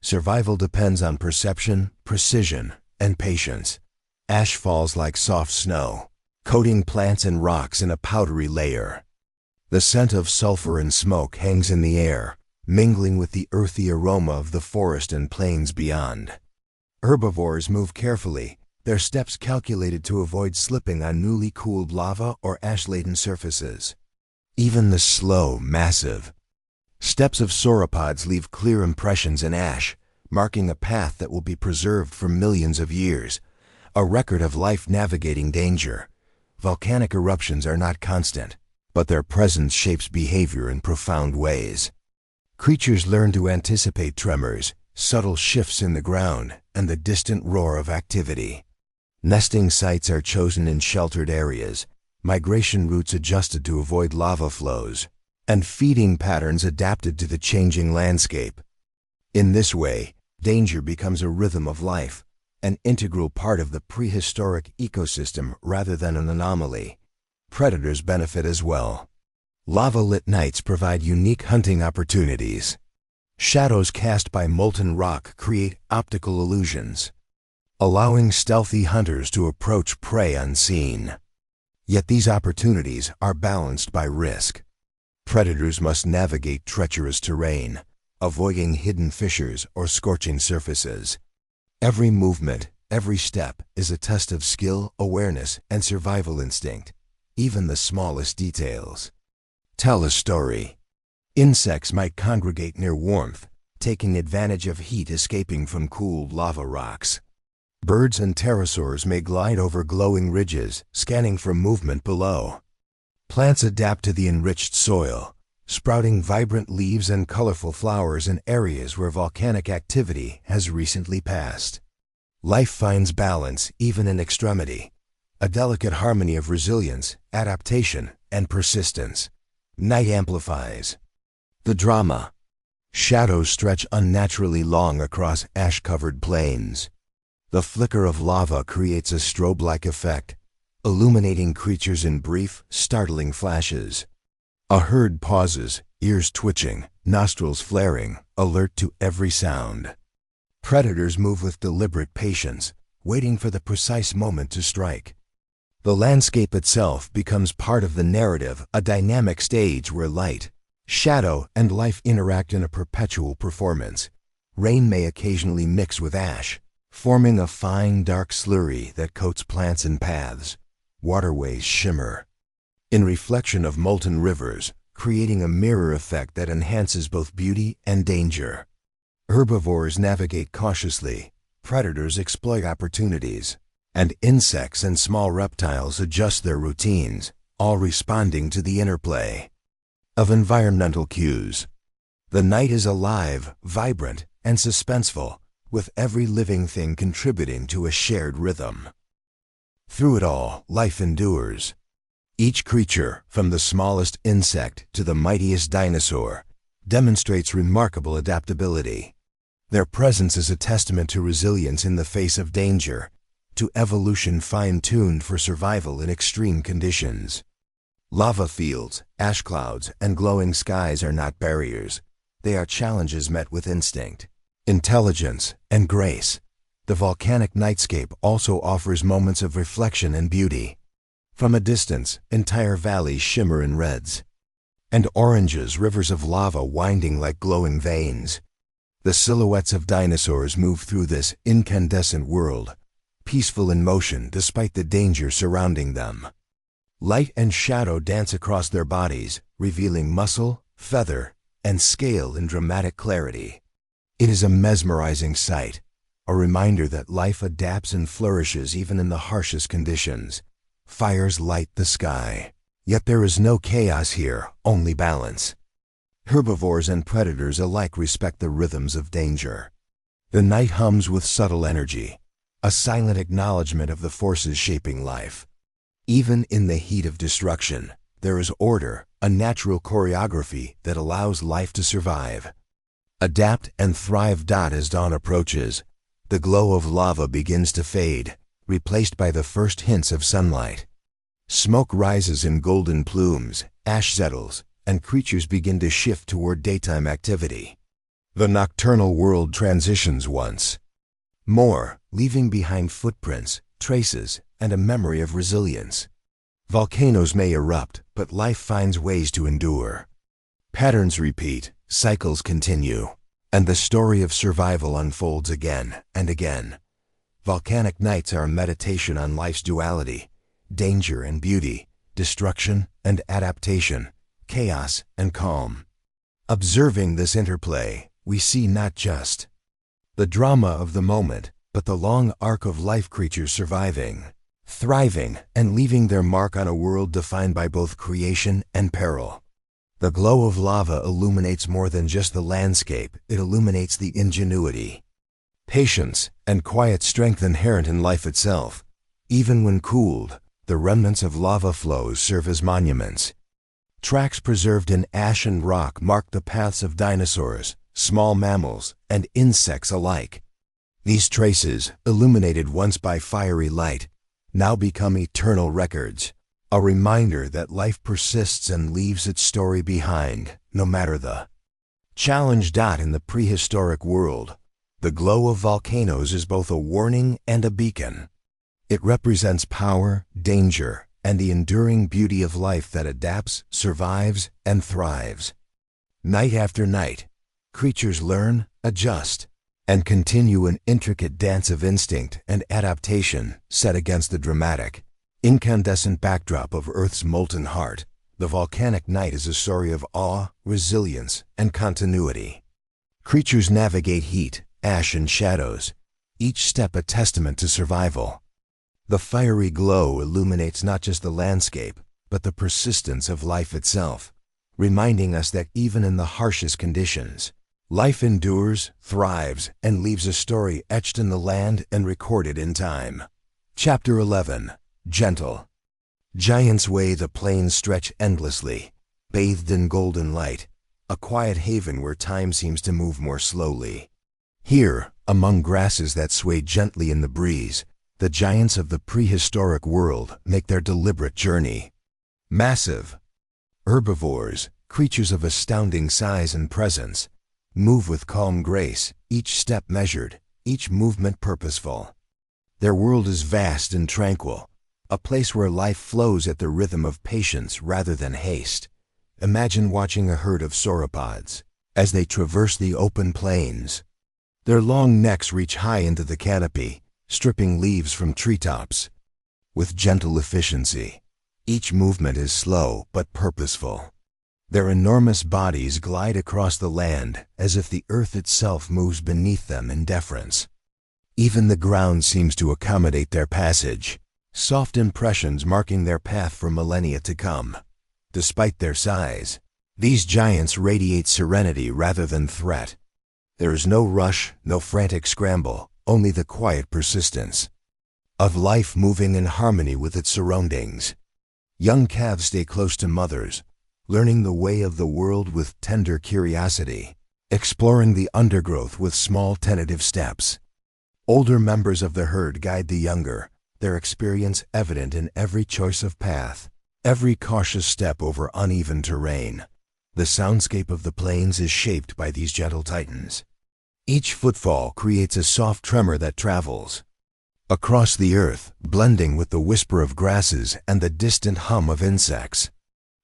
Survival depends on perception, precision, and patience. Ash falls like soft snow, coating plants and rocks in a powdery layer. The scent of sulfur and smoke hangs in the air, mingling with the earthy aroma of the forest and plains beyond. Herbivores move carefully, their steps calculated to avoid slipping on newly cooled lava or ash-laden surfaces. Even the slow, massive steps of sauropods leave clear impressions in ash, marking a path that will be preserved for millions of years, a record of life navigating danger. Volcanic eruptions are not constant, but their presence shapes behavior in profound ways. Creatures learn to anticipate tremors, subtle shifts in the ground, and the distant roar of activity. Nesting sites are chosen in sheltered areas, migration routes adjusted to avoid lava flows, and feeding patterns adapted to the changing landscape. In this way, danger becomes a rhythm of life, an integral part of the prehistoric ecosystem rather than an anomaly. Predators benefit as well. Lava-lit nights provide unique hunting opportunities. Shadows cast by molten rock create optical illusions, allowing stealthy hunters to approach prey unseen. Yet these opportunities are balanced by risk. Predators must navigate treacherous terrain, avoiding hidden fissures or scorching surfaces. Every movement, every step is a test of skill, awareness, and survival instinct. Even the smallest details tell a story. Insects might congregate near warmth, taking advantage of heat escaping from cooled lava rocks. Birds and pterosaurs may glide over glowing ridges, scanning for movement below. Plants adapt to the enriched soil, sprouting vibrant leaves and colorful flowers in areas where volcanic activity has recently passed. Life finds balance even in extremity, a delicate harmony of resilience, adaptation, and persistence. Night amplifies the drama. Shadows stretch unnaturally long across ash-covered plains. The flicker of lava creates a strobe-like effect, illuminating creatures in brief, startling flashes. A herd pauses, ears twitching, nostrils flaring, alert to every sound. Predators move with deliberate patience, waiting for the precise moment to strike. The landscape itself becomes part of the narrative, a dynamic stage where light, shadow, and life interact in a perpetual performance. Rain may occasionally mix with ash, forming a fine, dark slurry that coats plants and paths. Waterways shimmer in reflection of molten rivers, creating a mirror effect that enhances both beauty and danger. Herbivores navigate cautiously, predators exploit opportunities, and insects and small reptiles adjust their routines, all responding to the interplay of environmental cues. The night is alive, vibrant, and suspenseful, with every living thing contributing to a shared rhythm. Through it all, life endures. Each creature, from the smallest insect to the mightiest dinosaur, demonstrates remarkable adaptability. Their presence is a testament to resilience in the face of danger, to evolution fine-tuned for survival in extreme conditions. Lava fields, ash clouds, and glowing skies are not barriers. They are challenges met with instinct, intelligence, and grace. The volcanic nightscape also offers moments of reflection and beauty. From a distance, entire valleys shimmer in reds and oranges, rivers of lava winding like glowing veins. The silhouettes of dinosaurs move through this incandescent world, peaceful in motion despite the danger surrounding them. Light and shadow dance across their bodies, revealing muscle, feather, and scale in dramatic clarity. It is a mesmerizing sight, a reminder that life adapts and flourishes even in the harshest conditions. Fires light the sky. Yet there is no chaos here, only balance. Herbivores and predators alike respect the rhythms of danger. The night hums with subtle energy, a silent acknowledgement of the forces shaping life. Even in the heat of destruction, there is order, a natural choreography that allows life to survive. Adapt and thrive. As dawn approaches, the glow of lava begins to fade, replaced by the first hints of sunlight. Smoke rises in golden plumes, ash settles, and creatures begin to shift toward daytime activity. The nocturnal world transitions once more, leaving behind footprints, traces, and a memory of resilience. Volcanoes may erupt, but life finds ways to endure. Patterns repeat, cycles continue, and the story of survival unfolds again and again. Volcanic nights are a meditation on life's duality, danger and beauty, destruction and adaptation, chaos and calm. Observing this interplay, we see not just the drama of the moment, but the long arc of life, creatures surviving, thriving, and leaving their mark on a world defined by both creation and peril. The glow of lava illuminates more than just the landscape, it illuminates the ingenuity, patience, and quiet strength inherent in life itself. Even when cooled, the remnants of lava flows serve as monuments. Tracks preserved in ash and rock mark the paths of dinosaurs, small mammals, and insects alike. These traces, illuminated once by fiery light, now become eternal records, a reminder that life persists and leaves its story behind, no matter the challenge. In the prehistoric world, the glow of volcanoes is both a warning and a beacon. It represents power, danger, and the enduring beauty of life that adapts, survives, and thrives. Night after night, creatures learn, adjust, and continue an intricate dance of instinct and adaptation set against the dramatic, incandescent backdrop of Earth's molten heart. The volcanic night is a story of awe, resilience, and continuity. Creatures navigate heat, ash, and shadows, each step a testament to survival. The fiery glow illuminates not just the landscape, but the persistence of life itself, reminding us that even in the harshest conditions, life endures, thrives, and leaves a story etched in the land and recorded in time. Chapter 11. Gentle. Giants Way. The plains stretch endlessly, bathed in golden light, a quiet haven where time seems to move more slowly. Here, among grasses that sway gently in the breeze, the giants of the prehistoric world make their deliberate journey. Massive herbivores, creatures of astounding size and presence, move with calm grace, each step measured, each movement purposeful. Their world is vast and tranquil, a place where life flows at the rhythm of patience rather than haste. Imagine watching a herd of sauropods as they traverse the open plains. Their long necks reach high into the canopy, stripping leaves from treetops. With gentle efficiency, each movement is slow but purposeful. Their enormous bodies glide across the land as if the earth itself moves beneath them in deference. Even the ground seems to accommodate their passage, soft impressions marking their path for millennia to come. Despite their size, these giants radiate serenity rather than threat. There is no rush, no frantic scramble, only the quiet persistence of life moving in harmony with its surroundings. Young calves stay close to mothers, learning the way of the world with tender curiosity, exploring the undergrowth with small tentative steps. Older members of the herd guide the younger, their experience evident in every choice of path, every cautious step over uneven terrain. The soundscape of the plains is shaped by these gentle titans. Each footfall creates a soft tremor that travels across the earth, blending with the whisper of grasses and the distant hum of insects.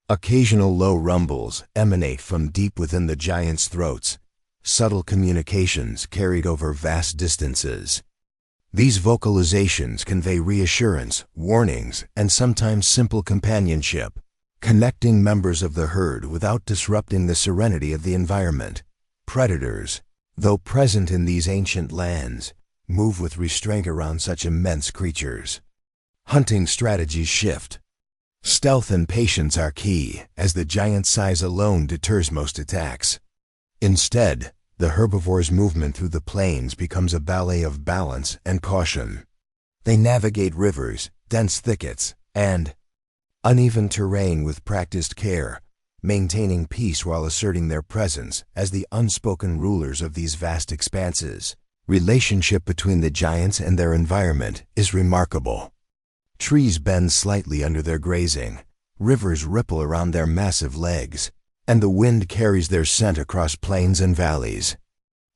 Occasional low rumbles emanate from deep within the giants' throats, subtle communications carried over vast distances. These vocalizations convey reassurance, warnings, and sometimes simple companionship, connecting members of the herd without disrupting the serenity of the environment. Predators. though present in these ancient lands, move with restraint around such immense creatures. Hunting strategies shift. Stealth and patience are key, as the giant size alone deters most attacks. Instead, the herbivore's movement through the plains becomes a ballet of balance and caution. They navigate rivers, dense thickets, and uneven terrain with practiced care, maintaining peace while asserting their presence as the unspoken rulers of these vast expanses. Relationship between the giants and their environment is remarkable. Trees bend slightly under their grazing, rivers ripple around their massive legs, and the wind carries their scent across plains and valleys.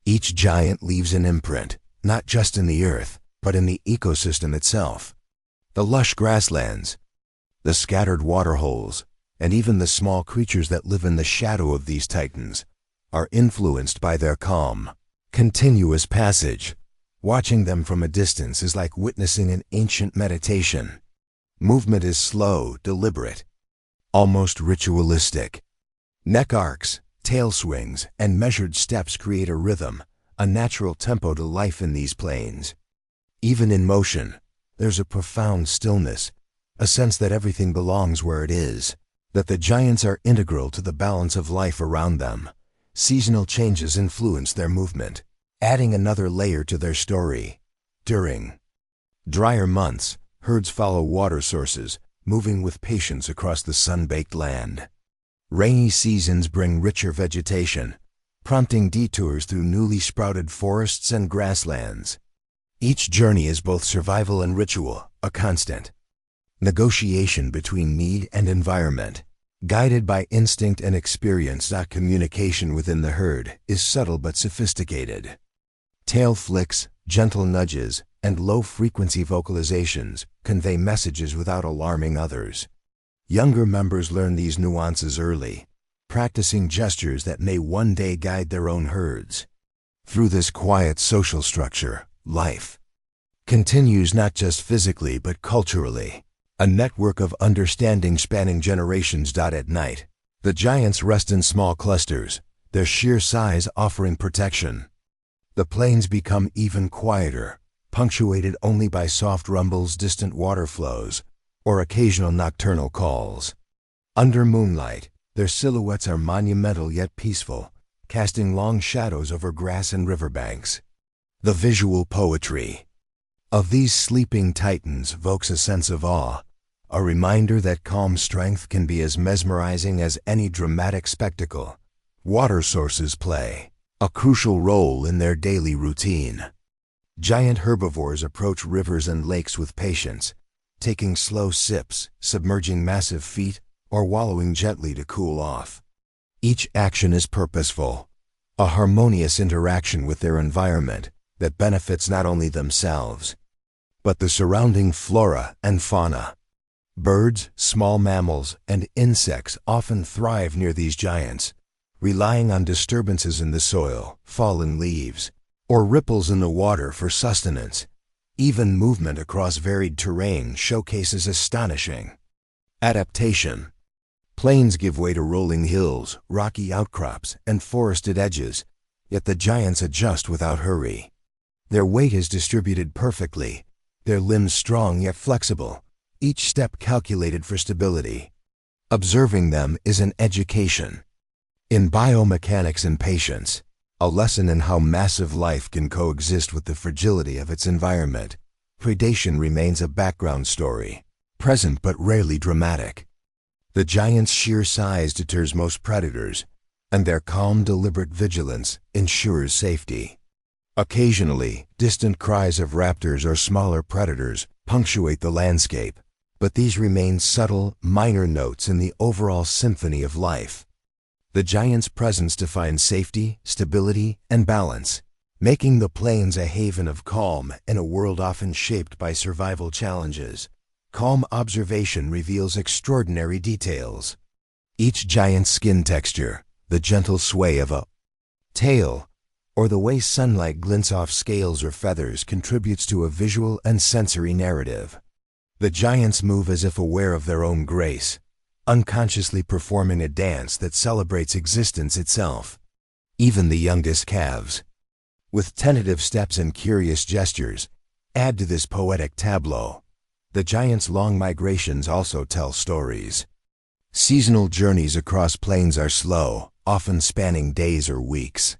Each giant leaves an imprint, not just in the earth, but in the ecosystem itself. The lush grasslands, the scattered waterholes, and even the small creatures that live in the shadow of these titans are influenced by their calm, continuous passage. Watching them from a distance is like witnessing an ancient meditation. Movement is slow, deliberate, almost ritualistic. Neck arcs, tail swings, and measured steps create a rhythm, a natural tempo to life in these plains. Even in motion, there's a profound stillness, a sense that everything belongs where it is, that the giants are integral to the balance of life around them. Seasonal changes influence their movement, adding another layer to their story. During drier months, herds follow water sources, moving with patience across the sun-baked land. Rainy seasons bring richer vegetation, prompting detours through newly sprouted forests and grasslands. Each journey is both survival and ritual, a constant negotiation between need and environment. Guided by instinct and experience, that communication within the herd is subtle but sophisticated. Tail flicks, gentle nudges, and low-frequency vocalizations convey messages without alarming others. Younger members learn these nuances early, practicing gestures that may one day guide their own herds. Through this quiet social structure, life continues not just physically but culturally, a network of understanding spanning generations. At night, the giants rest in small clusters, their sheer size offering protection. The plains become even quieter, punctuated only by soft rumbles, distant water flows, or occasional nocturnal calls. Under moonlight, their silhouettes are monumental yet peaceful, casting long shadows over grass and riverbanks. The visual poetry of these sleeping titans evokes a sense of awe, a reminder that calm strength can be as mesmerizing as any dramatic spectacle. Water sources play a crucial role in their daily routine. Giant herbivores approach rivers and lakes with patience, taking slow sips, submerging massive feet, or wallowing gently to cool off. Each action is purposeful, a harmonious interaction with their environment that benefits not only themselves, but the surrounding flora and fauna. Birds, small mammals, and insects often thrive near these giants, relying on disturbances in the soil, fallen leaves, or ripples in the water for sustenance. Even movement across varied terrain showcases astonishing adaptation. Plains give way to rolling hills, rocky outcrops, and forested edges, yet the giants adjust without hurry. Their weight is distributed perfectly, their limbs strong yet flexible, each step calculated for stability. Observing them is an education in biomechanics and patience, a lesson in how massive life can coexist with the fragility of its environment. Predation remains a background story, present but rarely dramatic. The giant's sheer size deters most predators, and their calm, deliberate vigilance ensures safety. Occasionally, distant cries of raptors or smaller predators punctuate the landscape, but these remain subtle, minor notes in the overall symphony of life. The giant's presence defines safety, stability, and balance, making the plains a haven of calm in a world often shaped by survival challenges. Calm observation reveals extraordinary details. Each giant's skin texture, the gentle sway of a tail, or the way sunlight glints off scales or feathers contributes to a visual and sensory narrative. The giants move as if aware of their own grace, unconsciously performing a dance that celebrates existence itself. Even the youngest calves, with tentative steps and curious gestures, add to this poetic tableau. The giants' long migrations also tell stories. Seasonal journeys across plains are slow, often spanning days or weeks.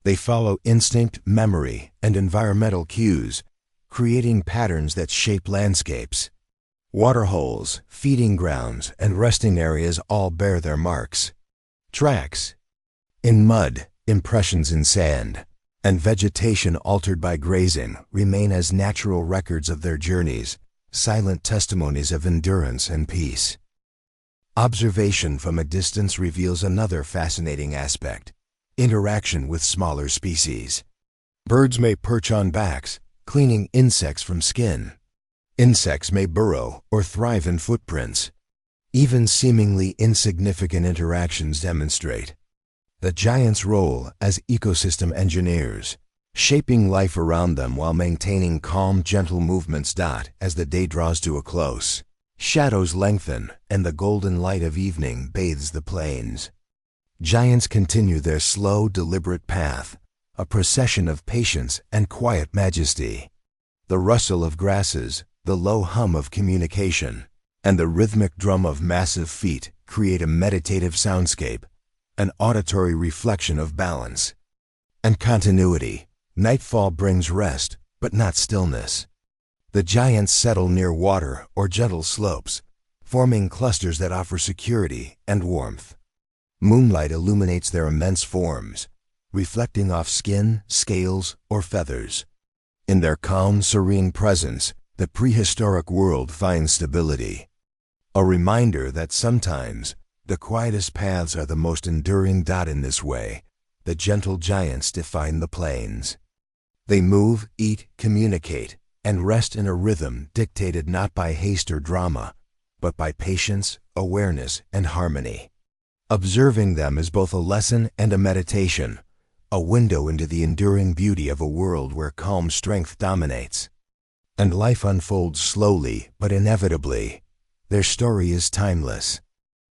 They follow instinct, memory, and environmental cues, creating patterns that shape landscapes. Waterholes, feeding grounds, and resting areas all bear their marks. Tracks in mud, impressions in sand, and vegetation altered by grazing remain as natural records of their journeys, silent testimonies of endurance and peace. Observation from a distance reveals another fascinating aspect: interaction with smaller species. Birds may perch on backs, cleaning insects from skin. Insects may burrow or thrive in footprints. Even seemingly insignificant interactions demonstrate the giants' role as ecosystem engineers, shaping life around them while maintaining calm, gentle movements. As the day draws to a close, shadows lengthen and the golden light of evening bathes the plains. Giants continue their slow, deliberate path, a procession of patience and quiet majesty. The rustle of grasses, the low hum of communication, and the rhythmic drum of massive feet create a meditative soundscape, an auditory reflection of balance and continuity. Nightfall brings rest, but not stillness. The giants settle near water or gentle slopes, forming clusters that offer security and warmth. Moonlight illuminates their immense forms, reflecting off skin, scales, or feathers. In their calm, serene presence, the prehistoric world finds stability. A reminder that sometimes the quietest paths are the most enduring. In this way, the gentle giants define the plains. They move, eat, communicate, and rest in a rhythm dictated not by haste or drama, but by patience, awareness, and harmony. Observing them is both a lesson and a meditation, a window into the enduring beauty of a world where calm strength dominates. And life unfolds slowly but inevitably. Their story is timeless.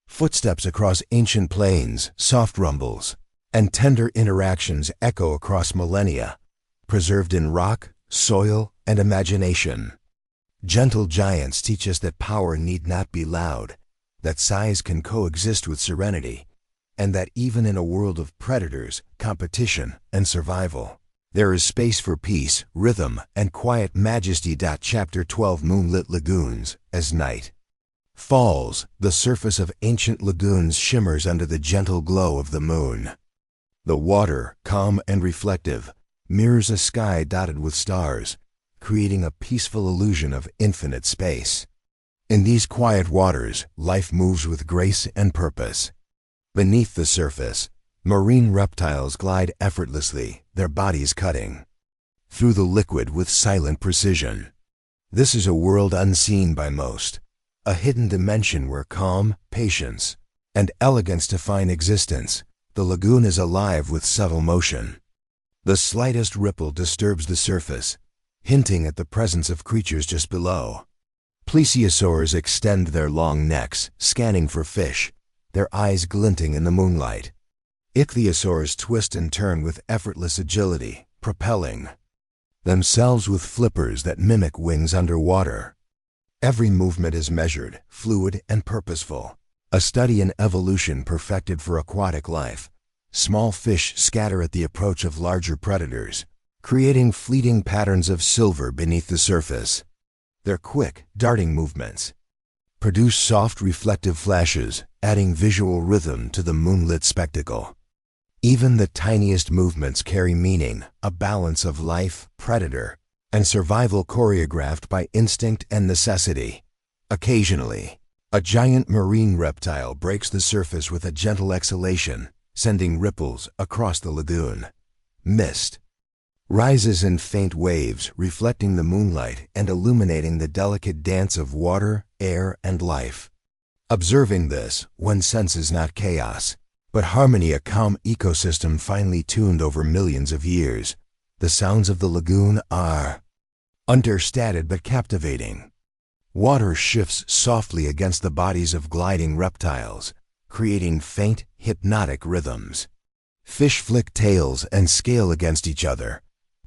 Footsteps across ancient plains, soft rumbles, and tender interactions echo across millennia, preserved in rock, soil, and imagination. Gentle giants teach us that power need not be loud, that size can coexist with serenity, and that even in a world of predators, competition, and survival, there is space for peace, rhythm, and quiet majesty. Chapter 12: Moonlit Lagoons. As night falls, the surface of ancient lagoons shimmers under the gentle glow of the moon. The water, calm and reflective, mirrors a sky dotted with stars, creating a peaceful illusion of infinite space. In these quiet waters, life moves with grace and purpose. Beneath the surface, marine reptiles glide effortlessly, their bodies cutting through the liquid with silent precision. This is a world unseen by most, a hidden dimension where calm, patience, and elegance define existence. The lagoon is alive with subtle motion. The slightest ripple disturbs the surface, hinting at the presence of creatures just below. Plesiosaurs extend their long necks, scanning for fish, their eyes glinting in the moonlight. Ichthyosaurs twist and turn with effortless agility, propelling themselves with flippers that mimic wings underwater. Every movement is measured, fluid, and purposeful, a study in evolution perfected for aquatic life. Small fish scatter at the approach of larger predators, creating fleeting patterns of silver beneath the surface. Their quick, darting movements produce soft, reflective flashes, adding visual rhythm to the moonlit spectacle. Even the tiniest movements carry meaning, a balance of life, predator, and survival choreographed by instinct and necessity. Occasionally, a giant marine reptile breaks the surface with a gentle exhalation, sending ripples across the lagoon. Mist rises in faint waves, reflecting the moonlight and illuminating the delicate dance of water, air, and life. Observing this, one senses not chaos, but harmony, a calm ecosystem finely tuned over millions of years. The sounds of the lagoon are understated but captivating. Water shifts softly against the bodies of gliding reptiles, creating faint, hypnotic rhythms. Fish flick tails and scale against each other,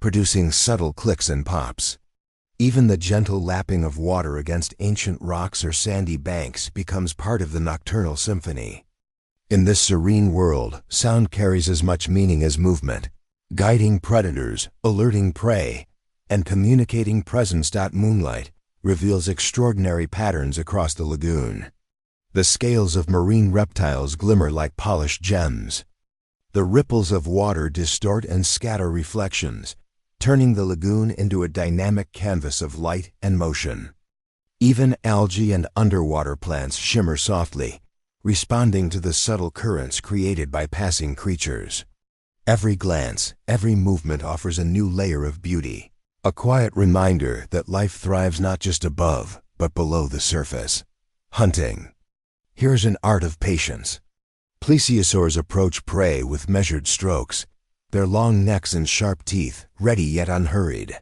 producing subtle clicks and pops. Even the gentle lapping of water against ancient rocks or sandy banks becomes part of the nocturnal symphony. In this serene world, sound carries as much meaning as movement, guiding predators, alerting prey, and communicating presence. Moonlight reveals extraordinary patterns across the lagoon. The scales of marine reptiles glimmer like polished gems. The ripples of water distort and scatter reflections, turning the lagoon into a dynamic canvas of light and motion. Even algae and underwater plants shimmer softly, responding to the subtle currents created by passing creatures. Every glance, every movement offers a new layer of beauty, a quiet reminder that life thrives not just above, but below the surface. Hunting. Here's an art of patience. Plesiosaurs approach prey with measured strokes, their long necks and sharp teeth ready yet unhurried.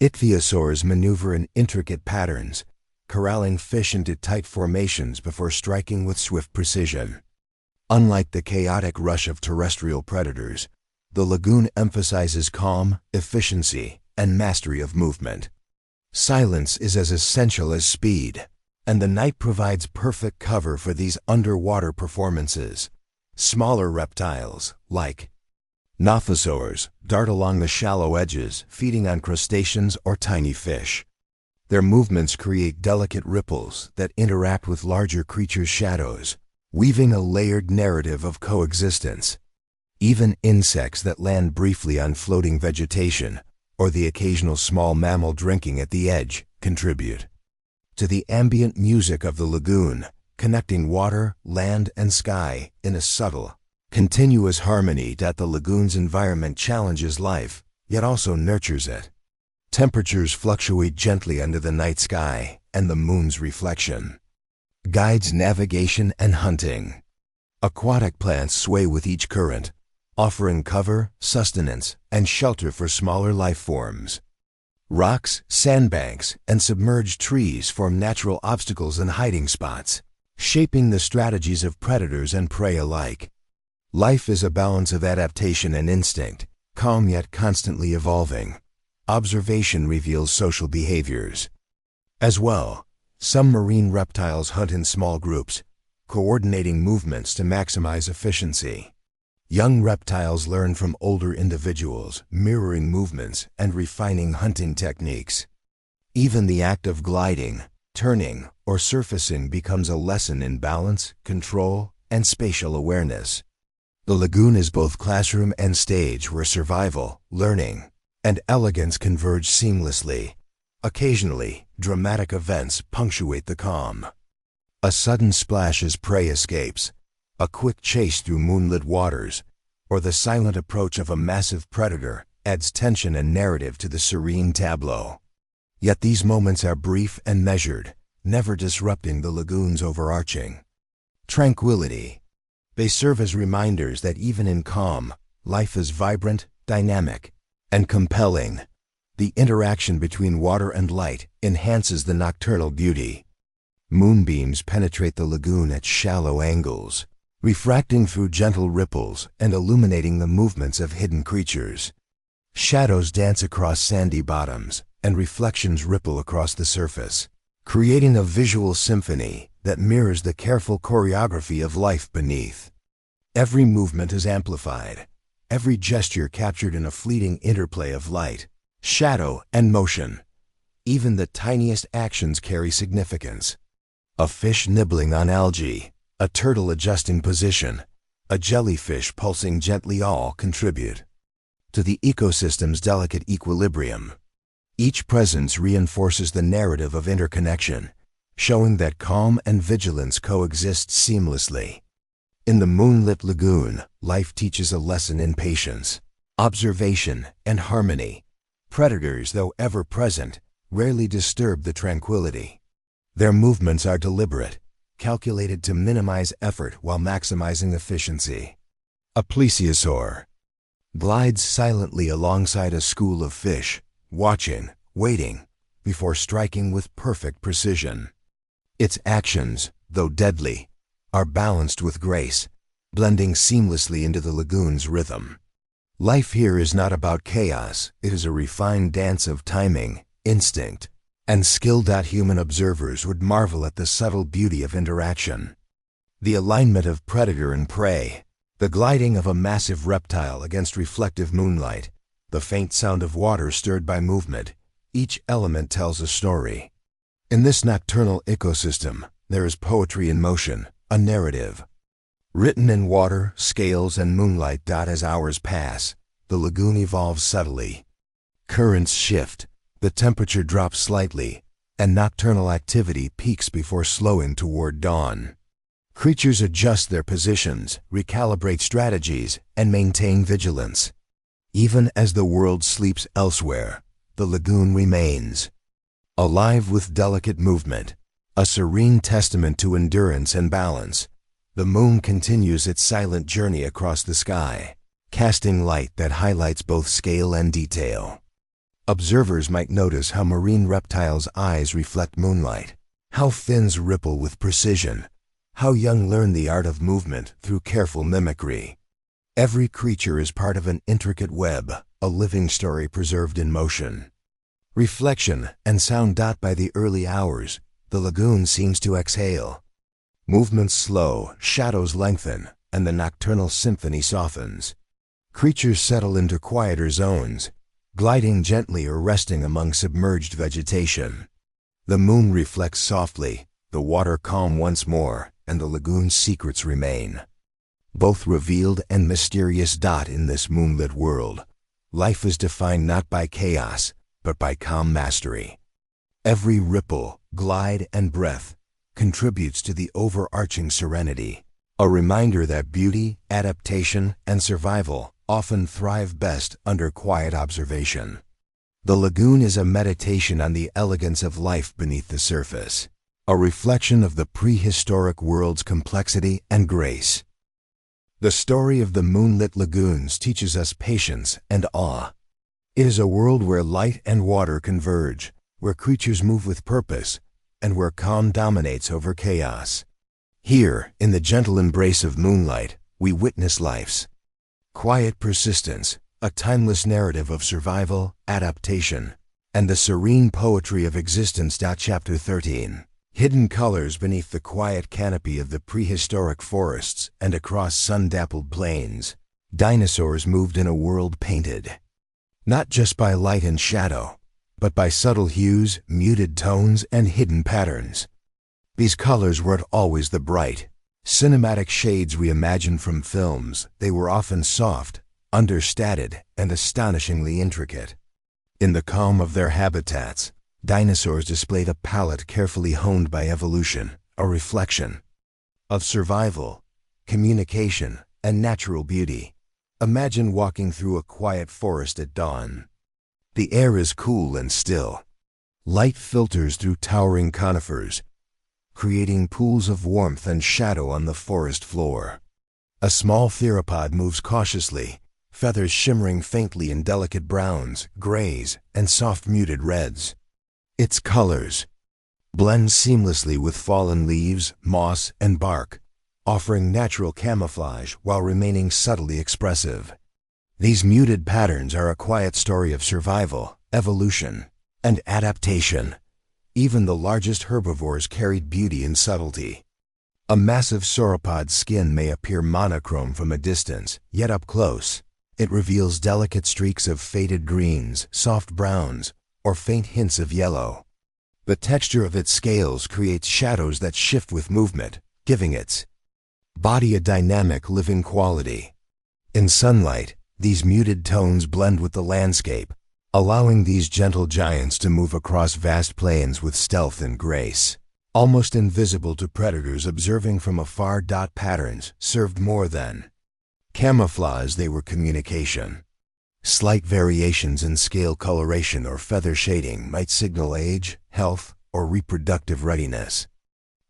Ichthyosaurs maneuver in intricate patterns, corralling fish into tight formations before striking with swift precision. Unlike the chaotic rush of terrestrial predators, the lagoon emphasizes calm, efficiency, and mastery of movement. Silence is as essential as speed, and the night provides perfect cover for these underwater performances. Smaller reptiles, like Nophosaurs, dart along the shallow edges, feeding on crustaceans or tiny fish. Their movements create delicate ripples that interact with larger creatures' shadows, weaving a layered narrative of coexistence. Even insects that land briefly on floating vegetation, or the occasional small mammal drinking at the edge, contribute to the ambient music of the lagoon, connecting water, land, and sky in a subtle, continuous harmony. The lagoon's environment challenges life, yet also nurtures it. Temperatures fluctuate gently under the night sky, and the moon's reflection guides navigation and hunting. Aquatic plants sway with each current, offering cover, sustenance, and shelter for smaller life forms. Rocks, sandbanks, and submerged trees form natural obstacles and hiding spots, shaping the strategies of predators and prey alike. Life is a balance of adaptation and instinct, calm yet constantly evolving. Observation reveals social behaviors. As well, some marine reptiles hunt in small groups, coordinating movements to maximize efficiency. Young reptiles learn from older individuals, mirroring movements and refining hunting techniques. Even the act of gliding, turning, or surfacing becomes a lesson in balance, control, and spatial awareness. The lagoon is both classroom and stage where survival, learning, and elegance converge seamlessly. Occasionally, dramatic events punctuate the calm. A sudden splash as prey escapes, a quick chase through moonlit waters, or the silent approach of a massive predator adds tension and narrative to the serene tableau. Yet these moments are brief and measured, never disrupting the lagoon's overarching tranquility. They serve as reminders that even in calm, life is vibrant, dynamic, and compelling. The interaction between water and light enhances the nocturnal beauty. Moonbeams penetrate the lagoon at shallow angles, refracting through gentle ripples and illuminating the movements of hidden creatures. Shadows dance across sandy bottoms, and reflections ripple across the surface, creating a visual symphony that mirrors the careful choreography of life beneath. Every movement is amplified, every gesture captured in a fleeting interplay of light, shadow, and motion. Even the tiniest actions carry significance. A fish nibbling on algae, a turtle adjusting position, a jellyfish pulsing gently all contribute to the ecosystem's delicate equilibrium. Each presence reinforces the narrative of interconnection, showing that calm and vigilance coexist seamlessly. In the moonlit lagoon, life teaches a lesson in patience, observation, and harmony. Predators, though ever present, rarely disturb the tranquility. Their movements are deliberate, calculated to minimize effort while maximizing efficiency. A plesiosaur glides silently alongside a school of fish, watching, waiting, before striking with perfect precision. Its actions, though deadly, are balanced with grace, blending seamlessly into the lagoon's rhythm. Life here is not about chaos, it is a refined dance of timing, instinct, and skill. Human observers would marvel at the subtle beauty of interaction. The alignment of predator and prey, the gliding of a massive reptile against reflective moonlight, the faint sound of water stirred by movement, each element tells a story. In this nocturnal ecosystem, there is poetry in motion, a narrative. Written in water, scales, and moonlight. As hours pass, the lagoon evolves subtly. Currents shift, the temperature drops slightly, and nocturnal activity peaks before slowing toward dawn. Creatures adjust their positions, recalibrate strategies, and maintain vigilance. Even as the world sleeps elsewhere, the lagoon remains. Alive with delicate movement, a serene testament to endurance and balance, the moon continues its silent journey across the sky, casting light that highlights both scale and detail. Observers might notice how marine reptiles' eyes reflect moonlight, how fins ripple with precision, how young learn the art of movement through careful mimicry. Every creature is part of an intricate web, a living story preserved in motion. Reflection and sound. By the early hours, the lagoon seems to exhale. Movements slow, shadows lengthen, and the nocturnal symphony softens. Creatures settle into quieter zones, gliding gently or resting among submerged vegetation. The moon reflects softly, the water calm once more, and the lagoon's secrets remain. Both revealed and mysterious. In this moonlit world, life is defined not by chaos, but by calm mastery. Every ripple, glide, and breath contributes to the overarching serenity, a reminder that beauty, adaptation, and survival often thrive best under quiet observation. The lagoon is a meditation on the elegance of life beneath the surface, a reflection of the prehistoric world's complexity and grace. The story of the moonlit lagoons teaches us patience and awe. It is a world where light and water converge, where creatures move with purpose, and where calm dominates over chaos. Here, in the gentle embrace of moonlight, we witness life's quiet persistence, a timeless narrative of survival, adaptation, and the serene poetry of existence. Chapter 13. Hidden colors beneath the quiet canopy of the prehistoric forests and across sun-dappled plains, dinosaurs moved in a world painted not just by light and shadow, but by subtle hues, muted tones, and hidden patterns. These colors weren't always the bright, cinematic shades we imagine from films. They were often soft, understated, and astonishingly intricate. In the calm of their habitats, dinosaurs displayed a palette carefully honed by evolution, a reflection of survival, communication, and natural beauty. Imagine walking through a quiet forest at dawn. The air is cool and still. Light filters through towering conifers, creating pools of warmth and shadow on the forest floor. A small theropod moves cautiously, feathers shimmering faintly in delicate browns, grays, and soft muted reds. Its colors blend seamlessly with fallen leaves, moss, and bark, offering natural camouflage while remaining subtly expressive. These muted patterns are a quiet story of survival, evolution, and adaptation. Even the largest herbivores carried beauty and subtlety. A massive sauropod's skin may appear monochrome from a distance, yet up close, it reveals delicate streaks of faded greens, soft browns, or faint hints of yellow. The texture of its scales creates shadows that shift with movement, giving its body a dynamic, living quality. In sunlight, these muted tones blend with the landscape, allowing these gentle giants to move across vast plains with stealth and grace. Almost invisible to predators observing from afar. Patterns served more than camouflage, they were communication. Slight variations in scale coloration or feather shading might signal age, health, or reproductive readiness.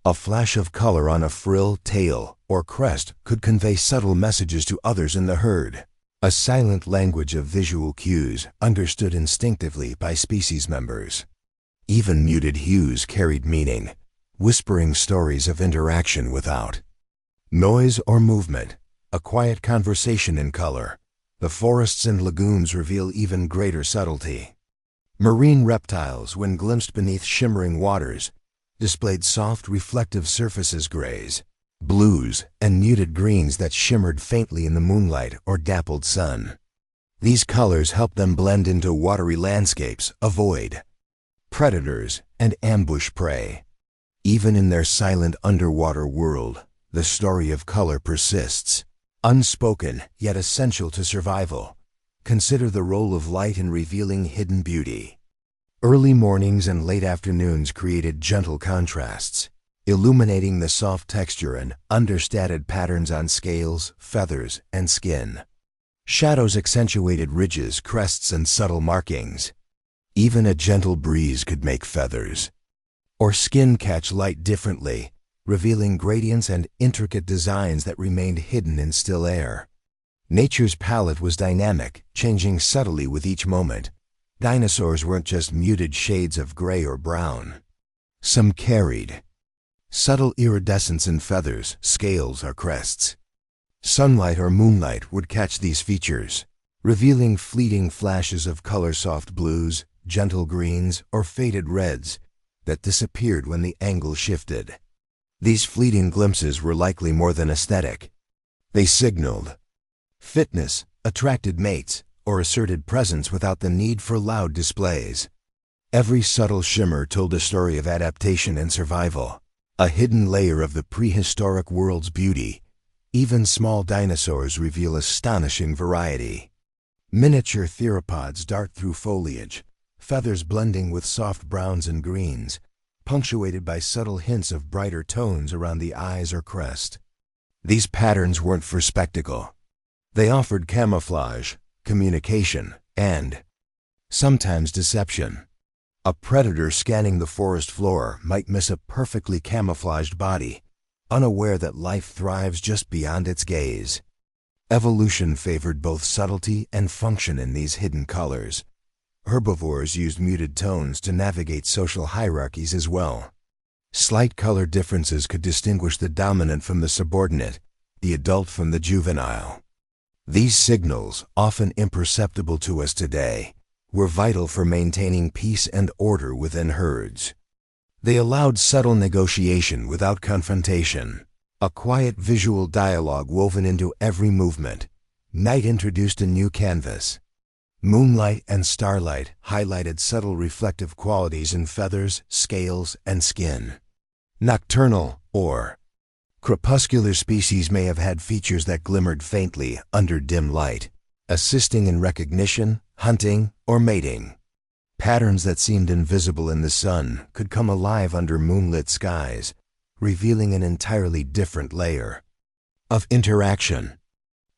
A flash of color on a frill, tail, or crest could convey subtle messages to others in the herd. A silent language of visual cues understood instinctively by species members. Even muted hues carried meaning, whispering stories of interaction without noise or movement, a quiet conversation in color, The forests and lagoons reveal even greater subtlety. Marine reptiles, when glimpsed beneath shimmering waters, displayed soft, reflective surfaces, grays, blues, and muted greens that shimmered faintly in the moonlight or dappled sun. These colors helped them blend into watery landscapes, avoid predators, and ambush prey. Even in their silent underwater world, the story of color persists. Unspoken, yet essential to survival. Consider the role of light in revealing hidden beauty. Early mornings and late afternoons created gentle contrasts, illuminating the soft texture and understated patterns on scales, feathers, and skin. Shadows accentuated ridges, crests, and subtle markings. Even a gentle breeze could make feathers or skin catch light differently, revealing gradients and intricate designs that remained hidden in still air. Nature's palette was dynamic, changing subtly with each moment. Dinosaurs weren't just muted shades of gray or brown. Some carried subtle iridescence in feathers, scales, or crests. Sunlight or moonlight would catch these features, revealing fleeting flashes of color-soft blues, gentle greens, or faded reds that disappeared when the angle shifted. These fleeting glimpses were likely more than aesthetic. They signaled fitness, attracted mates, or asserted presence without the need for loud displays. Every subtle shimmer told a story of adaptation and survival, a hidden layer of the prehistoric world's beauty. Even small dinosaurs reveal astonishing variety. Miniature theropods dart through foliage, feathers blending with soft browns and greens, punctuated by subtle hints of brighter tones around the eyes or crest. These patterns weren't for spectacle. They offered camouflage, communication, and sometimes deception. A predator scanning the forest floor might miss a perfectly camouflaged body, unaware that life thrives just beyond its gaze. Evolution favored both subtlety and function in these hidden colors. Herbivores used muted tones to navigate social hierarchies as well. Slight color differences could distinguish the dominant from the subordinate, the adult from the juvenile. These signals, often imperceptible to us today, were vital for maintaining peace and order within herds. They allowed subtle negotiation without confrontation, a quiet visual dialogue woven into every movement. Night introduced a new canvas. Moonlight and starlight highlighted subtle reflective qualities in feathers, scales, and skin. Nocturnal or crepuscular species may have had features that glimmered faintly under dim light, assisting in recognition, hunting, or mating. Patterns that seemed invisible in the sun could come alive under moonlit skies, revealing an entirely different layer of interaction.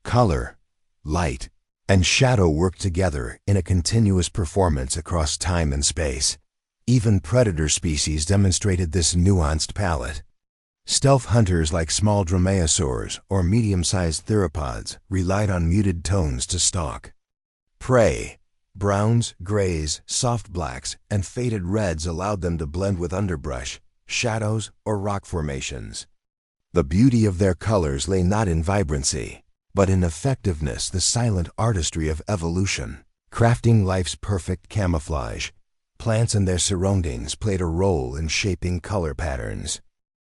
Color, light, and shadow work together in a continuous performance across time and space. Even predator species demonstrated this nuanced palette. Stealth hunters like small dromaeosaurs or medium-sized theropods relied on muted tones to stalk prey. Browns, grays, soft blacks, and faded reds allowed them to blend with underbrush, shadows, or rock formations. The beauty of their colors lay not in vibrancy, but in effectiveness, the silent artistry of evolution. Crafting life's perfect camouflage, plants and their surroundings played a role in shaping color patterns.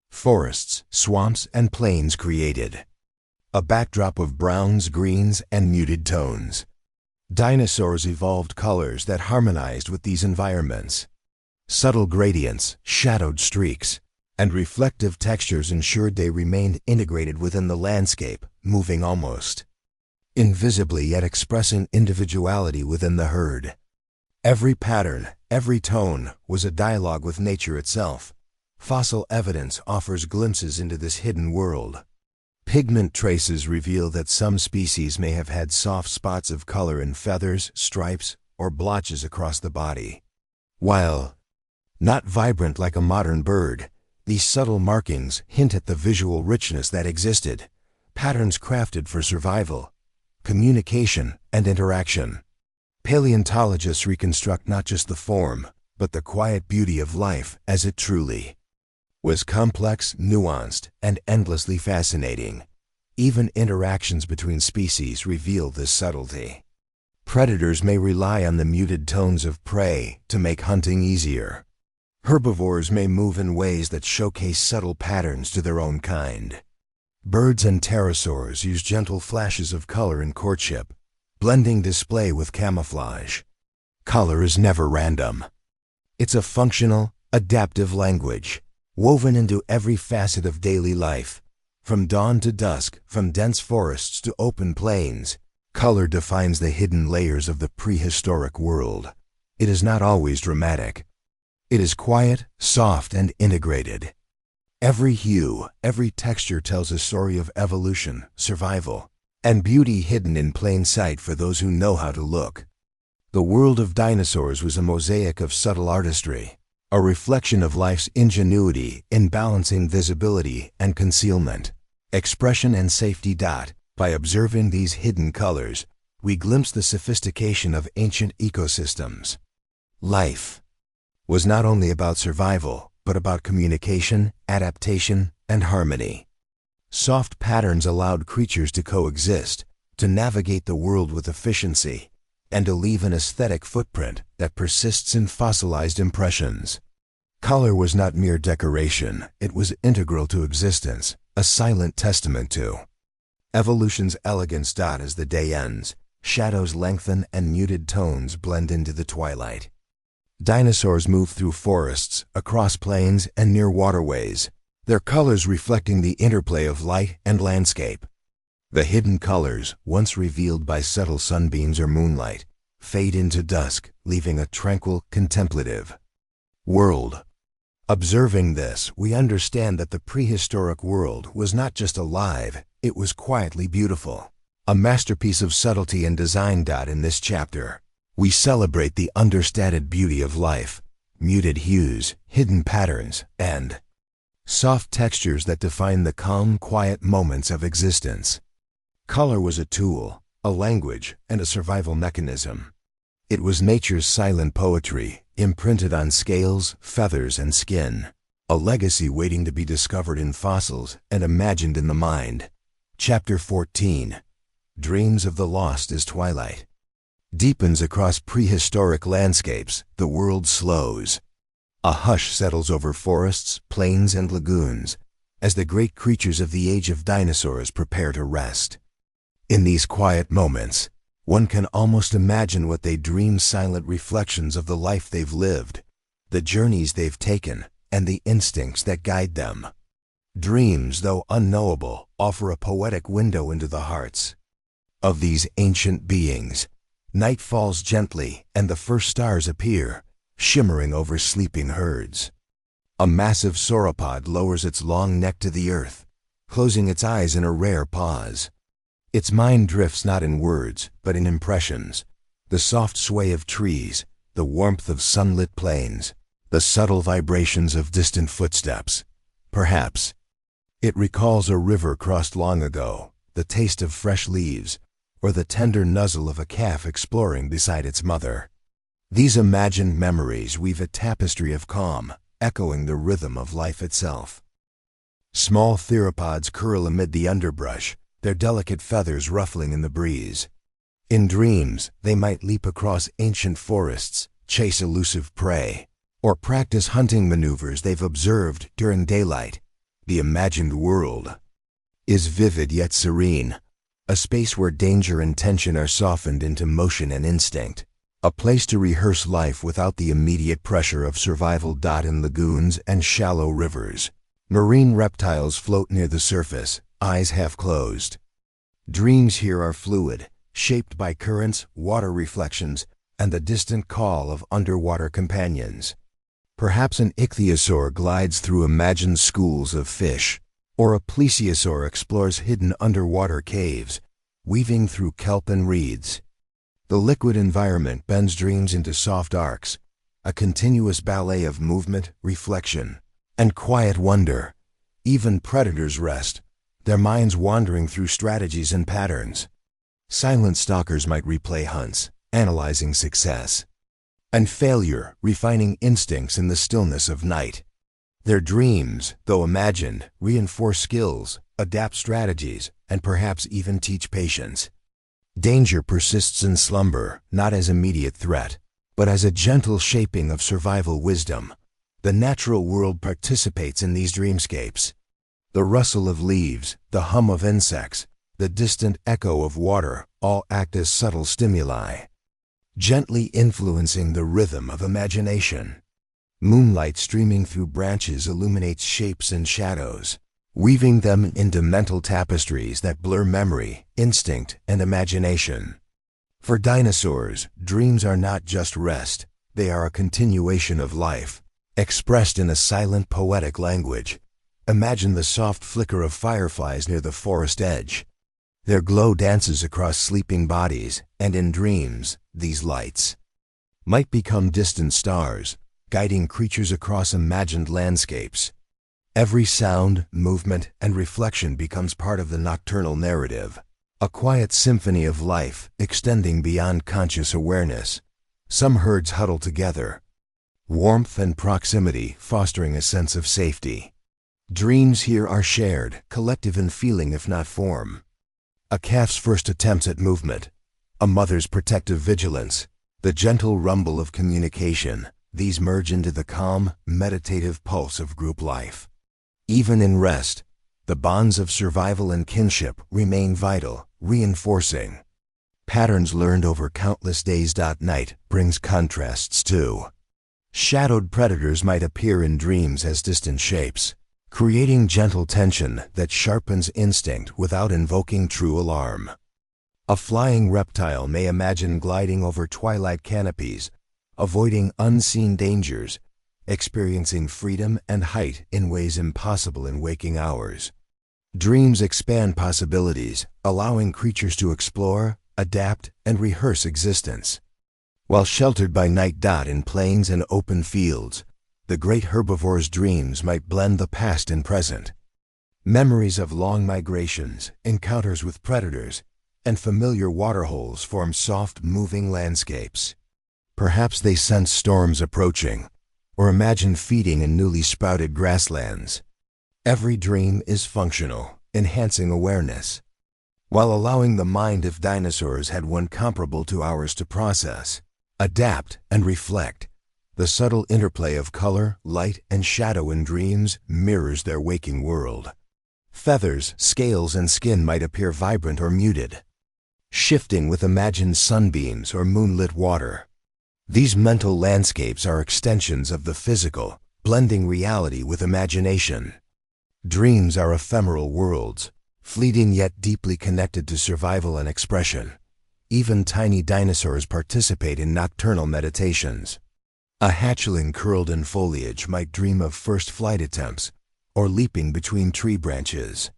Forests, swamps, and plains created a backdrop of browns, greens, and muted tones. Dinosaurs evolved colors that harmonized with these environments. Subtle gradients, shadowed streaks, and reflective textures ensured they remained integrated within the landscape, moving almost invisibly yet expressing individuality within the herd. Every pattern, every tone was a dialogue with nature itself. Fossil evidence offers glimpses into this hidden world. Pigment traces reveal that some species may have had soft spots of color in feathers, stripes, or blotches across the body. While not vibrant like a modern bird, these subtle markings hint at the visual richness that existed, patterns crafted for survival, communication, and interaction. Paleontologists reconstruct not just the form, but the quiet beauty of life as it truly was: complex, nuanced, and endlessly fascinating. Even interactions between species reveal this subtlety. Predators may rely on the muted tones of prey to make hunting easier. Herbivores may move in ways that showcase subtle patterns to their own kind. Birds and pterosaurs use gentle flashes of color in courtship, blending display with camouflage. Color is never random. It's a functional, adaptive language, woven into every facet of daily life. From dawn to dusk, from dense forests to open plains, color defines the hidden layers of the prehistoric world. It is not always dramatic. It is quiet, soft, and integrated. Every hue, every texture tells a story of evolution, survival, and beauty hidden in plain sight for those who know how to look. The world of dinosaurs was a mosaic of subtle artistry, a reflection of life's ingenuity in balancing visibility and concealment, expression and safety. By observing these hidden colors, we glimpse the sophistication of ancient ecosystems. Life was not only about survival, but about communication, adaptation, and harmony. Soft patterns allowed creatures to coexist, to navigate the world with efficiency, and to leave an aesthetic footprint that persists in fossilized impressions. Color was not mere decoration, it was integral to existence, a silent testament to evolution's elegance. As the day ends, shadows lengthen and muted tones blend into the twilight. Dinosaurs move through forests, across plains, and near waterways, their colors reflecting the interplay of light and landscape. The hidden colors, once revealed by subtle sunbeams or moonlight, fade into dusk, leaving a tranquil, contemplative world. Observing this, we understand that the prehistoric world was not just alive, it was quietly beautiful. A masterpiece of subtlety and design. In this chapter, we celebrate the understated beauty of life, muted hues, hidden patterns, and soft textures that define the calm, quiet moments of existence. Color was a tool, a language, and a survival mechanism. It was nature's silent poetry, imprinted on scales, feathers, and skin, a legacy waiting to be discovered in fossils and imagined in the mind. Chapter 14. Dreams of the Lost as Twilight deepens across prehistoric landscapes. The world slows. A hush settles over forests, plains, and lagoons as the great creatures of the age of dinosaurs prepare to rest. In these quiet moments, one can almost imagine what they dream, silent reflections of the life they've lived, the journeys they've taken, and the instincts that guide them. Dreams, though unknowable, offer a poetic window into the hearts of these ancient beings. Night falls gently, and the first stars appear, shimmering over sleeping herds. A massive sauropod lowers its long neck to the earth, closing its eyes in a rare pause. Its mind drifts not in words, but in impressions. The soft sway of trees, the warmth of sunlit plains, the subtle vibrations of distant footsteps. Perhaps it recalls a river crossed long ago, the taste of fresh leaves, or the tender nuzzle of a calf exploring beside its mother. These imagined memories weave a tapestry of calm, echoing the rhythm of life itself. Small theropods curl amid the underbrush, their delicate feathers ruffling in the breeze. In dreams, they might leap across ancient forests, chase elusive prey, or practice hunting maneuvers they've observed during daylight. The imagined world is vivid yet serene, a space where danger and tension are softened into motion and instinct, a place to rehearse life without the immediate pressure of survival. In lagoons and shallow rivers, marine reptiles float near the surface, eyes half closed. Dreams here are fluid, shaped by currents, water reflections, and the distant call of underwater companions. Perhaps an ichthyosaur glides through imagined schools of fish, or a plesiosaur explores hidden underwater caves, weaving through kelp and reeds. The liquid environment bends dreams into soft arcs, a continuous ballet of movement, reflection, and quiet wonder. Even predators rest, their minds wandering through strategies and patterns. Silent stalkers might replay hunts, analyzing success and failure, refining instincts in the stillness of night. Their dreams, though imagined, reinforce skills, adapt strategies, and perhaps even teach patience. Danger persists in slumber, not as immediate threat, but as a gentle shaping of survival wisdom. The natural world participates in these dreamscapes. The rustle of leaves, the hum of insects, the distant echo of water all act as subtle stimuli, gently influencing the rhythm of imagination. Moonlight streaming through branches illuminates shapes and shadows, weaving them into mental tapestries that blur memory, instinct, and imagination. For dinosaurs, dreams are not just rest, they are a continuation of life, expressed in a silent, poetic language. Imagine the soft flicker of fireflies near the forest edge. Their glow dances across sleeping bodies, and in dreams, these lights might become distant stars, guiding creatures across imagined landscapes. Every sound, movement, and reflection becomes part of the nocturnal narrative, a quiet symphony of life extending beyond conscious awareness. Some herds huddle together, warmth and proximity fostering a sense of safety. Dreams here are shared, collective in feeling if not form. A calf's first attempts at movement, a mother's protective vigilance, the gentle rumble of communication, these merge into the calm, meditative pulse of group life. Even in rest, the bonds of survival and kinship remain vital, reinforcing patterns learned over countless days. Night brings contrasts too. Shadowed predators might appear in dreams as distant shapes, creating gentle tension that sharpens instinct without invoking true alarm. A flying reptile may imagine gliding over twilight canopies, avoiding unseen dangers, experiencing freedom and height in ways impossible in waking hours. Dreams expand possibilities, allowing creatures to explore, adapt, and rehearse existence. While sheltered by night. In plains and open fields, the great herbivore's dreams might blend the past and present. Memories of long migrations, encounters with predators, and familiar waterholes form soft, moving landscapes. Perhaps they sense storms approaching, or imagine feeding in newly sprouted grasslands. Every dream is functional, enhancing awareness, while allowing the mind of dinosaurs had one comparable to ours to process, adapt, and reflect. The subtle interplay of color, light, and shadow in dreams mirrors their waking world. Feathers, scales, and skin might appear vibrant or muted, shifting with imagined sunbeams or moonlit water. These mental landscapes are extensions of the physical, blending reality with imagination. Dreams are ephemeral worlds, fleeting yet deeply connected to survival and expression. Even tiny dinosaurs participate in nocturnal meditations. A hatchling curled in foliage might dream of first flight attempts or leaping between tree branches.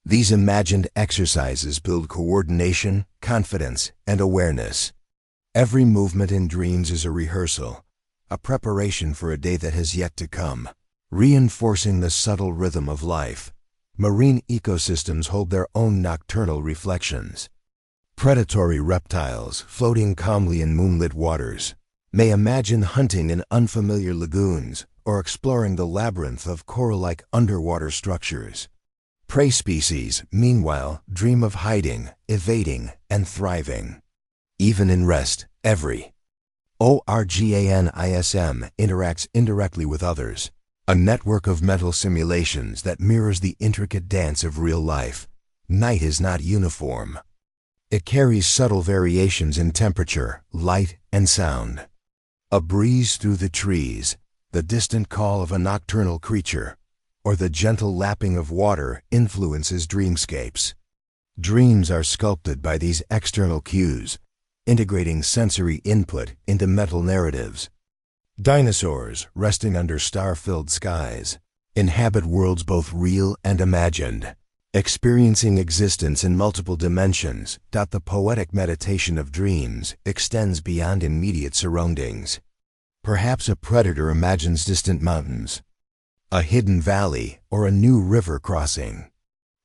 These imagined exercises build coordination, confidence, and awareness. Every movement in dreams is a rehearsal, a preparation for a day that has yet to come, reinforcing the subtle rhythm of life. Marine ecosystems hold their own nocturnal reflections. Predatory reptiles, floating calmly in moonlit waters, may imagine hunting in unfamiliar lagoons or exploring the labyrinth of coral-like underwater structures. Prey species, meanwhile, dream of hiding, evading, and thriving. Even in rest, every organism interacts indirectly with others, a network of mental simulations that mirrors the intricate dance of real life. Night is not uniform. It carries subtle variations in temperature, light, and sound. A breeze through the trees, the distant call of a nocturnal creature, or the gentle lapping of water influences dreamscapes. Dreams are sculpted by these external cues, integrating sensory input into mental narratives. Dinosaurs, resting under star-filled skies, inhabit worlds both real and imagined, experiencing existence in multiple dimensions. The poetic meditation of dreams extends beyond immediate surroundings. Perhaps a predator imagines distant mountains, a hidden valley, or a new river crossing.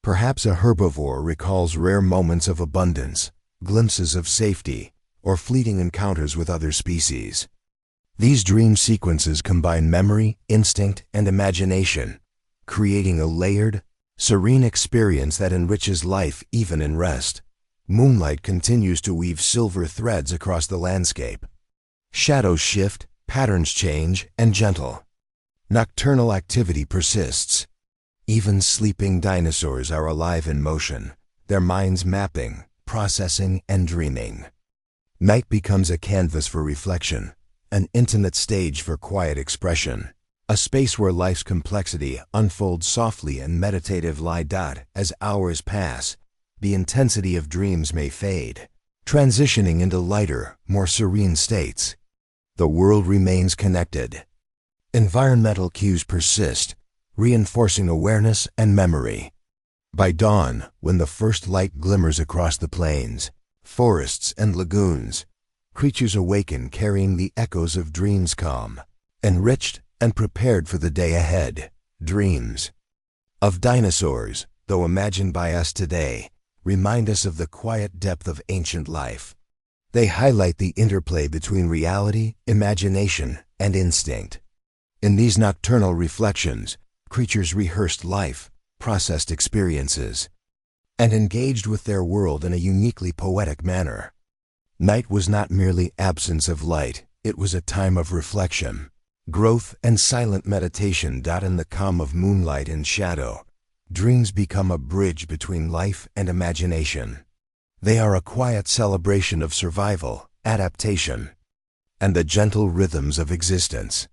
Perhaps a herbivore recalls rare moments of abundance, glimpses of safety, or fleeting encounters with other species. These dream sequences combine memory, instinct, and imagination, creating a layered, serene experience that enriches life even in rest. Moonlight continues to weave silver threads across the landscape. Shadows shift, patterns change, and gentle. Nocturnal activity persists. Even sleeping dinosaurs are alive in motion, their minds mapping, processing, and dreaming. Night becomes a canvas for reflection, an intimate stage for quiet expression, a space where life's complexity unfolds softly and meditative lie. As hours pass, the intensity of dreams may fade, transitioning into lighter, more serene states. The world remains connected. Environmental cues persist, reinforcing awareness and memory. By dawn, when the first light glimmers across the plains, forests, and lagoons, creatures awaken carrying the echoes of dreams, calm, enriched, and prepared for the day ahead. Dreams of dinosaurs, though imagined by us today, remind us of the quiet depth of ancient life. They highlight the interplay between reality, imagination, and instinct. In these nocturnal reflections, creatures rehearsed life, processed experiences, and engaged with their world in a uniquely poetic manner. Night was not merely absence of light, it was a time of reflection, growth, and silent meditation. In the calm of moonlight and shadow, dreams become a bridge between life and imagination. They are a quiet celebration of survival, adaptation, and the gentle rhythms of existence.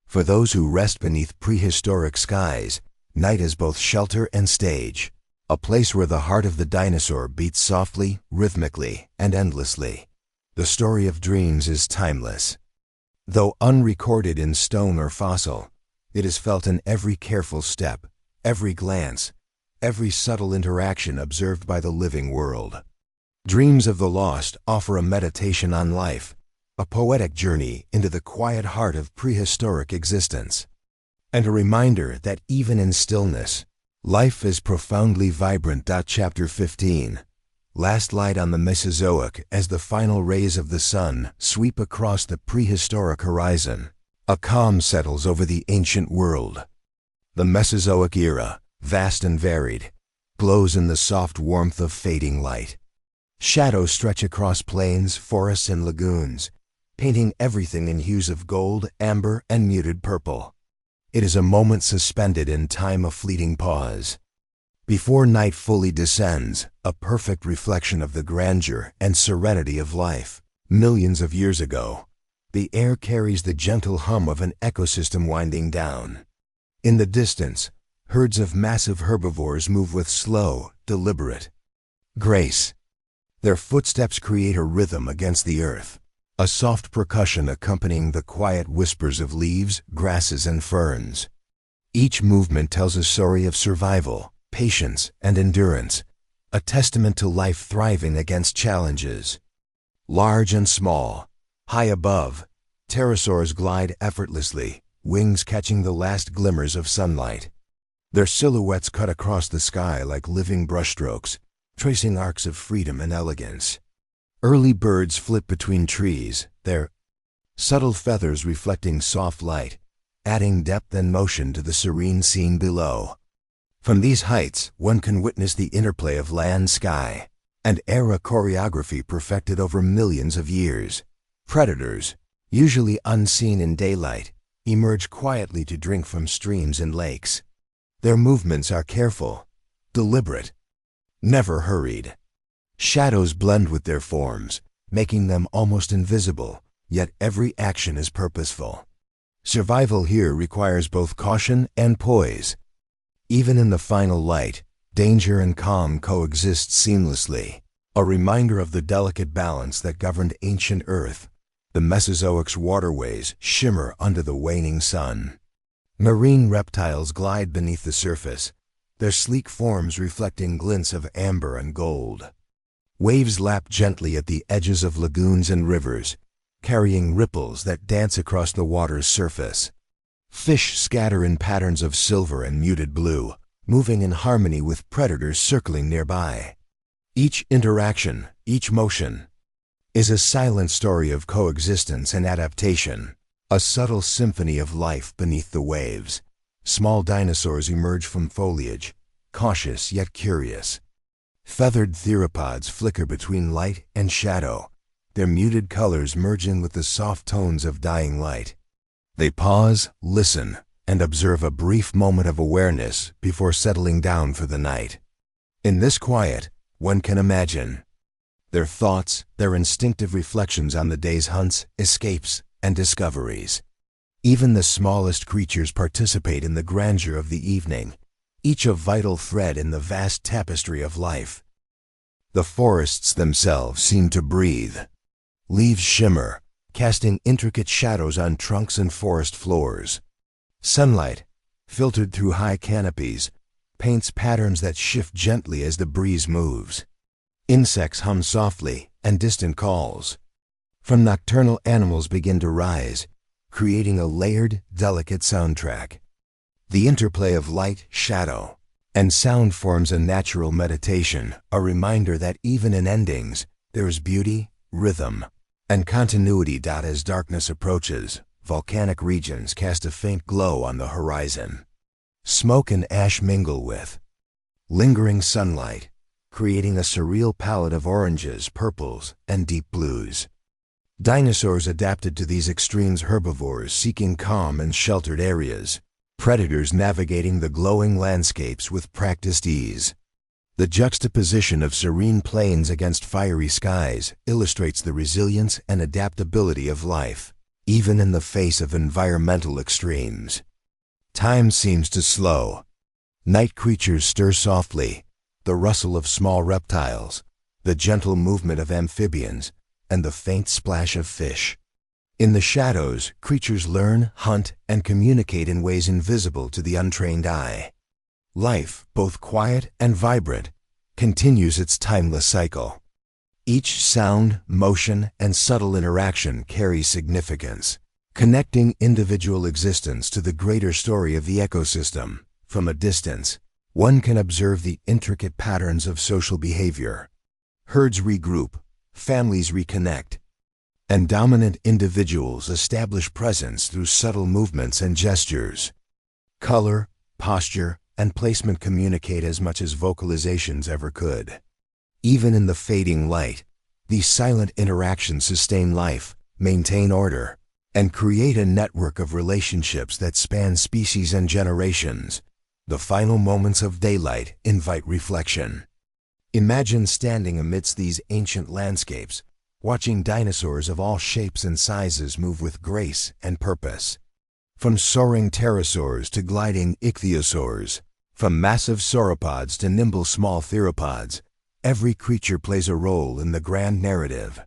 For those who rest beneath prehistoric skies, night is both shelter and stage, a place where the heart of the dinosaur beats softly, rhythmically, and endlessly. The story of dreams is timeless. Though unrecorded in stone or fossil, it is felt in every careful step, every glance, every subtle interaction observed by the living world. Dreams of the Lost offer a meditation on life, a poetic journey into the quiet heart of prehistoric existence, and a reminder that even in stillness, life is profoundly vibrant. Chapter 15. Last light on the Mesozoic. As the final rays of the sun sweep across the prehistoric horizon, a calm settles over the ancient world. The Mesozoic era, vast and varied, glows in the soft warmth of fading light. Shadows stretch across plains, forests, and lagoons, painting everything in hues of gold, amber, and muted purple. It is a moment suspended in time, a fleeting pause. Before night fully descends, a perfect reflection of the grandeur and serenity of life. Millions of years ago, the air carries the gentle hum of an ecosystem winding down. In the distance, herds of massive herbivores move with slow, deliberate grace. Their footsteps create a rhythm against the earth, a soft percussion accompanying the quiet whispers of leaves, grasses, and ferns. Each movement tells a story of survival, patience, and endurance, a testament to life thriving against challenges. Large and small, high above, pterosaurs glide effortlessly, wings catching the last glimmers of sunlight. Their silhouettes cut across the sky like living brushstrokes, tracing arcs of freedom and elegance. Early birds flit between trees, their subtle feathers reflecting soft light, adding depth and motion to the serene scene below. From these heights, one can witness the interplay of land, sky, and air, a choreography perfected over millions of years. Predators, usually unseen in daylight, emerge quietly to drink from streams and lakes. Their movements are careful, deliberate, never hurried. Shadows blend with their forms, making them almost invisible, yet every action is purposeful. Survival here requires both caution and poise. Even in the final light, danger and calm coexist seamlessly, a reminder of the delicate balance that governed ancient Earth. The Mesozoic's waterways shimmer under the waning sun. Marine reptiles glide beneath the surface, their sleek forms reflecting glints of amber and gold. Waves lap gently at the edges of lagoons and rivers, carrying ripples that dance across the water's surface. Fish scatter in patterns of silver and muted blue, moving in harmony with predators circling nearby. Each interaction, each motion, is a silent story of coexistence and adaptation. A subtle symphony of life beneath the waves. Small dinosaurs emerge from foliage, cautious yet curious. Feathered theropods flicker between light and shadow, their muted colors merging with the soft tones of dying light. They pause, listen, and observe a brief moment of awareness before settling down for the night. In this quiet, one can imagine their thoughts, their instinctive reflections on the day's hunts, escapes, and discoveries. Even the smallest creatures participate in the grandeur of the evening, each a vital thread in the vast tapestry of life. The forests themselves seem to breathe. Leaves shimmer, casting intricate shadows on trunks and forest floors. Sunlight, filtered through high canopies, paints patterns that shift gently as the breeze moves. Insects hum softly, and distant calls from nocturnal animals begin to rise, creating a layered, delicate soundtrack. The interplay of light, shadow, and sound forms a natural meditation, a reminder that even in endings, there is beauty, rhythm, and continuity. As darkness approaches, volcanic regions cast a faint glow on the horizon. Smoke and ash mingle with lingering sunlight, creating a surreal palette of oranges, purples, and deep blues. Dinosaurs adapted to these extremes, herbivores seeking calm and sheltered areas, predators navigating the glowing landscapes with practiced ease. The juxtaposition of serene plains against fiery skies illustrates the resilience and adaptability of life, even in the face of environmental extremes. Time seems to slow. Night creatures stir softly, the rustle of small reptiles, the gentle movement of amphibians, and the faint splash of fish. In the shadows, creatures learn, hunt, and communicate in ways invisible to the untrained eye. Life, both quiet and vibrant, continues its timeless cycle. Each sound, motion, and subtle interaction carries significance, connecting individual existence to the greater story of the ecosystem. From a distance, one can observe the intricate patterns of social behavior. Herds regroup, families reconnect, and dominant individuals establish presence through subtle movements and gestures. Color, posture, and placement communicate as much as vocalizations ever could. Even in the fading light, these silent interactions sustain life, maintain order, and create a network of relationships that span species and generations. The final moments of daylight invite reflection. Imagine standing amidst these ancient landscapes, watching dinosaurs of all shapes and sizes move with grace and purpose. From soaring pterosaurs to gliding ichthyosaurs, from massive sauropods to nimble small theropods, every creature plays a role in the grand narrative.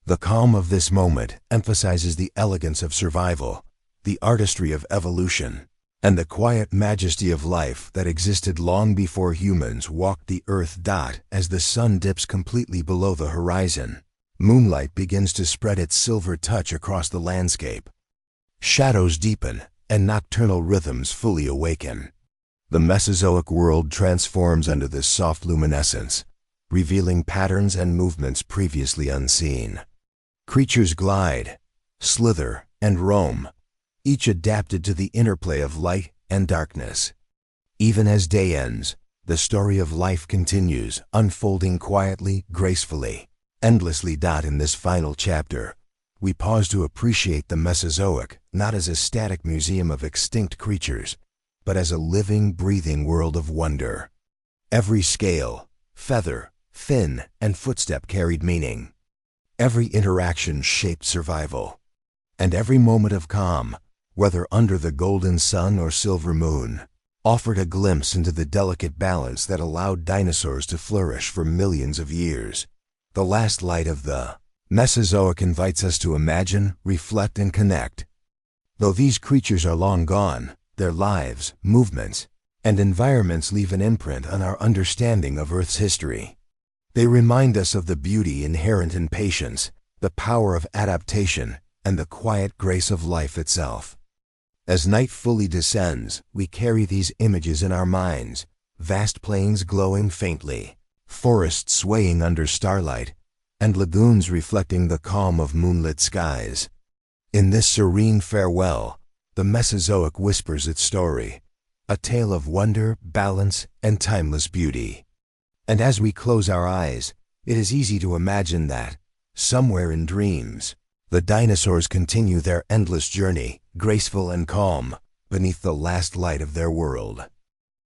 The calm of this moment emphasizes the elegance of survival, the artistry of evolution, and the quiet majesty of life that existed long before humans walked the earth. As the sun dips completely below the horizon, moonlight begins to spread its silver touch across the landscape. Shadows deepen, and nocturnal rhythms fully awaken. The Mesozoic world transforms under this soft luminescence, revealing patterns and movements previously unseen. Creatures glide, slither, and roam, each adapted to the interplay of light and darkness. Even as day ends, the story of life continues, unfolding quietly, gracefully, endlessly. In this final chapter, we pause to appreciate the Mesozoic not as a static museum of extinct creatures, but as a living, breathing world of wonder. Every scale, feather, fin, and footstep carried meaning. Every interaction shaped survival. And every moment of calm, whether under the golden sun or silver moon, offered a glimpse into the delicate balance that allowed dinosaurs to flourish for millions of years. The last light of the Mesozoic invites us to imagine, reflect, and connect. Though these creatures are long gone, their lives, movements, and environments leave an imprint on our understanding of Earth's history. They remind us of the beauty inherent in patience, the power of adaptation, and the quiet grace of life itself. As night fully descends, we carry these images in our minds, vast plains glowing faintly, forests swaying under starlight, and lagoons reflecting the calm of moonlit skies. In this serene farewell, the Mesozoic whispers its story, a tale of wonder, balance, and timeless beauty. And as we close our eyes, it is easy to imagine that, somewhere in dreams, the dinosaurs continue their endless journey, graceful and calm, beneath the last light of their world.